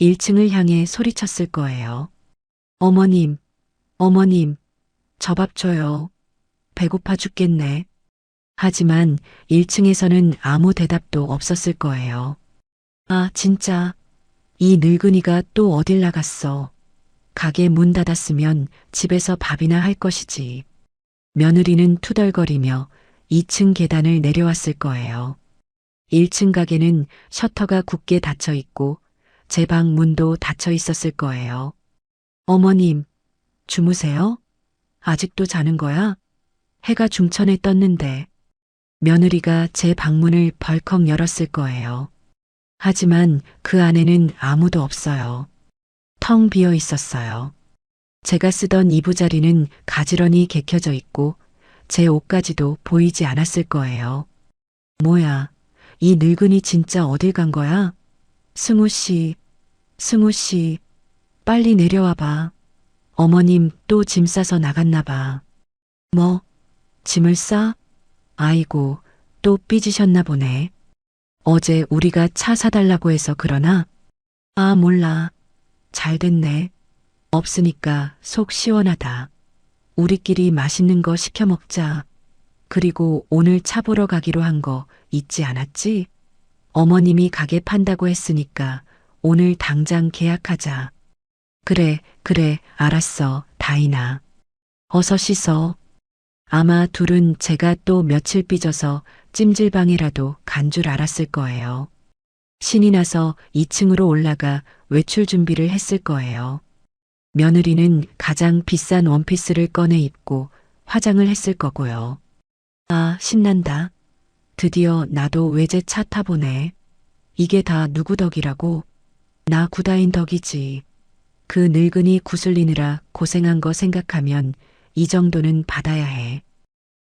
1층을 향해 소리쳤을 거예요. 어머님, 어머님, 저 밥 줘요. 배고파 죽겠네. 하지만 1층에서는 아무 대답도 없었을 거예요. 아, 진짜. 이 늙은이가 또 어딜 나갔어. 가게 문 닫았으면 집에서 밥이나 할 것이지. 며느리는 투덜거리며 2층 계단을 내려왔을 거예요. 1층 가게는 셔터가 굳게 닫혀 있고 제 방 문도 닫혀 있었을 거예요. 어머님, 주무세요? 아직도 자는 거야? 해가 중천에 떴는데. 며느리가 제 방문을 벌컥 열었을 거예요. 하지만 그 안에는 아무도 없어요. 텅 비어 있었어요. 제가 쓰던 이부자리는 가지런히 개켜져 있고 제 옷까지도 보이지 않았을 거예요. 뭐야, 이 늙은이 진짜 어딜 간 거야? 승우 씨, 승우 씨, 빨리 내려와 봐. 어머님 또 짐 싸서 나갔나 봐. 뭐, 짐을 싸? 아이고, 또 삐지셨나 보네. 어제 우리가 차 사달라고 해서 그러나? 아, 몰라. 잘 됐네. 없으니까 속 시원하다. 우리끼리 맛있는 거 시켜 먹자. 그리고 오늘 차 보러 가기로 한 거 잊지 않았지? 어머님이 가게 판다고 했으니까 오늘 당장 계약하자. 그래, 그래, 알았어, 다인아. 어서 씻어. 아마 둘은 제가 또 며칠 삐져서 찜질방이라도 간 줄 알았을 거예요. 신이 나서 2층으로 올라가 외출 준비를 했을 거예요. 며느리는 가장 비싼 원피스를 꺼내 입고 화장을 했을 거고요. 아, 신난다. 드디어 나도 외제차 타보네. 이게 다 누구 덕이라고? 나 구다인 덕이지. 그 늙은이 구슬리느라 고생한 거 생각하면 이 정도는 받아야 해.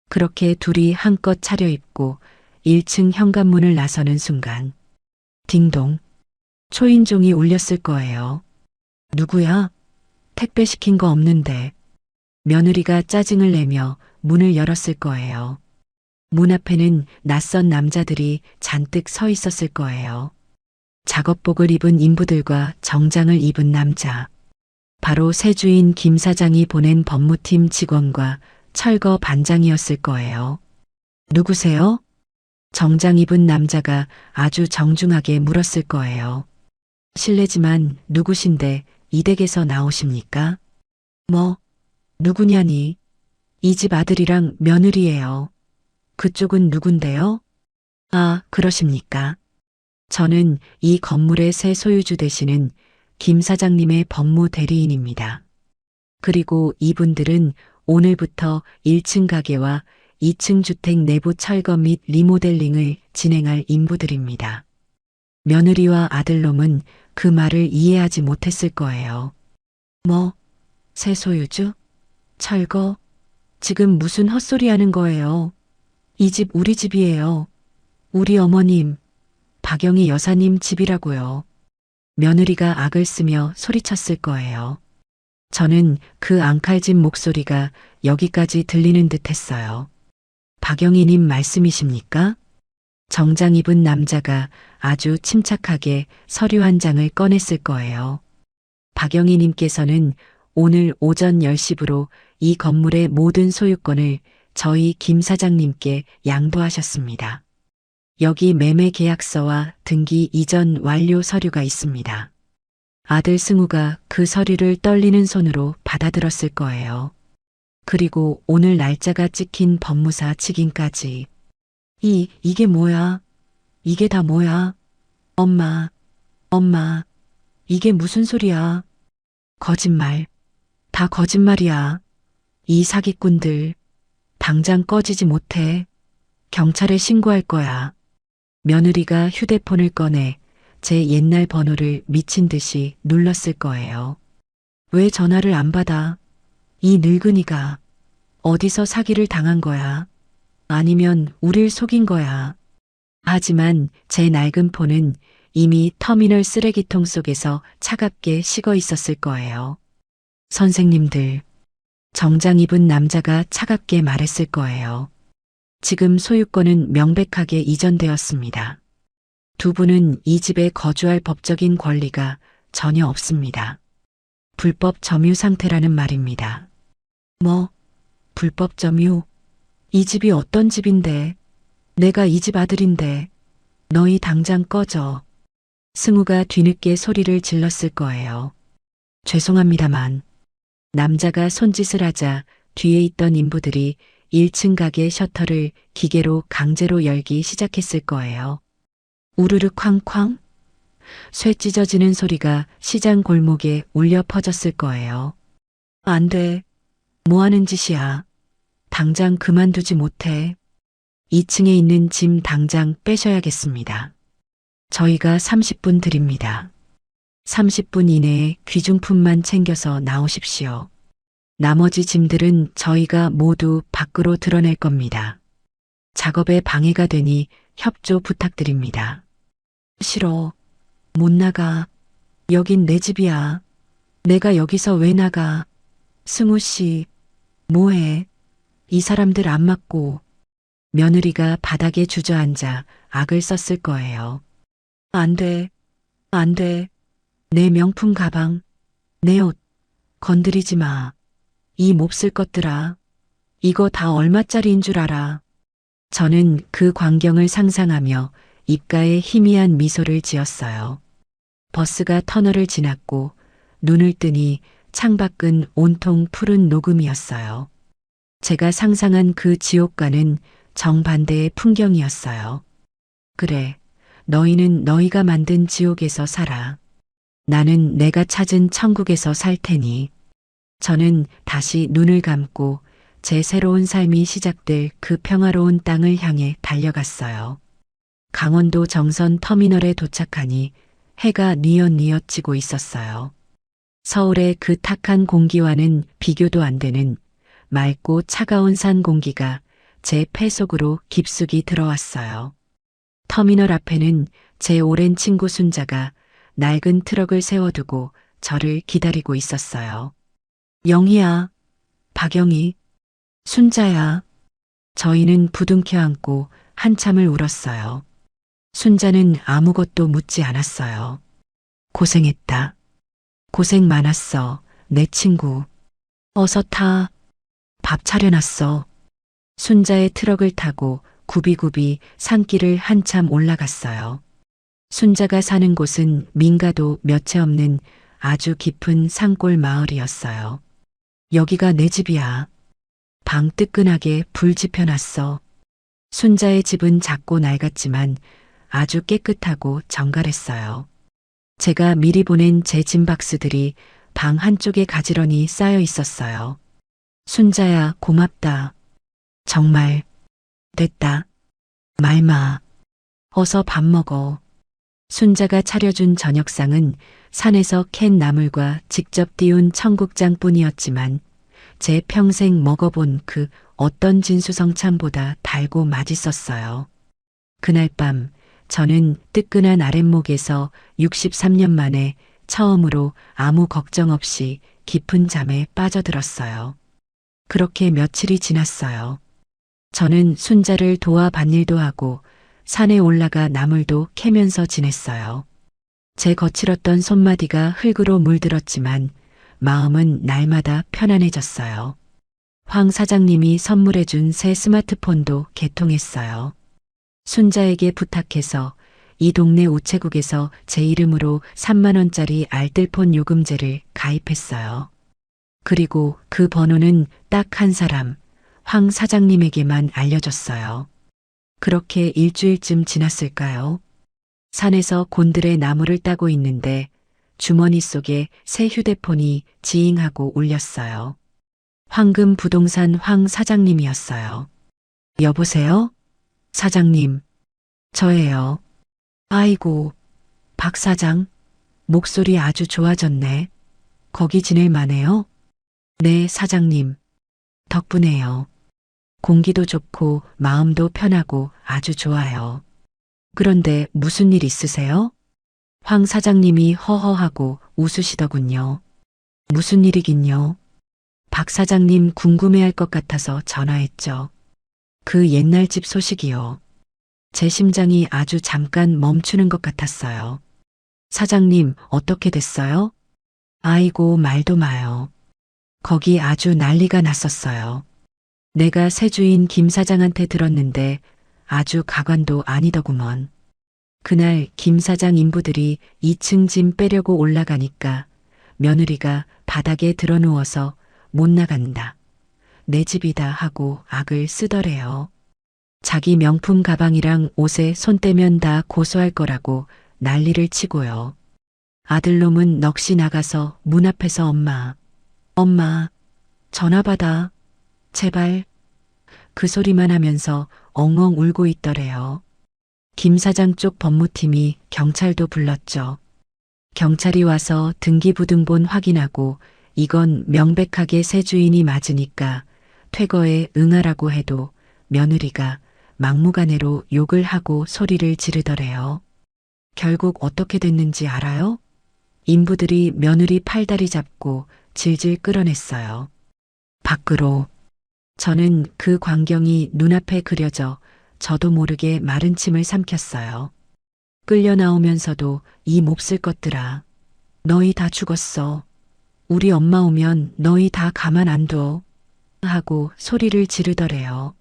그렇게 둘이 한껏 차려입고 1층 현관문을 나서는 순간 딩동. 초인종이 울렸을 거예요. 누구야? 택배 시킨 거 없는데. 며느리가 짜증을 내며 문을 열었을 거예요. 문 앞에는 낯선 남자들이 잔뜩 서 있었을 거예요. 작업복을 입은 인부들과 정장을 입은 남자. 바로 새 주인 김 사장이 보낸 법무팀 직원과 철거 반장이었을 거예요. 누구세요? 정장 입은 남자가 아주 정중하게 물었을 거예요. 실례지만 누구신데 이 댁에서 나오십니까? 뭐, 누구냐니? 이 집 아들이랑 며느리예요. 그쪽은 누군데요? 아, 그러십니까? 저는 이 건물의 새 소유주 되시는 김 사장님의 법무 대리인입니다. 그리고 이분들은 오늘부터 1층 가게와 2층 주택 내부 철거 및 리모델링을 진행할 인부들입니다. 며느리와 아들놈은 그 말을 이해하지 못했을 거예요. 뭐, 새 소유주? 철거? 지금 무슨 헛소리 하는 거예요? 이 집 우리 집이에요. 우리 어머님, 박영희 여사님 집이라고요. 며느리가 악을 쓰며 소리쳤을 거예요. 저는 그 앙칼진 목소리가 여기까지 들리는 듯 했어요. 박영희님 말씀이십니까? 정장 입은 남자가 아주 침착하게 서류 한 장을 꺼냈을 거예요. 박영희님께서는 오늘 오전 10시부로 이 건물의 모든 소유권을 저희 김 사장님께 양도하셨습니다. 여기 매매 계약서와 등기 이전 완료 서류가 있습니다. 아들 승우가 그 서류를 떨리는 손으로 받아들었을 거예요. 그리고 오늘 날짜가 찍힌 법무사 직인까지. 이게 뭐야? 이게 다 뭐야? 엄마, 이게 무슨 소리야? 거짓말. 다 거짓말이야. 이 사기꾼들. 당장 꺼지지 못해. 경찰에 신고할 거야. 며느리가 휴대폰을 꺼내 제 옛날 번호를 미친 듯이 눌렀을 거예요. 왜 전화를 안 받아? 이 늙은이가 어디서 사기를 당한 거야? 아니면 우릴 속인 거야? 하지만 제 낡은 폰은 이미 터미널 쓰레기통 속에서 차갑게 식어 있었을 거예요. 선생님들, 정장 입은 남자가 차갑게 말했을 거예요. 지금 소유권은 명백하게 이전되었습니다. 두 분은 이 집에 거주할 법적인 권리가 전혀 없습니다. 불법 점유 상태라는 말입니다. 뭐, 불법 점유? 이 집이 어떤 집인데? 내가 이 집 아들인데. 너희 당장 꺼져. 승우가 뒤늦게 소리를 질렀을 거예요. 죄송합니다만. 남자가 손짓을 하자 뒤에 있던 인부들이 1층 가게 셔터를 기계로 강제로 열기 시작했을 거예요. 우르르 쾅쾅? 쇠 찢어지는 소리가 시장 골목에 울려 퍼졌을 거예요. 안 돼. 뭐 하는 짓이야. 당장 그만두지 못해. 2층에 있는 짐 당장 빼셔야겠습니다. 저희가 30분 드립니다. 30분 이내에 귀중품만 챙겨서 나오십시오. 나머지 짐들은 저희가 모두 밖으로 드러낼 겁니다. 작업에 방해가 되니 협조 부탁드립니다. 싫어. 못 나가. 여긴 내 집이야. 내가 여기서 왜 나가. 승우 씨, 뭐해? 이 사람들 안 맞고. 며느리가 바닥에 주저앉아 악을 썼을 거예요. 안 돼. 안 돼. 내 명품 가방, 내 옷, 건드리지 마. 이 몹쓸 것들아. 이거 다 얼마짜리인 줄 알아. 저는 그 광경을 상상하며 입가에 희미한 미소를 지었어요. 버스가 터널을 지났고 눈을 뜨니 창밖은 온통 푸른 녹음이었어요. 제가 상상한 그 지옥과는 정반대의 풍경이었어요. 그래, 너희는 너희가 만든 지옥에서 살아. 나는 내가 찾은 천국에서 살 테니. 저는 다시 눈을 감고 제 새로운 삶이 시작될 그 평화로운 땅을 향해 달려갔어요. 강원도 정선 터미널에 도착하니 해가 뉘엿뉘엿 지고 있었어요. 서울의 그 탁한 공기와는 비교도 안 되는 맑고 차가운 산 공기가 제 폐 속으로 깊숙이 들어왔어요. 터미널 앞에는 제 오랜 친구 순자가 낡은 트럭을 세워두고 저를 기다리고 있었어요. 영희야, 박영희, 순자야. 저희는 부둥켜 안고 한참을 울었어요. 순자는 아무것도 묻지 않았어요. 고생했다. 고생 많았어, 내 친구. 어서 타. 밥 차려놨어. 순자의 트럭을 타고 굽이굽이 산길을 한참 올라갔어요. 순자가 사는 곳은 민가도 몇 채 없는 아주 깊은 산골 마을이었어요. 여기가 내 집이야. 방 뜨끈하게 불 지펴놨어. 순자의 집은 작고 낡았지만 아주 깨끗하고 정갈했어요. 제가 미리 보낸 제 짐박스들이 방 한쪽에 가지런히 쌓여 있었어요. 순자야, 고맙다. 정말. 됐다. 말마. 어서 밥 먹어. 순자가 차려준 저녁상은 산에서 캔 나물과 직접 띄운 청국장뿐이었지만 제 평생 먹어본 그 어떤 진수성찬보다 달고 맛있었어요. 그날 밤 저는 뜨끈한 아랫목에서 63년 만에 처음으로 아무 걱정 없이 깊은 잠에 빠져들었어요. 그렇게 며칠이 지났어요. 저는 순자를 도와 밭일도 하고 산에 올라가 나물도 캐면서 지냈어요. 제 거칠었던 손마디가 흙으로 물들었지만 마음은 날마다 편안해졌어요. 황 사장님이 선물해준 새 스마트폰도 개통했어요. 순자에게 부탁해서 이 동네 우체국에서 제 이름으로 3만 원짜리 알뜰폰 요금제를 가입했어요. 그리고 그 번호는 딱 한 사람, 황 사장님에게만 알려줬어요. 그렇게 일주일쯤 지났을까요? 산에서 곤드레 나무를 따고 있는데 주머니 속에 새 휴대폰이 지잉하고 울렸어요. 황금 부동산 황 사장님이었어요. 여보세요? 사장님, 저예요. 아이고, 박 사장, 목소리 아주 좋아졌네. 거기 지낼 만해요? 네, 사장님. 덕분에요. 공기도 좋고 마음도 편하고 아주 좋아요. 그런데 무슨 일 있으세요? 황 사장님이 허허하고 웃으시더군요. 무슨 일이긴요? 박 사장님 궁금해할 것 같아서 전화했죠. 그 옛날 집 소식이요. 제 심장이 아주 잠깐 멈추는 것 같았어요. 사장님, 어떻게 됐어요? 아이고, 말도 마요. 거기 아주 난리가 났었어요. 내가 새 주인 김 사장한테 들었는데 아주 가관도 아니더구먼. 그날 김 사장 인부들이 2층 짐 빼려고 올라가니까 며느리가 바닥에 드러누워서 못 나간다. 내 집이다 하고 악을 쓰더래요. 자기 명품 가방이랑 옷에 손 떼면 다 고소할 거라고 난리를 치고요. 아들놈은 넋이 나가서 문 앞에서 엄마, 전화 받아. 제발. 그 소리만 하면서 엉엉 울고 있더래요. 김 사장 쪽 법무팀이 경찰도 불렀죠. 경찰이 와서 등기부등본 확인하고 이건 명백하게 새 주인이 맞으니까 퇴거에 응하라고 해도 며느리가 막무가내로 욕을 하고 소리를 지르더래요. 결국 어떻게 됐는지 알아요? 인부들이 며느리 팔다리 잡고 질질 끌어냈어요. 밖으로. 저는 그 광경이 눈앞에 그려져 저도 모르게 마른 침을 삼켰어요. 끌려 나오면서도 이 몹쓸 것들아. 너희 다 죽었어. 우리 엄마 오면 너희 다 가만 안 둬. 하고 소리를 지르더래요.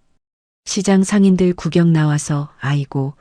시장 상인들 구경 나와서 아이고